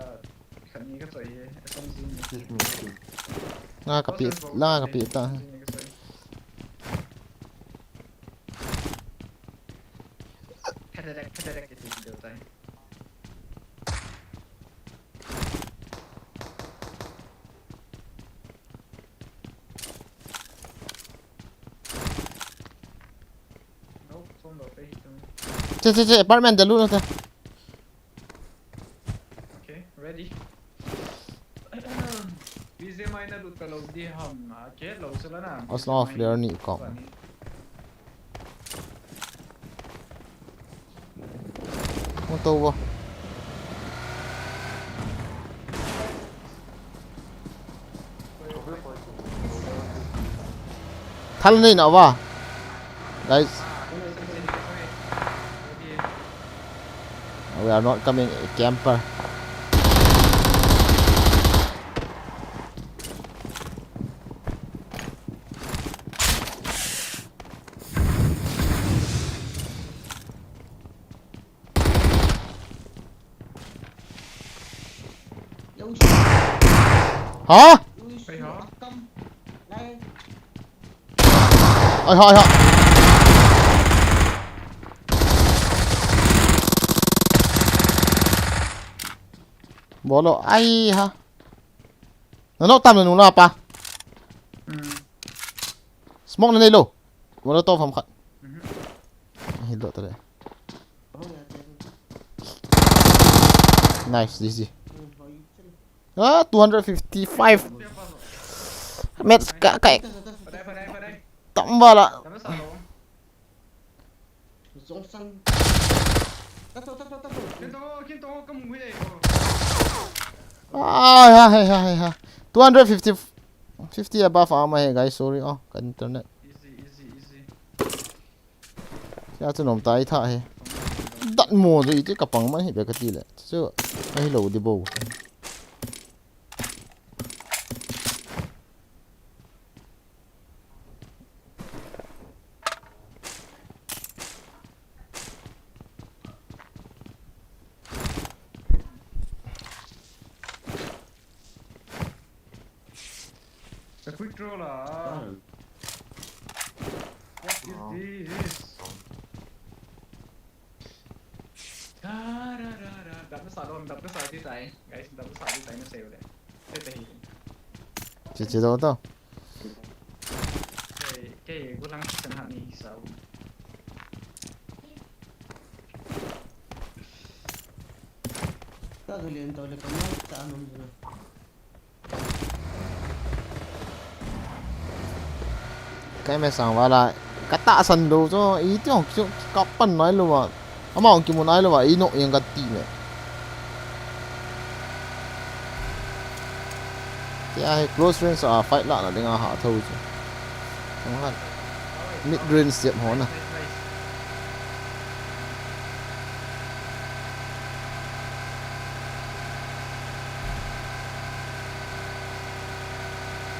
Speaker 8: kan ni kan saya SMC ni.
Speaker 2: la kapi ta
Speaker 8: Kata-kata itu video tadi. Nope, som uppe hit.
Speaker 2: che apartment da lu ta
Speaker 8: Okay, ready. Busy mine na luta load di ham. Okay, load sila na.
Speaker 2: asla flare ni ko mo to wo thal nei na wa guys we are not coming camper hả ôi thôi thôi bỏ lộ ai hả nó tầm là đúng là pa smoke lên đây luôn bỏ lộ to phòng khẩn hiện lộ tới đây nice easy 255 mét cả cạnh tổng vào là hai 250 above armor hey guys sorry cái internet ya cho nôm tai tha he đặt mùa rồi chứ cặp bằng mà hết cái gì lệ chứ ai lâu đi bầu
Speaker 8: A quick draw lah. What is this? Đập nó xài tí tay, guys, đập nó xài tí tay nó sale đấy. Thế thì
Speaker 2: chỉ đâu tao
Speaker 8: cái của lăng chẳng hạn như sao?
Speaker 9: ta thôi liền tôi là có nói ta nông rồi
Speaker 2: cái mẹ sang vào lại cái tạ sần đồ cho ý tiếng có phần nói luôn mà ông bảo kêu muốn nói luôn mà ý nội yang cái tì này thì ai close range fight lại là dengan họ thôi chứ không hẳn mid range diệm hón à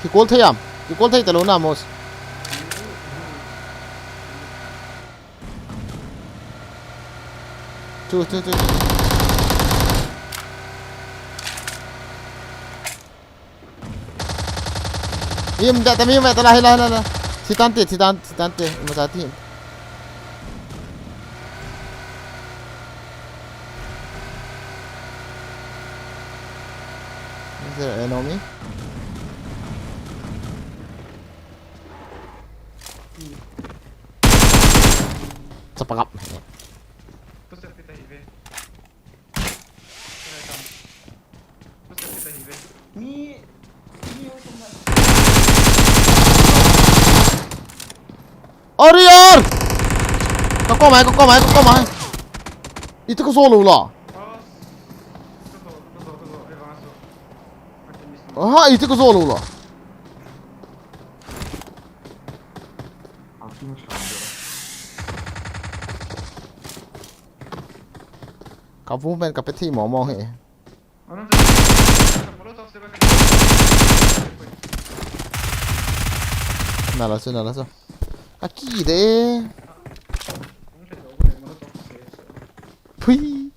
Speaker 2: Ki kol thayam. Ki kol thay talo na mos. Chu. Mim da tamim ta la. Sitante masati. Is there an enemy? Sapakap.
Speaker 8: Pusat kita hive. Pusat kita hive.
Speaker 2: Aduh yaar! Kau mai. Itu ke solo lah. Ah, itu ke solo lah. Kau pun main kapet tim mau he. Nala so. Kaki deh. Pui.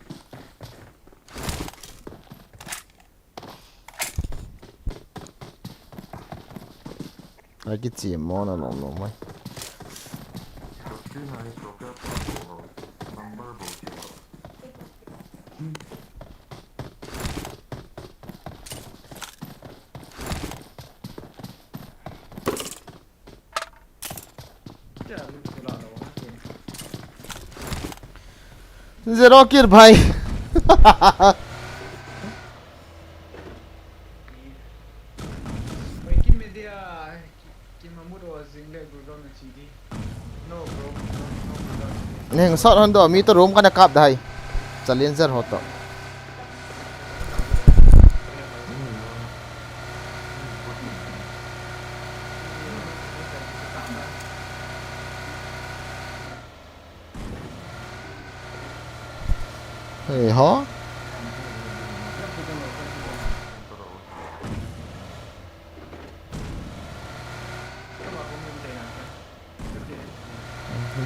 Speaker 2: Lagi cium mana nom mai. Zerokir भाई Neng shot hondo mi to room kana kap dai challenger hoto Hey ho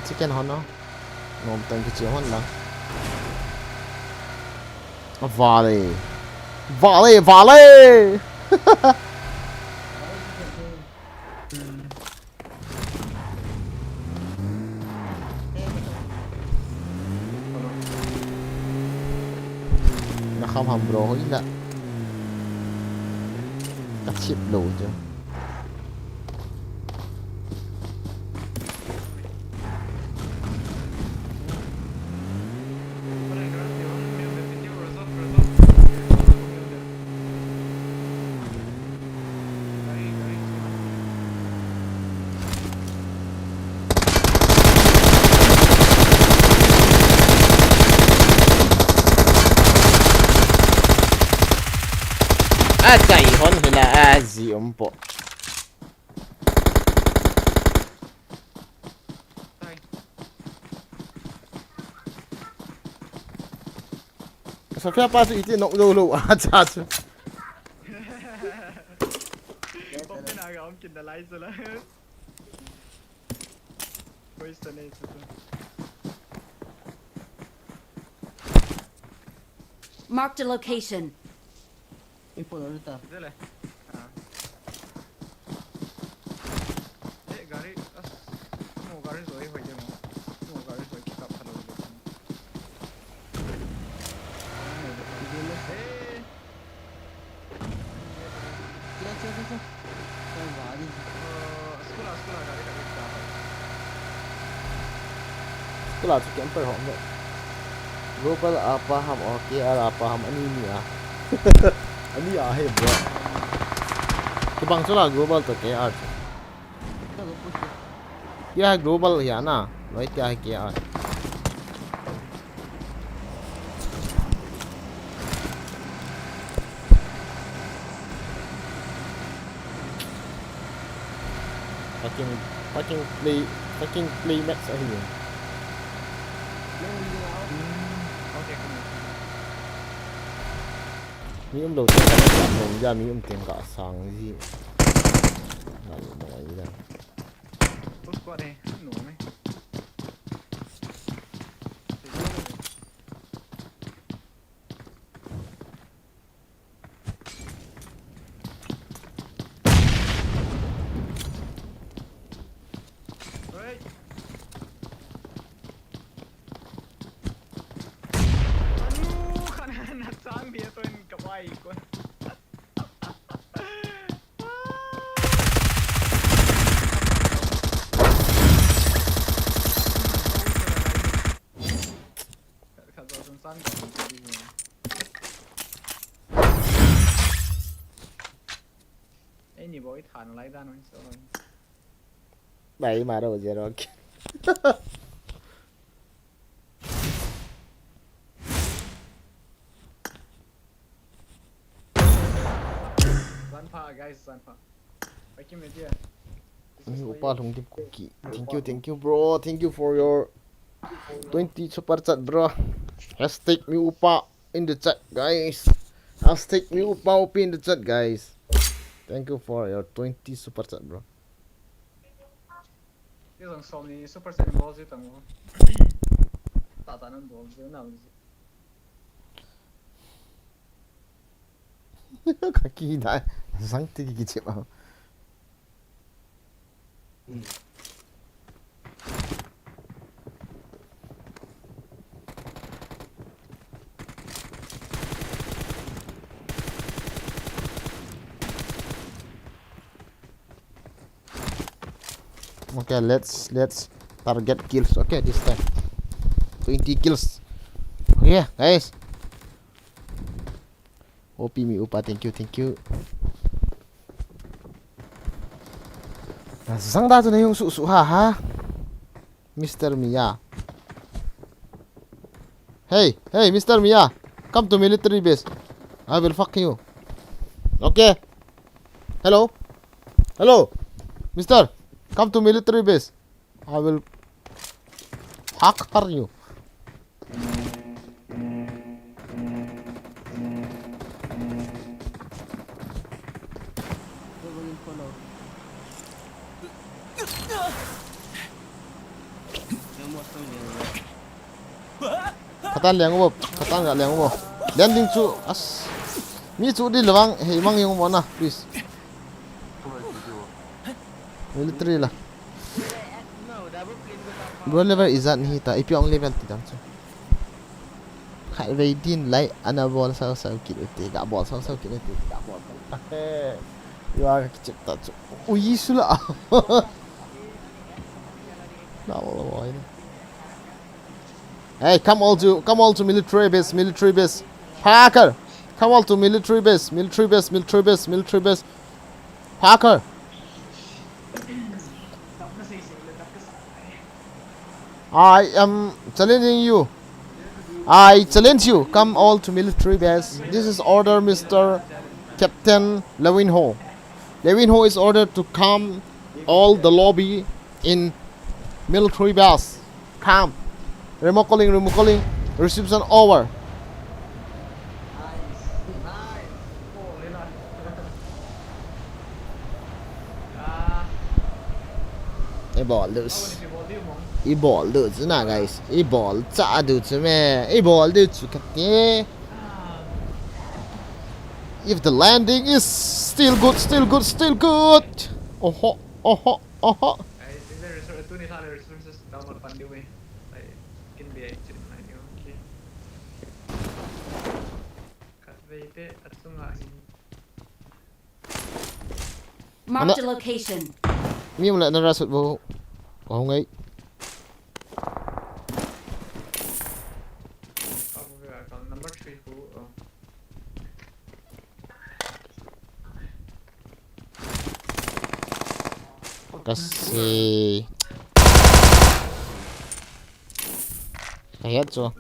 Speaker 2: chicken hono nom tang ki chiu hon lang volley nó không hầm bro ý nè cắt chip đồ chứ chạy hôn thì là gì ông bộ sao phép ba sự ý nộng đâu à cha chứ
Speaker 6: Marked a location.
Speaker 9: Info đó ta.
Speaker 8: Gari mau gari rồi hồi giờ mau gari rồi kita perlu
Speaker 2: sekolah tu camper hom deh global apa ham oke apa ham ini ya ini ya hebat kebang sekolah global tu kayak ya global ya na nói cái kia fucking play max ở here mi đầu tiên là làm ra mi tiền cả sáng gì Này nói ra.
Speaker 8: Full squad này, nổ mày. Right. Anu, kan nak sang dia tuan kawai kon. Ini boy thản lại ra nói sao rồi.
Speaker 2: Đấy mà đâu giờ rồi.
Speaker 8: Zanpa guys, Zanpa. Bagi media.
Speaker 2: Upa thong tip cookie. Thank you bro. Thank you for your 20 super chat bro. Hashtag me upa in the chat guys. Hashtag me upa op in the chat guys. Thank you for your 20 super chat bro.
Speaker 8: Cái dòng sòng này super set ball chứ tầng không? Tạ tạ nó ball chứ nào gì?
Speaker 2: kaki đã sáng tí cái chip à. Okay, let's target kills. Okay, this time 20 kills. Okay, guys. OP mi upa, thank you. Sang da na yung susu ha. Mr. Mia. Hey, Mr. Mia. Come to military base. I will fuck you. Okay. Hello. Mister. Come to military base. I will fuck you. Katan liang mo, katan nggak liang mo. Landing cu, as. Mi cu di lewang, hey mang yung mana, please. Military lah. Bro level izat ni ta, ipiong level tidak cu. Khai về din lại ana ball sao kit uti, gak ball sao kit uti, gak ball. Ya kecil tak cu. Ui sula. Nah, Allah ini. Hey, come all to military base. Parker, come all to military base. Parker. I am challenging you. I challenge you. Come all to military base. This is order, Mr. Captain Lewinho. Lewinho is ordered to come all the lobby in military base. Come. Remote calling. Reception over. A ball loose. A ball loose na guys. A ball cha do me. A ball do kati. If the landing is still good. Oh.
Speaker 6: Marked a location.
Speaker 2: Mi lại nó ra sụt vô. Còn không ấy. Kasih. Kayak tu.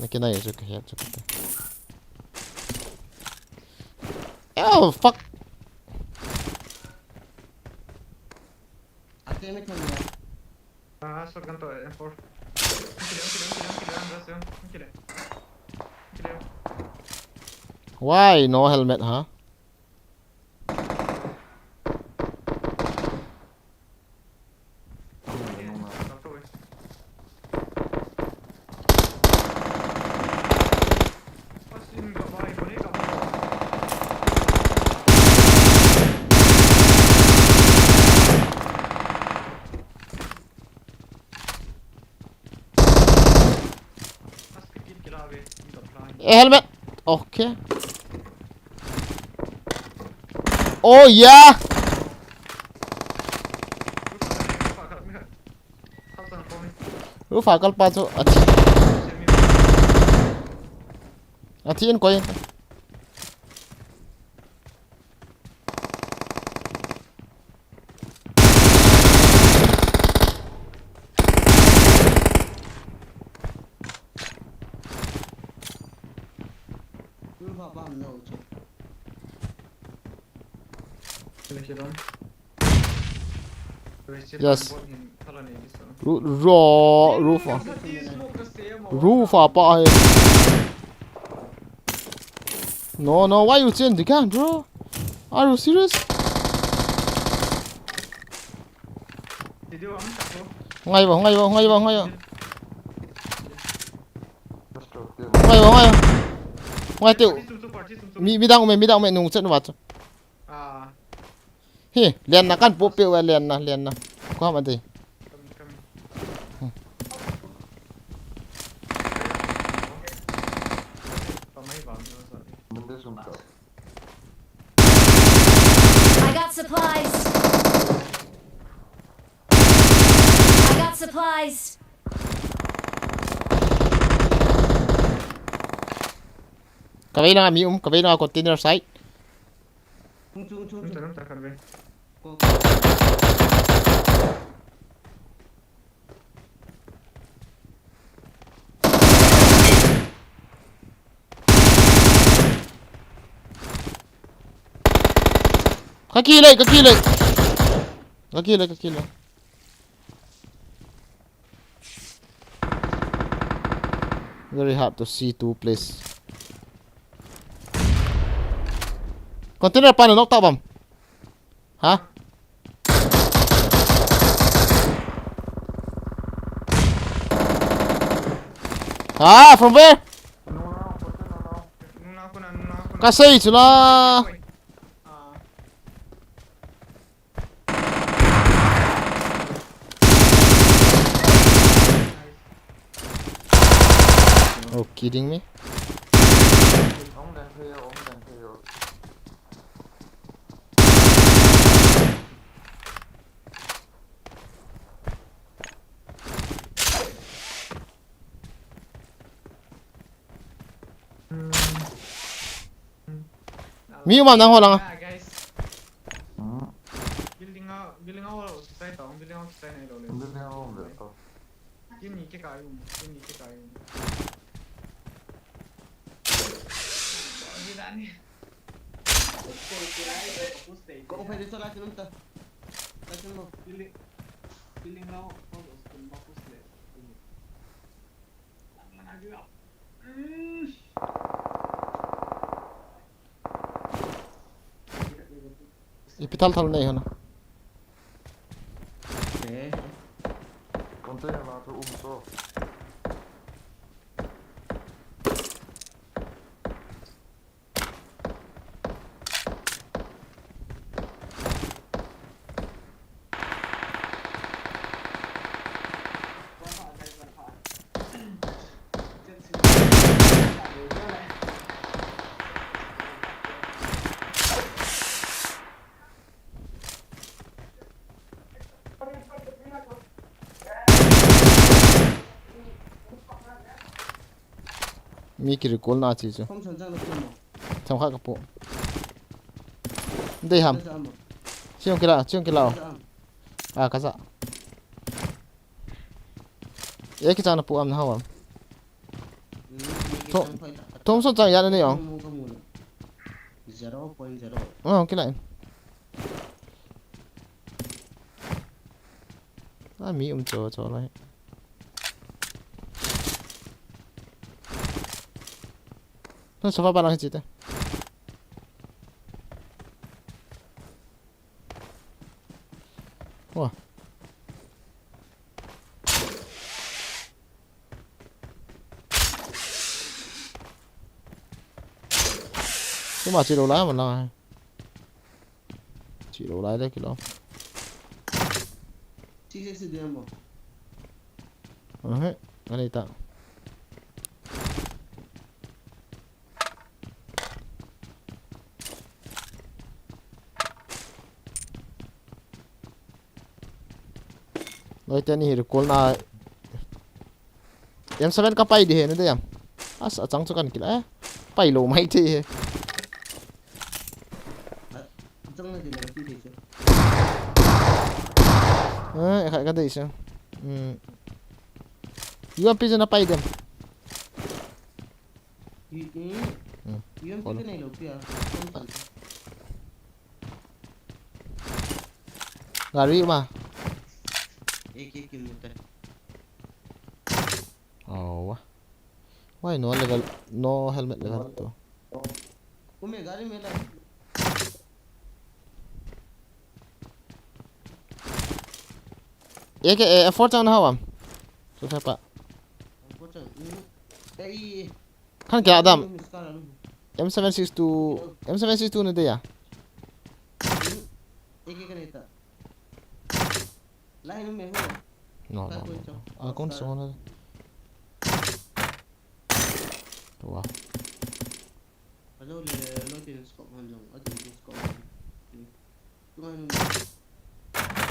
Speaker 2: Nak kena ya juga kayak tu. Oh fuck.
Speaker 8: Så kan ta M4.
Speaker 2: Why no helmet, huh? helmet. Okay. Oh yeah. Roof akal pa cho. Atin ko yun. Yes. Raw roof. Roof apa? No, why you change the gun, bro? Are you serious? Ngay vào. Ngay tiểu. Mi đang mẹ nung chân vào. Hi, liền na kan po piu liền na. Có mà gì?
Speaker 6: I got supplies.
Speaker 2: Cái này là bAaMM, cái này là container site. Kaki lại. Very hard to see two place. Container paano knock tao bam? Hả? From where? Kasi sila. Oh, kidding me? Mi mà đang ho lang.
Speaker 8: Building out side tong building out side này rồi. Ini ke kayu. Gila nih.
Speaker 9: Kau pwede sa lahat ng ta. Lahat mo.
Speaker 8: Building out bagus deh. Mana juga.
Speaker 2: Ipital thal này hả?
Speaker 9: Okay.
Speaker 5: Container là tôi số.
Speaker 2: Mi ki recall na chi chu.
Speaker 9: Không sẵn sàng được không?
Speaker 2: Tham khắc kapo. Đây ham. Chiong kila. Kaza. Ek chana pu am na hawam. Tom so chang ya ne yong.
Speaker 9: 0.0.
Speaker 2: Kila. Mi cho lại. Nó sẽ phát ba cái gì thế? Wow. Cái mà chỉ đầu lái mà là chỉ đầu lái đấy kìa.
Speaker 9: Chị sẽ đi không?
Speaker 2: Cái này ta. loi te ni recall na M7 ka pai di he ne de yam as achang chu kan kila pai lo mai the he
Speaker 9: Trong này thì là cái gì chứ?
Speaker 2: khai ka dei sa UMP na pai dem
Speaker 9: UMP cái này lâu kìa, không cần.
Speaker 2: gari ma
Speaker 9: AK kill mutai.
Speaker 2: oh why no level no helmet level to
Speaker 9: Ume gari में ला.
Speaker 2: AK F4 chang na hawam so fa pa
Speaker 9: Unfortunate. Đây.
Speaker 2: kan kya adam
Speaker 9: Miska lalu.
Speaker 2: M762 ne de ya
Speaker 9: AK cái này ta. Lain में हो.
Speaker 2: no kon so na wow
Speaker 9: Hello le lo tin scope han jong. Adu tin scope. Tu kan.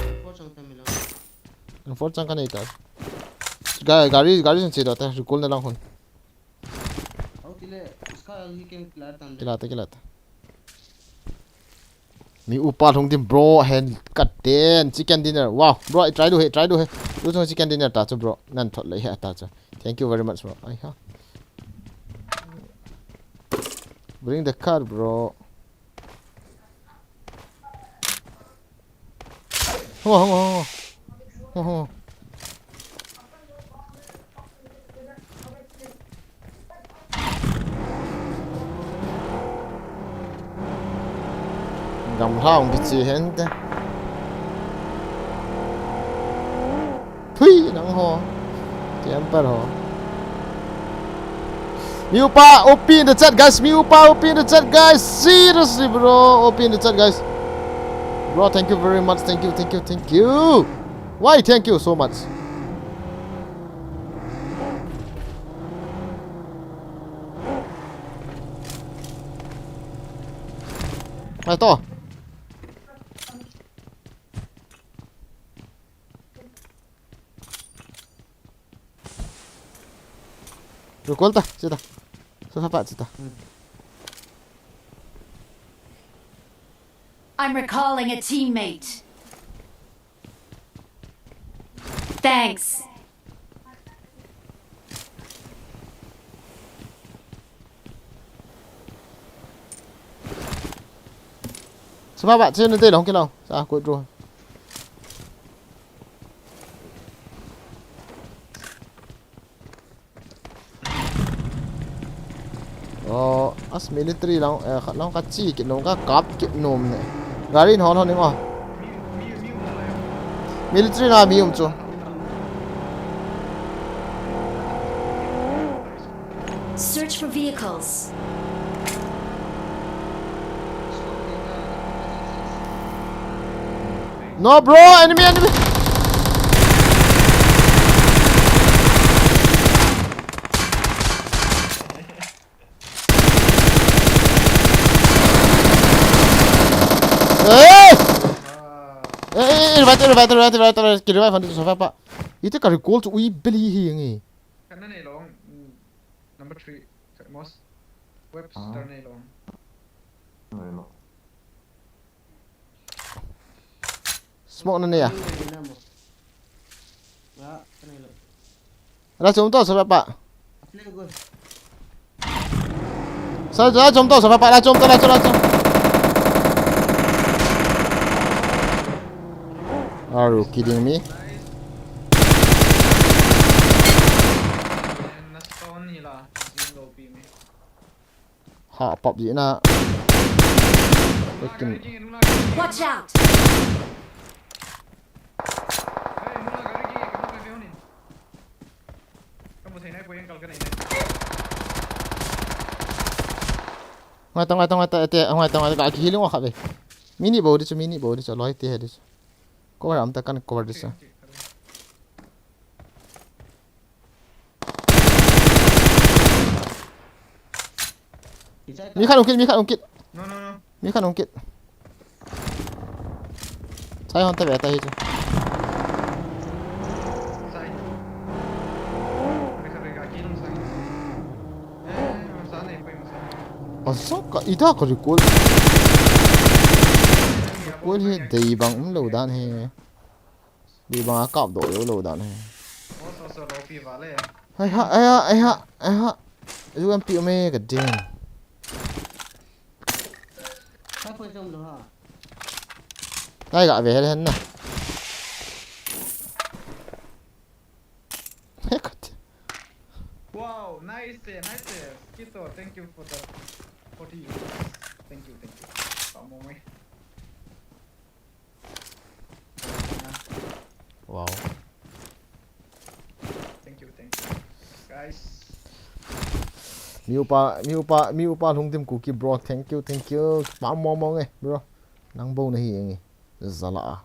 Speaker 9: Unfortunate ta mila.
Speaker 2: F4 chang kan ita gari sen che da ta recall na lang hon
Speaker 9: Au tile iska he can clear tan.
Speaker 2: kilata mi upa thong dim bro hen cut den chicken dinner wow bro try do he do so chicken dinner ta cho bro nan thot lai ha ta cho thank you very much bro ai ha bring the car bro oh gầm thong cái gì hết thế phi nắng ho chém bật ho Miupa OP in the chat guys Miupa OP in the chat guys seriously bro OP in the chat guys bro thank you very much thank you why thank you so much ai to recall ta chết ta sao phát chết ta
Speaker 6: I'm recalling a teammate. Thanks.
Speaker 2: sao bạn trên đây là không cái nào sao quên rồi as military lang lang ka chi ki nong ka kap ki nom ne garin hon hon ngo military na mi chu
Speaker 6: Search for vehicles.
Speaker 2: no bro enemy revive ki revive fandu sofa pa ite ka recall chu ui beli hi ngi
Speaker 8: Kan này long number 3 most Webster này long.
Speaker 2: smoke na ne ya
Speaker 9: Ya, cái này là.
Speaker 2: ra chom to sofa pa
Speaker 9: Play go.
Speaker 2: sa ra chom to sofa pa ra chom are you kidding me ha pop gì na
Speaker 6: Watch out.
Speaker 2: ngoài tông cái khí luôn à vậy mini bầu đi cho lối tê đi có phải làm ta cần cover đi sao mi khăn ongkit
Speaker 8: No.
Speaker 2: mi khăn ongkit sai hon ta beta hi Asaka ida ka recall he dei bang lo dan he dei bang kap do lo dan he
Speaker 8: so low pi vale
Speaker 2: ai ha you am pi me ka din
Speaker 9: ถ้าคนจมแล้วฮะ
Speaker 2: ai ga về hen na
Speaker 8: wow nice Kito thank you for the 40 thank you bAaMM
Speaker 2: wow
Speaker 8: thank you guys
Speaker 2: mi upa hung tim cookie bro thank you bAaMM nge bro nang bo na hi nge zala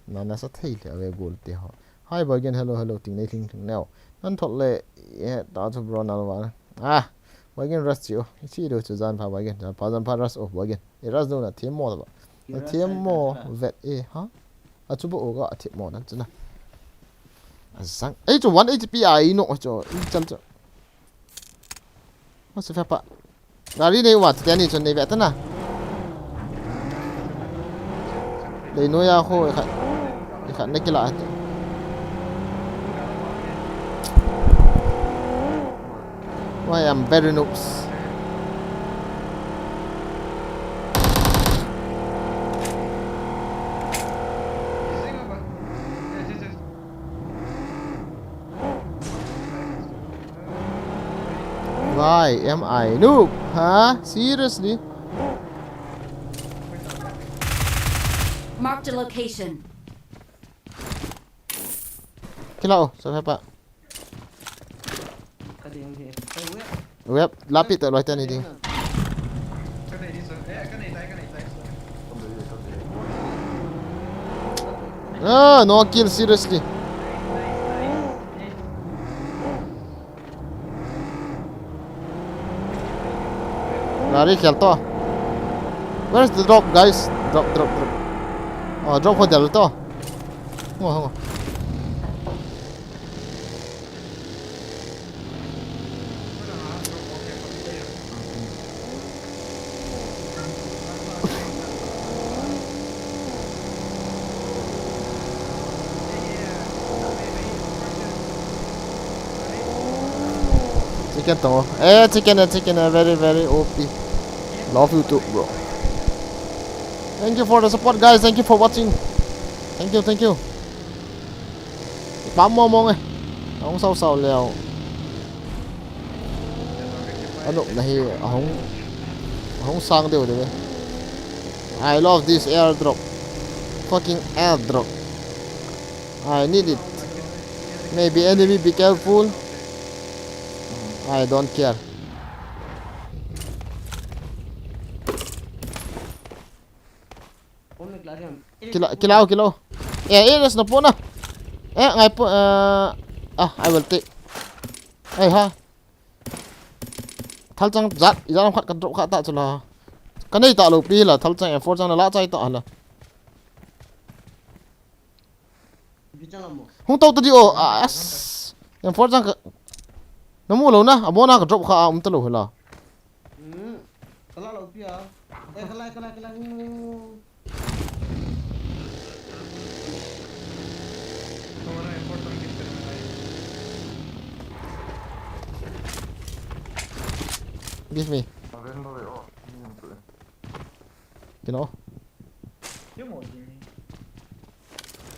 Speaker 2: na sa thei le ve gol te ho hi boy again hello ting nei thing now nan thot le ta chu bro na wa boy again rust you chi do chu zan pha boy again pa zan pha rust off boy again e rust do na them mo da ba them mo vet e ha a chu bo ga them mo nan chu na sang ai chu 1 HP ai no chu chal chu ma se fa pa gari nei wa te ni chu nei vet na le no ya ho kha ne kila why I'm very noobs why am I noob huh seriously
Speaker 6: Marked a location.
Speaker 2: kila so fa pa
Speaker 9: กระเดียงเทไปเว็บ
Speaker 2: web lapit ta loi ta ni ding
Speaker 8: cái này đi rồi cái này tay
Speaker 2: no kill seriously Lari khel to where's the drop guys drop drop hotel to ngo chicken to chicken very OP love you too bro thank you for the support guys thank you for watching thank you bAaMM nge ông sau leo ano na hi hong sang deu de I love this airdrop fucking airdrop I need it maybe enemy be careful I don't care kilo eres na po na ngay po I will take ha thal chang zat izam khat kan drop kha ta chula kanai ta lo pi la thal chang effort chang la chai ta hala
Speaker 9: พี่จังละมั้ง
Speaker 2: hung tau ta di o as effort chang namu lo na abona ka drop kha ta lo hala
Speaker 9: กะละเราพี่อ่ะเอ้ยกะละ
Speaker 2: give me you know
Speaker 8: chứ một gì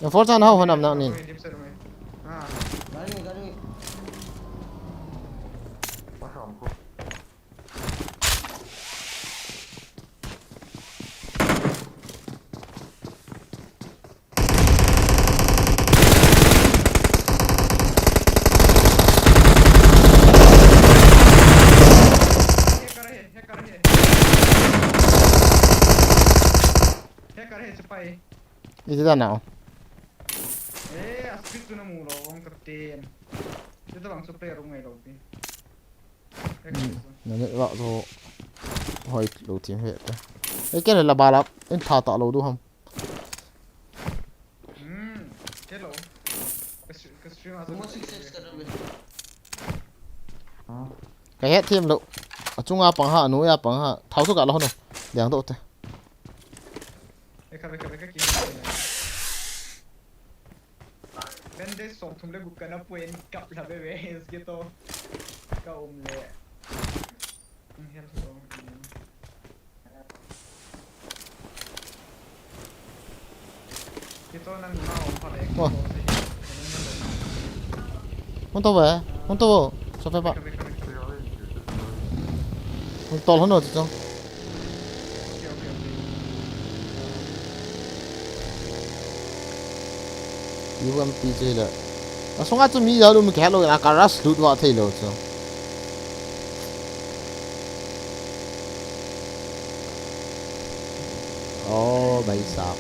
Speaker 2: effort chang how hanam na ni
Speaker 9: garing
Speaker 2: itu dah now
Speaker 8: asbit tu na mula orang kapten itu bang supplier rumah lo pi
Speaker 2: nanti vợ rồi hỏi đầu tiên hết đấy cái này là bà lắm em thả tạ lầu đúng không
Speaker 8: cái lo cái stream
Speaker 9: semua sukses kan
Speaker 2: cái hết thêm lậu achunga pangha anuya pangha thau to ka lo no liang do te
Speaker 8: Eka ki ben de song thum le gu kana puen kap la be es ke to ka le hel so ke to nang na om pa le ko
Speaker 2: không to về không to cho phép bạn không to hơn rồi chứ không bAaMM chơi là à xong cái mi giờ luôn mình kéo rồi là cả rush lút vào thấy rồi chứ oh bậy sạp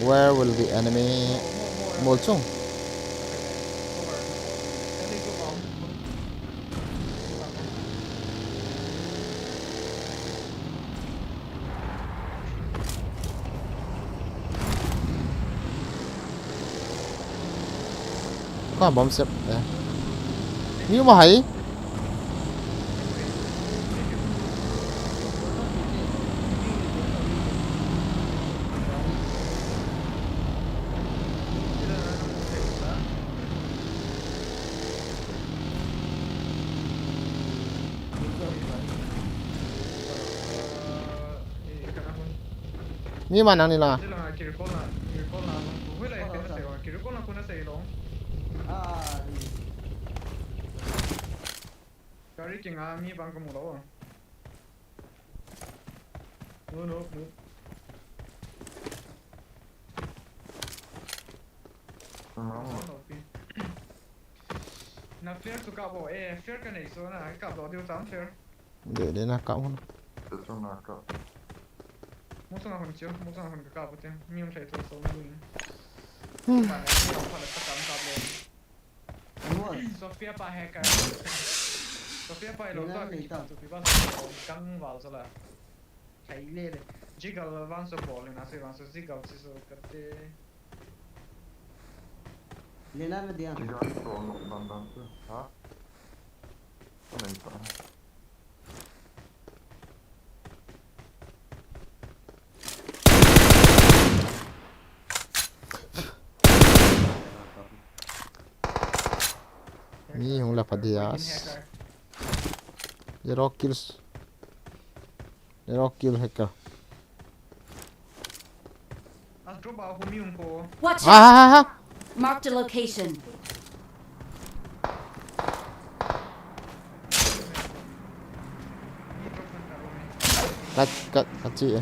Speaker 2: where will the enemy một chung có bom xếp nhưng mà hãy nhưng mà năng này là
Speaker 8: Kari king mi bang kamu lo. No. Na fair to ka bo fair ka nei so na ka do dio tam fair.
Speaker 2: để nó cộng
Speaker 5: Det tror jag näka.
Speaker 8: Måste man ha inte, måste man ha ka bo te. Mi om säger så nu. Man är på det ka ka bo. Sofia pa hacker. Sofia pa lo da ki to pi va kang val så la. Kai le. Jiggle van så bollen alltså van så jiggle så करते.
Speaker 9: लेना में दिया
Speaker 5: Det går inte från bandan. Ja. Nej, inte.
Speaker 2: ni không là Padias zero kill hacker
Speaker 8: Astro ba hu mi un ko.
Speaker 6: Watch out!
Speaker 2: ah
Speaker 6: Marked a location.
Speaker 2: cắt chị ấy.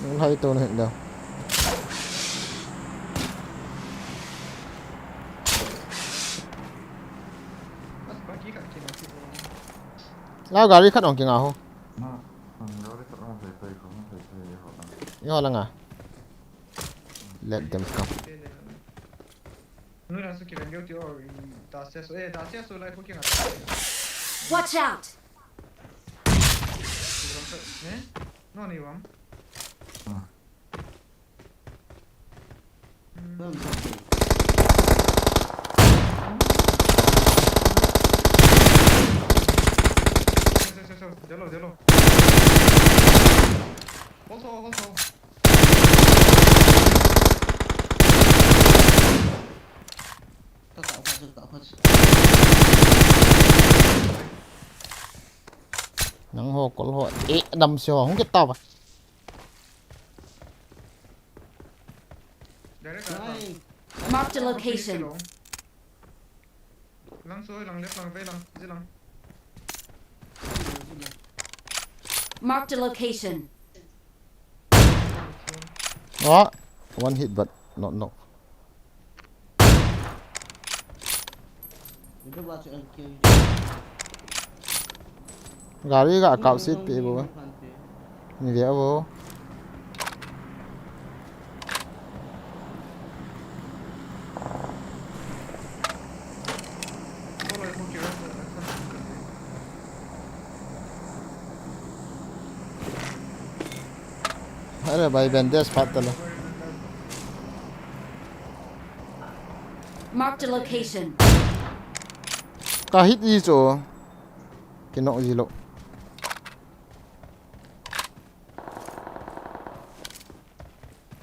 Speaker 2: Không thấy tôi hiện đâu lao gà đi khát ỏng kìa ngào không nhưng mà là ngà let them come
Speaker 6: Watch out!
Speaker 8: No ni bam. Delo. Also.
Speaker 9: tạo phát
Speaker 2: nắng hồ có hội đầm xò không biết tao à
Speaker 6: Marked a location.
Speaker 8: Lang so lang left lang ve lang zi lang.
Speaker 6: Marked a location.
Speaker 2: đó one hit but not knock
Speaker 9: itu baca LQ
Speaker 2: gà đi gà cạo xít bị bố nhìn dễ bố अरे भाई bandage फाटल
Speaker 6: Marked a location.
Speaker 2: kahit iso kinok zilo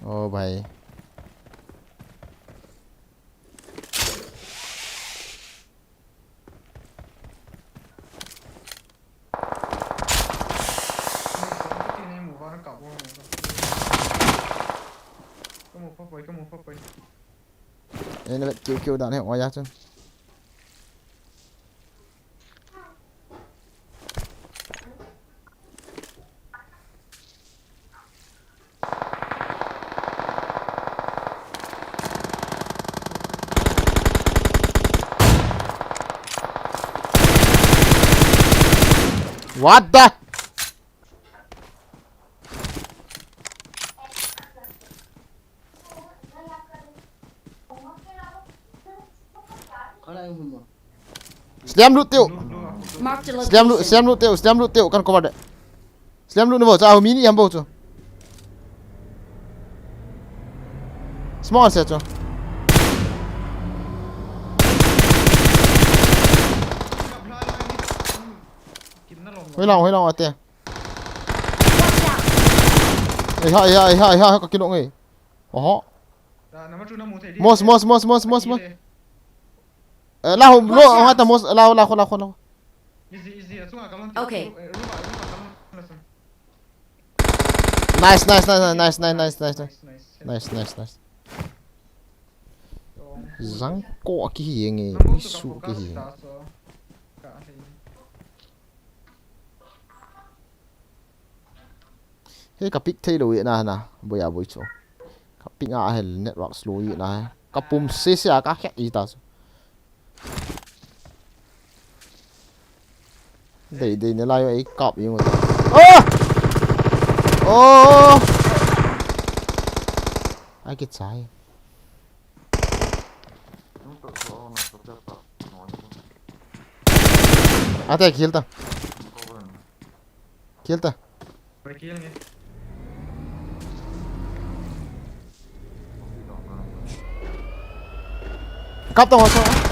Speaker 2: oh भाई ini kêu đạn này ngoài ra chứ what the
Speaker 9: Khá là anh hùng mà.
Speaker 2: slam lút tiêu
Speaker 6: Marked a
Speaker 2: slam
Speaker 6: location.
Speaker 2: lút tiêu kan cover de slam lút nó vào sao mini em bao chu small set chu hơi lòng ở tiền hay có cái động này ó mos la hom lo hata mos la khon
Speaker 6: Okay.
Speaker 2: nice răng cọ cái gì nghe su cái gì hey kapik thay đổi na bây giờ cho kapik à hay network slow vậy na kapum xe các khác gì ta để nó lại ấy cọp như mà ô ai cái trái à thế kill ta cắp tao sao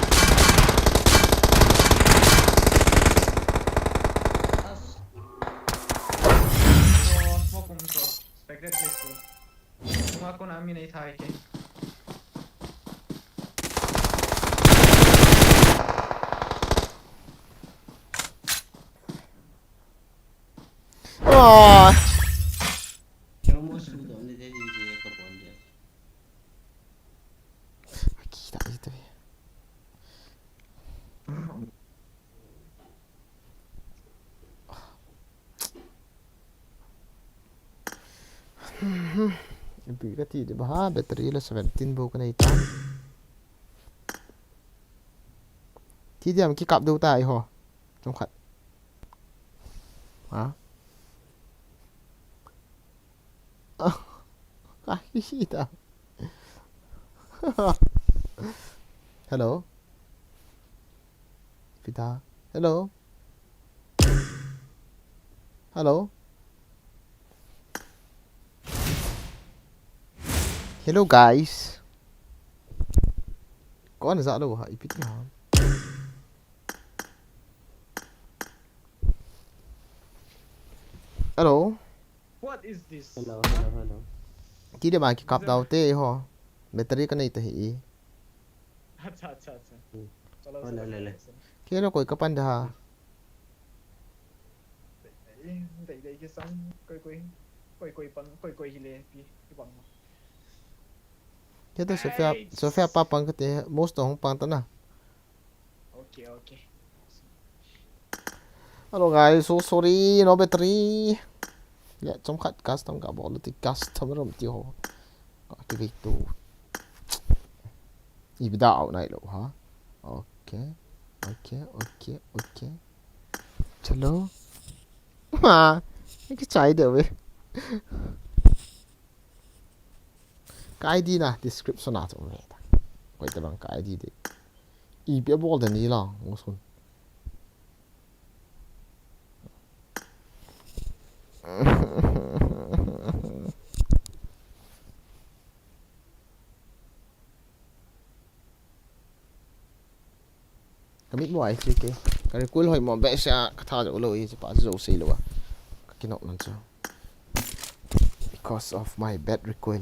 Speaker 9: Cháu mua sưu tầm để thế thì có bọn được.
Speaker 2: gila itu ya bị cái gì để bahas battery là 17 bộ cái này ta thì điểm cái cặp đầu tay hả trong khát hả cái gì ta hello Vita hello hello guys có anh dạ đâu hả ít hả hello
Speaker 8: What is this?
Speaker 9: Hello.
Speaker 2: chỉ để mà cái cặp đầu tê hả battery cái này thì
Speaker 8: अच्छा चलो
Speaker 9: ले.
Speaker 2: cái nó coi kapan dah
Speaker 8: đẩy cái xong quay hile pi bằng
Speaker 2: kita Sofia papang kete most hong pang tanah
Speaker 8: okay
Speaker 2: hello guys so sorry no battery ya trong khát custom cả bộ thì custom rồi tiêu cái việc tu gì đạo này lộ hả ok chalo mà cái trái được vậy cái ID nè description nào trong này quay tới bằng cái ID đi ý biết bộ đến đi lòng ngô xuân mít ngoài chứ cái cuối hồi mòn vẽ sẽ thao dấu lôi chứ bà dấu xì luôn cái nọ lần chưa because of my bad recoil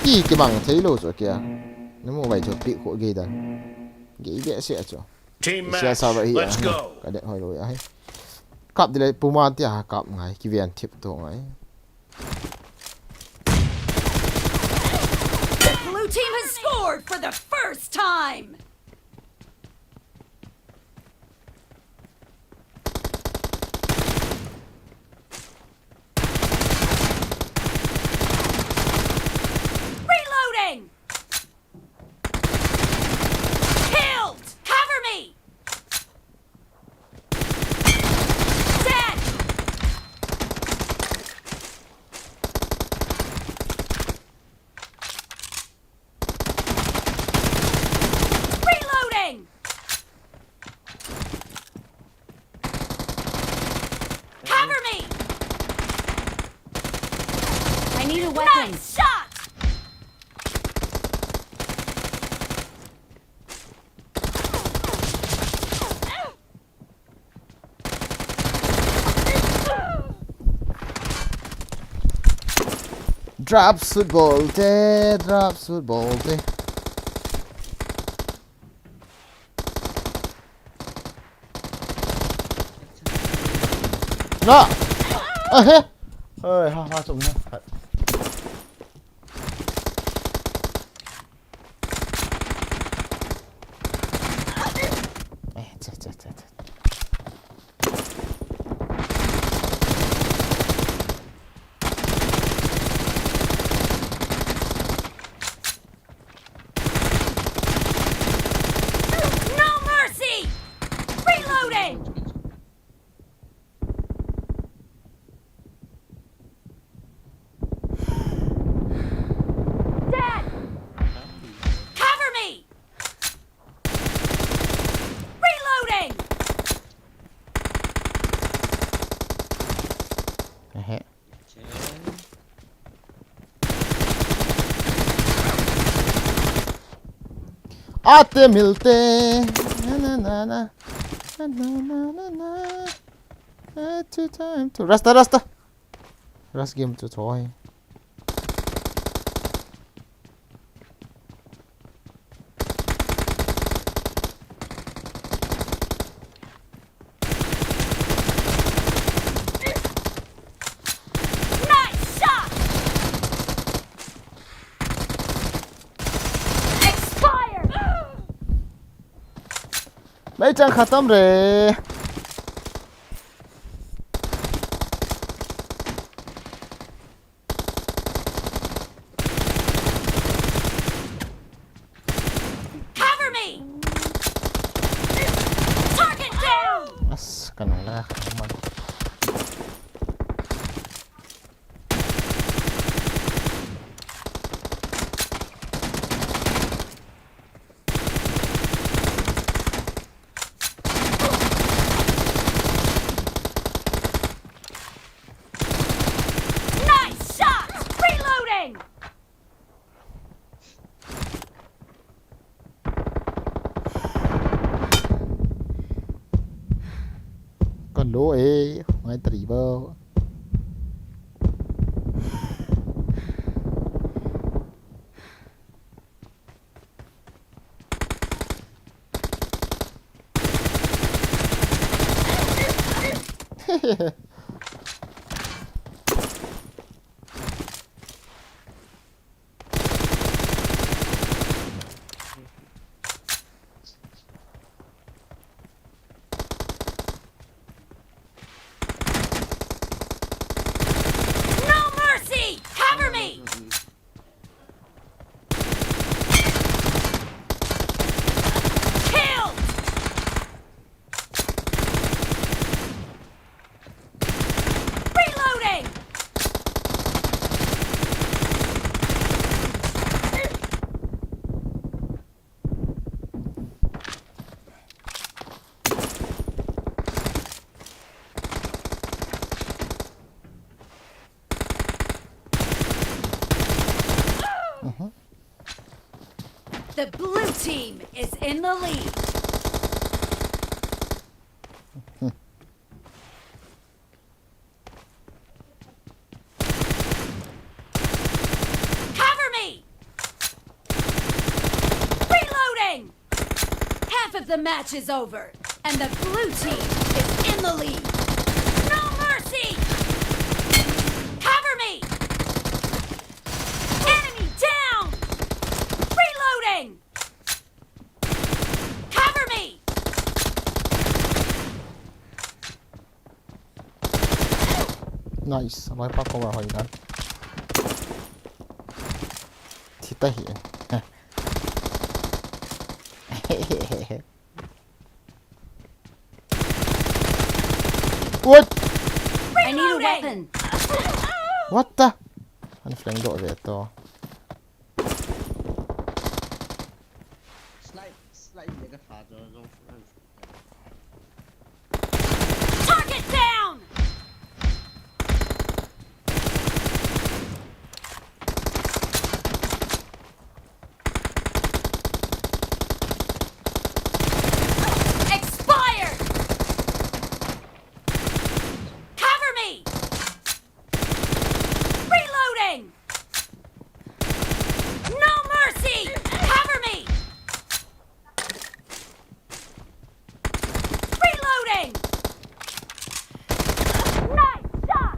Speaker 2: cái bằng thấy luôn rồi kìa nếu mà vậy cho bị khổ ghê đần nghĩ vẽ sẽ cho sẽ sao vậy cái điện hồi rồi ấy cặp đi lấy puma thì cặp ngay cái viên thiệp tổ ngay
Speaker 6: Blue team has scored for the first time. Reloading. Killed. Cover me. Dead. Reloading. Cover me. I need a weapon. Nice shot.
Speaker 2: drops football te drops football te nó hết ơi hoa súng nha
Speaker 6: No mercy. Reloading. Dead. Cover me. Reloading.
Speaker 2: आते मिलते ना ना ना ना ना ना ना ना to time to rasta rust game to toy
Speaker 6: Nice shot. Expired.
Speaker 2: mấy trang khatam re
Speaker 6: Cover me. Target down.
Speaker 2: as kanala man
Speaker 6: Nice shot. Reloading.
Speaker 2: còn lỗ ấy ngay trì bơ
Speaker 6: No mercy. Cover me. Killed. The blue team is in the lead. Cover me! Reloading! Half of the match is over, and the blue team is in the lead. No mercy! Cover me! Enemy down! Reloading! Cover me!
Speaker 2: Nice ร้อยพักเข้ามาหอยนั้นที่ตะเหียน What?
Speaker 6: I need a weapon.
Speaker 2: What the? Han flängde av det då.
Speaker 9: slide 那个塔着让
Speaker 6: Target down! Expired! Cover me! Reloading! No mercy! Cover me! Reloading! Nice shot!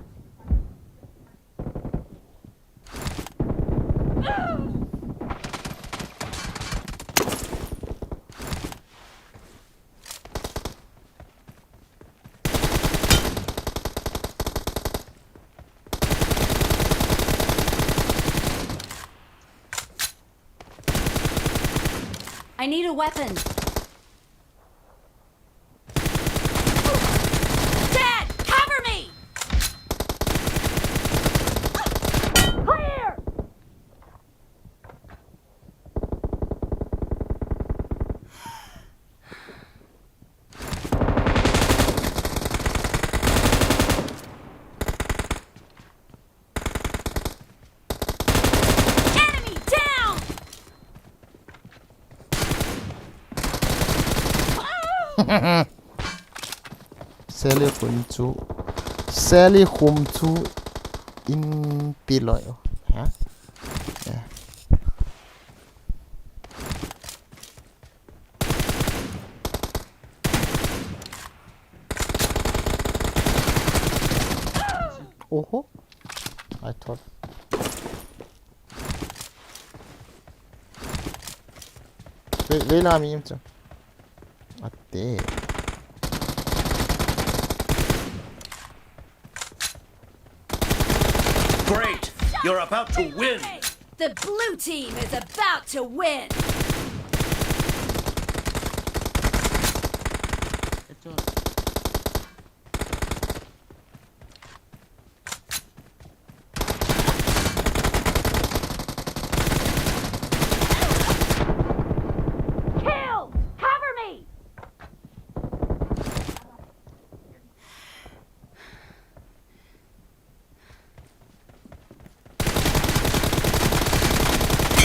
Speaker 6: I need a weapon. Dad, cover me! Clear! Enemy down!
Speaker 2: Sally khum chu in piloi ha yeah. Oh, I thought 왜 라미 임자 어때
Speaker 7: Great! You're about to win!
Speaker 6: The blue team is about to win! Kill! Cover me!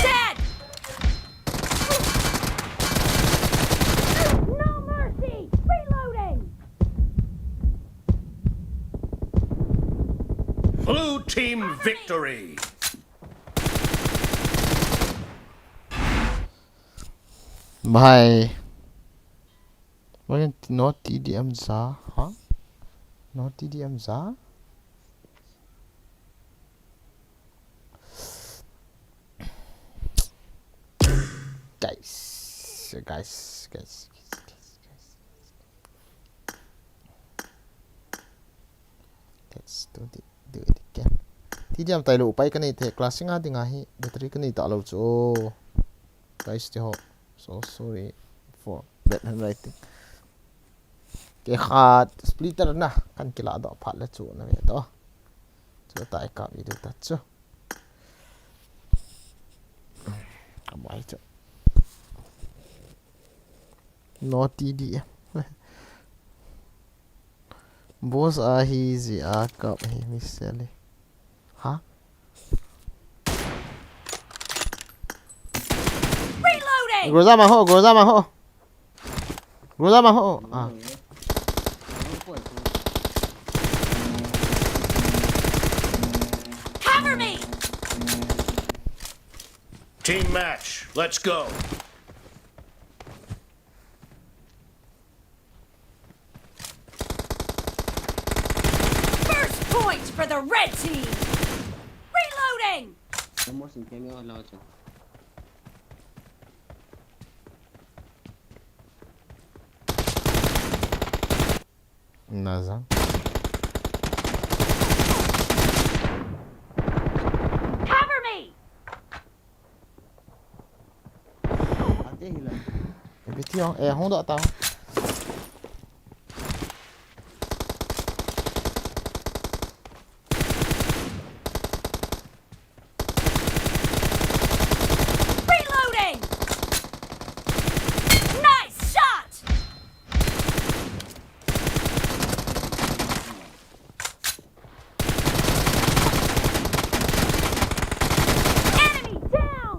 Speaker 6: Dead! No mercy! Reloading!
Speaker 7: Blue team victory!
Speaker 2: Bye. What not TDM za? Huh? Not TDM za? Guys. Let's do it again. TDM tayo upay ka na ite. Klase nga di nga hi. Battery ka na italaw cho. Guys, di ho. So sorry for bad handwriting. Kaya khat splitter na kan kilado phat la chu na me to. Cho tai ka video ta chu. Amai chu. No TD. Boss ahi zi akap hi misali. Ha?
Speaker 6: Reloading!
Speaker 2: Groza maho, groza maho. Groza maho. Ah.
Speaker 6: Cover me!
Speaker 7: Team match. Let's go.
Speaker 6: First point for the red team! Reloading!
Speaker 9: More sin kemi wala ko dyan.
Speaker 2: Nazar.
Speaker 6: Cover me!
Speaker 9: Ate hilang.
Speaker 2: Petit hein. Eh, Honda tao.
Speaker 6: Reloading! Nice shot! Enemy down!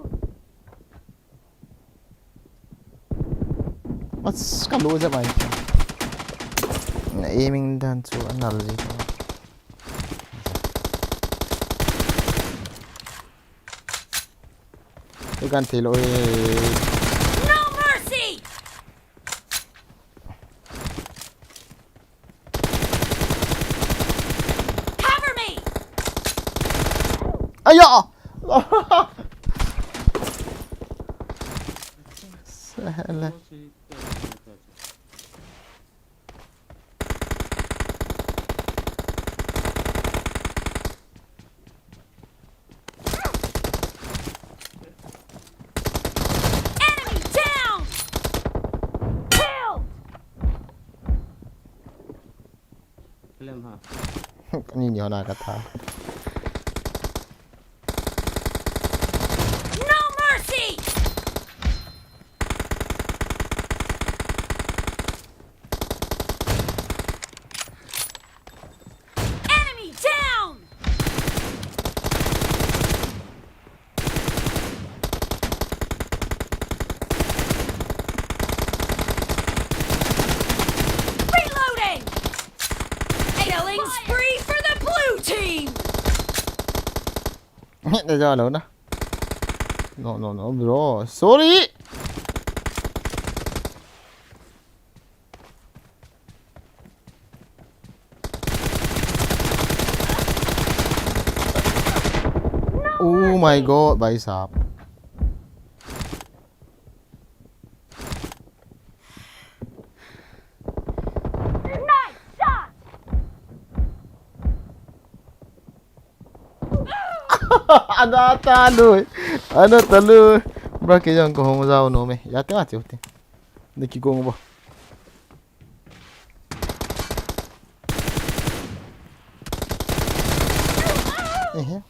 Speaker 2: Mas kalau je baik. Aiming dan tu analogy. Tu ganti lo
Speaker 6: No mercy! Cover me!
Speaker 2: Ayo! Salah.
Speaker 6: Enemy down! Killed!
Speaker 9: Film ha.
Speaker 2: Ni ni hona kata.
Speaker 6: No mercy! Enemy down! Reloading! Killing spree for the blue team!
Speaker 2: Dah jalan lalu dah. No bro. Sorry. Oh my god, भाई साहब.
Speaker 6: Nice shot!
Speaker 2: Ada talu. Ada talu. Bro ke jangan kau homo zau no me. Ya te mati hote. Deki gongo bo. Eh.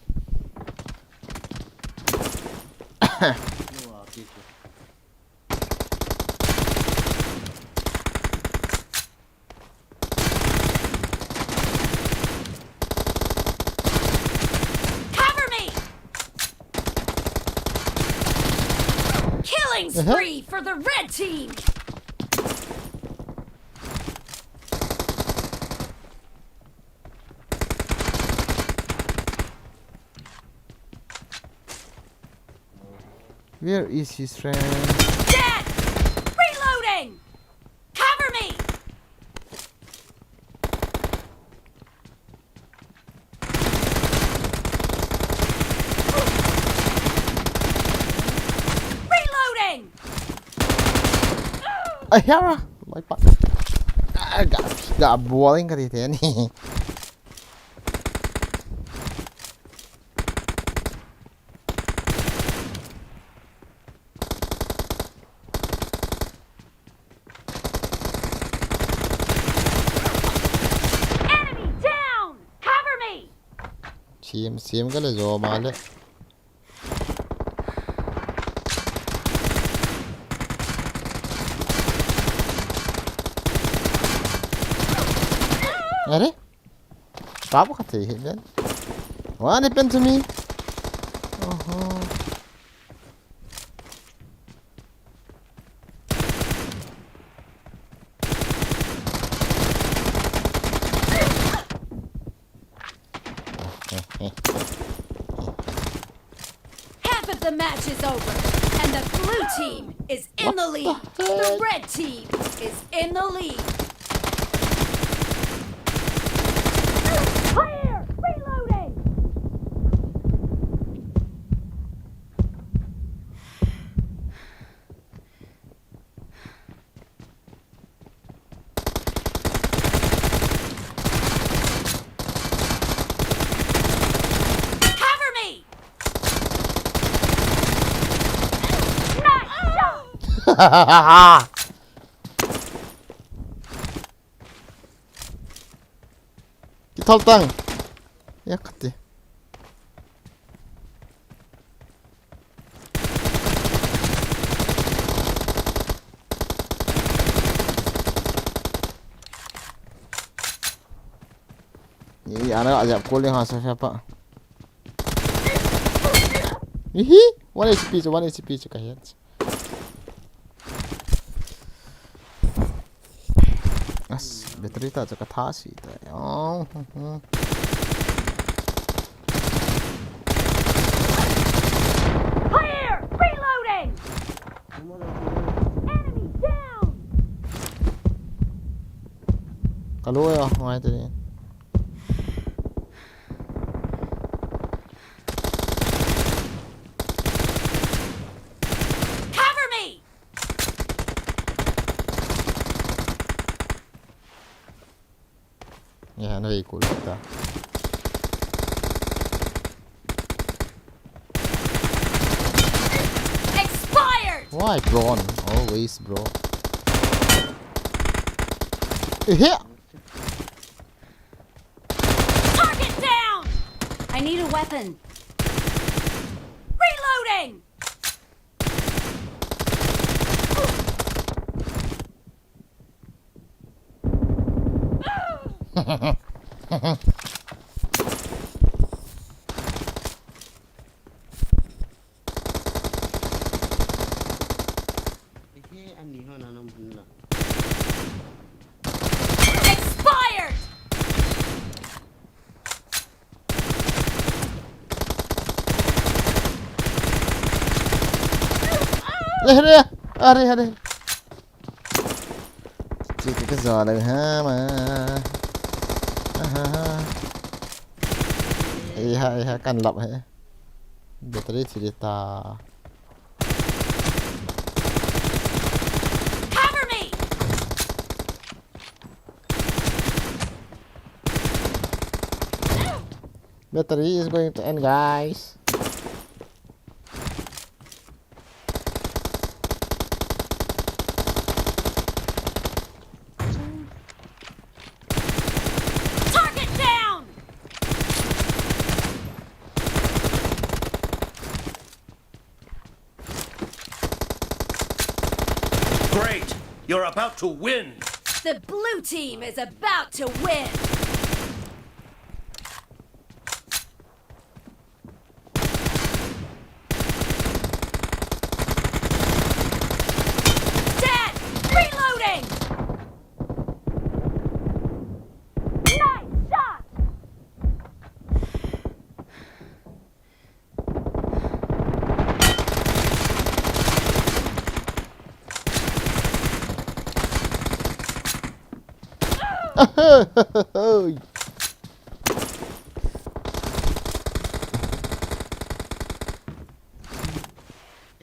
Speaker 9: Wah, gitu.
Speaker 6: Cover me! Killing spree for the red team!
Speaker 2: Where is his friend?
Speaker 6: Dead! Reloading! Cover me! Reloading!
Speaker 2: Ayara. My part. Got boiling kali te ni.
Speaker 6: Enemy down! Cover me!
Speaker 2: CM ka le jo male. Are? Apa kata hit man? What happened to me? Oh.
Speaker 6: the match is over, and the blue team is in the lead. The red team is in the lead. Clear! Reloading! Cover me! Nice shot!
Speaker 2: 기털땅 약했지. Ini anak ajak calling ha siapa? Hihi, 1 HP je, 1 HP je kayak. As, bateri tak cakap thasi tak. Oh.
Speaker 6: Clear! Reloading! Enemy down!
Speaker 2: Kalau ya, mai tadi.
Speaker 6: Cover me!
Speaker 2: Ya, no vehicle kita.
Speaker 6: Expired!
Speaker 2: Why prawn? Always, bro. Here.
Speaker 6: Target down! I need a weapon. Reloading!
Speaker 9: Ani ho na nang bunla.
Speaker 6: Expired!
Speaker 2: Are. Cik ke zalim hama. Iya kan lap he. Bateri cerita.
Speaker 6: Cover me!
Speaker 2: Battery is going to end, guys.
Speaker 6: Target down!
Speaker 7: Great! You're about to win!
Speaker 6: The blue team is about to win! Dead! Reloading! Nice shot!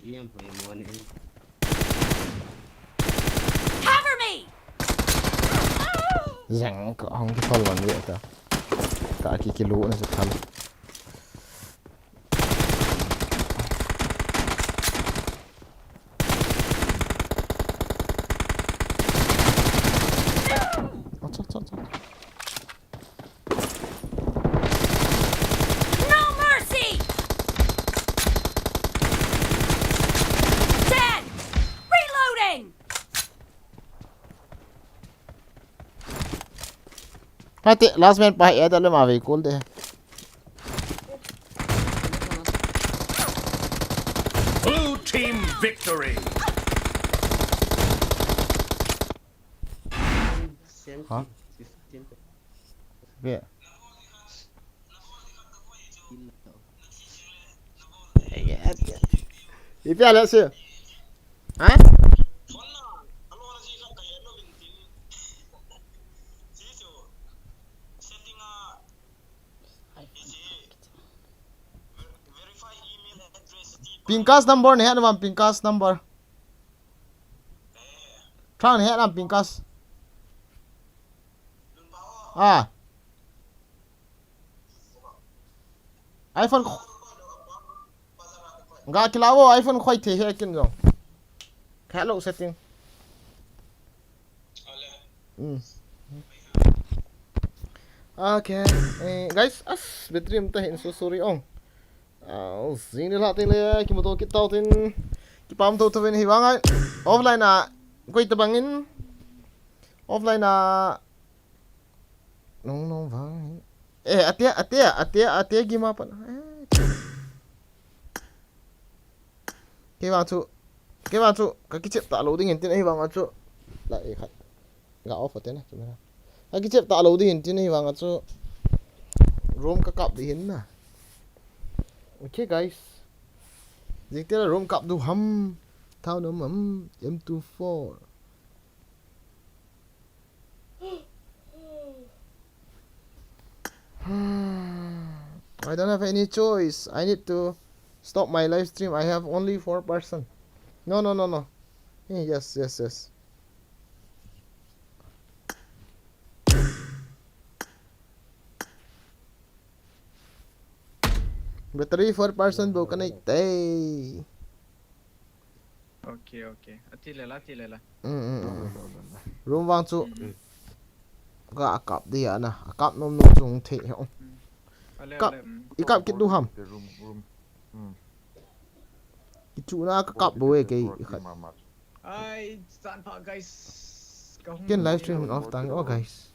Speaker 9: Iyan po yung one.
Speaker 6: Cover me!
Speaker 2: Rằng có không cái phần làm vậy ta. Cả cái lũ này sẽ thành.
Speaker 6: No mercy! Dead! Reloading!
Speaker 2: Hati last man pa ya dalam avi cool deh.
Speaker 7: Blue team victory!
Speaker 2: Hah? Be. Ya. Ipia là sự. Hả? Pinkas number này hả? Pinkas number. Trang này hả? Làm Pinkas. À. iPhone. Gak kilawo iPhone khoai thế hệ kinh rồi. Hello setting. Okay, guys, battery em tahin so sorry ong. Zing ni latin le kimoto kitau tin kipam to ven hiwangai. Offline na koi tabangin. Offline na nong vang. Atia gima pa. Cái vào chỗ cái chip tạ loading hiện tin vào chỗ lại khách gã off thế này chúng ta cái chip tạ loading hiện tin vào chỗ room cái cặp đi hiện nè. Okay guys, dịch là room cặp du hum thao nó mắm M24. I don't have any choice. I need to stop my live stream. I have only 4 person. No. Yes. Battery 4 person bo connect.
Speaker 8: Okay. Ati lela.
Speaker 2: Room vang chu. Ga cặp đi à na. Cặp nom chung thể không. Cặp. Cặp kit du ham. Chú na cặp bôi cái khách.
Speaker 8: Ai san pa guys.
Speaker 2: Can livestream off time. Oh guys.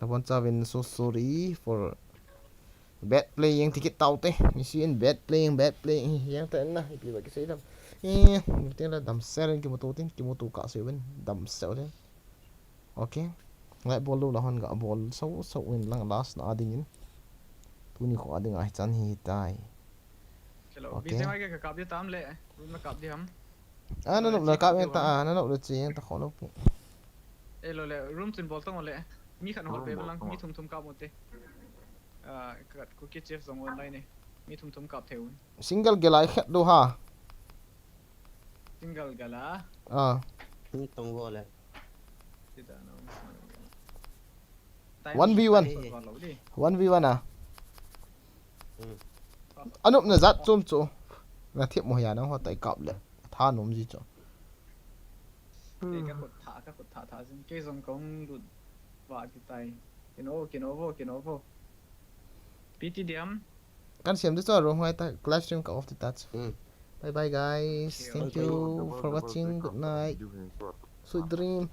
Speaker 2: I want to win so sorry for bad playing ticket tao te. You see in bad playing. Yang tên na. Ipi ba kasi dam. Tên là đầm xe lên kimoto cả sự bên đầm xe lên. Okay. Lại ball luôn là hòn gạo ball sâu in lang last na adingin. Tuni ko ading ai chan hi tai.
Speaker 8: Okay. Bisa mai cái cặp đi tam lệ. Room cặp đi hầm.
Speaker 2: Nó là cặp em ta nó là gì em ta khó lắm.
Speaker 8: Lo lệ room sin ball tông lệ. Mi khăn hot pe lang mi thum cặp một te. Cắt cookie chef trong online này. Mi thum cặp theo.
Speaker 2: Single gelai khat do ha.
Speaker 8: Single gala.
Speaker 9: Ini tong vô lệ.
Speaker 2: 1v1 à? Anh úp là dắt chôm chỗ là thiệp một nhà nó hoa tay cọp lệ tha nôm gì chỗ
Speaker 8: các cột thả xin cái dòng công đụt và cái tay cái nó vô PT điểm
Speaker 2: kan xem this rồi hôm nay ta livestream cả off the touch. Bye bye guys, thank you for watching, good night, sweet dream.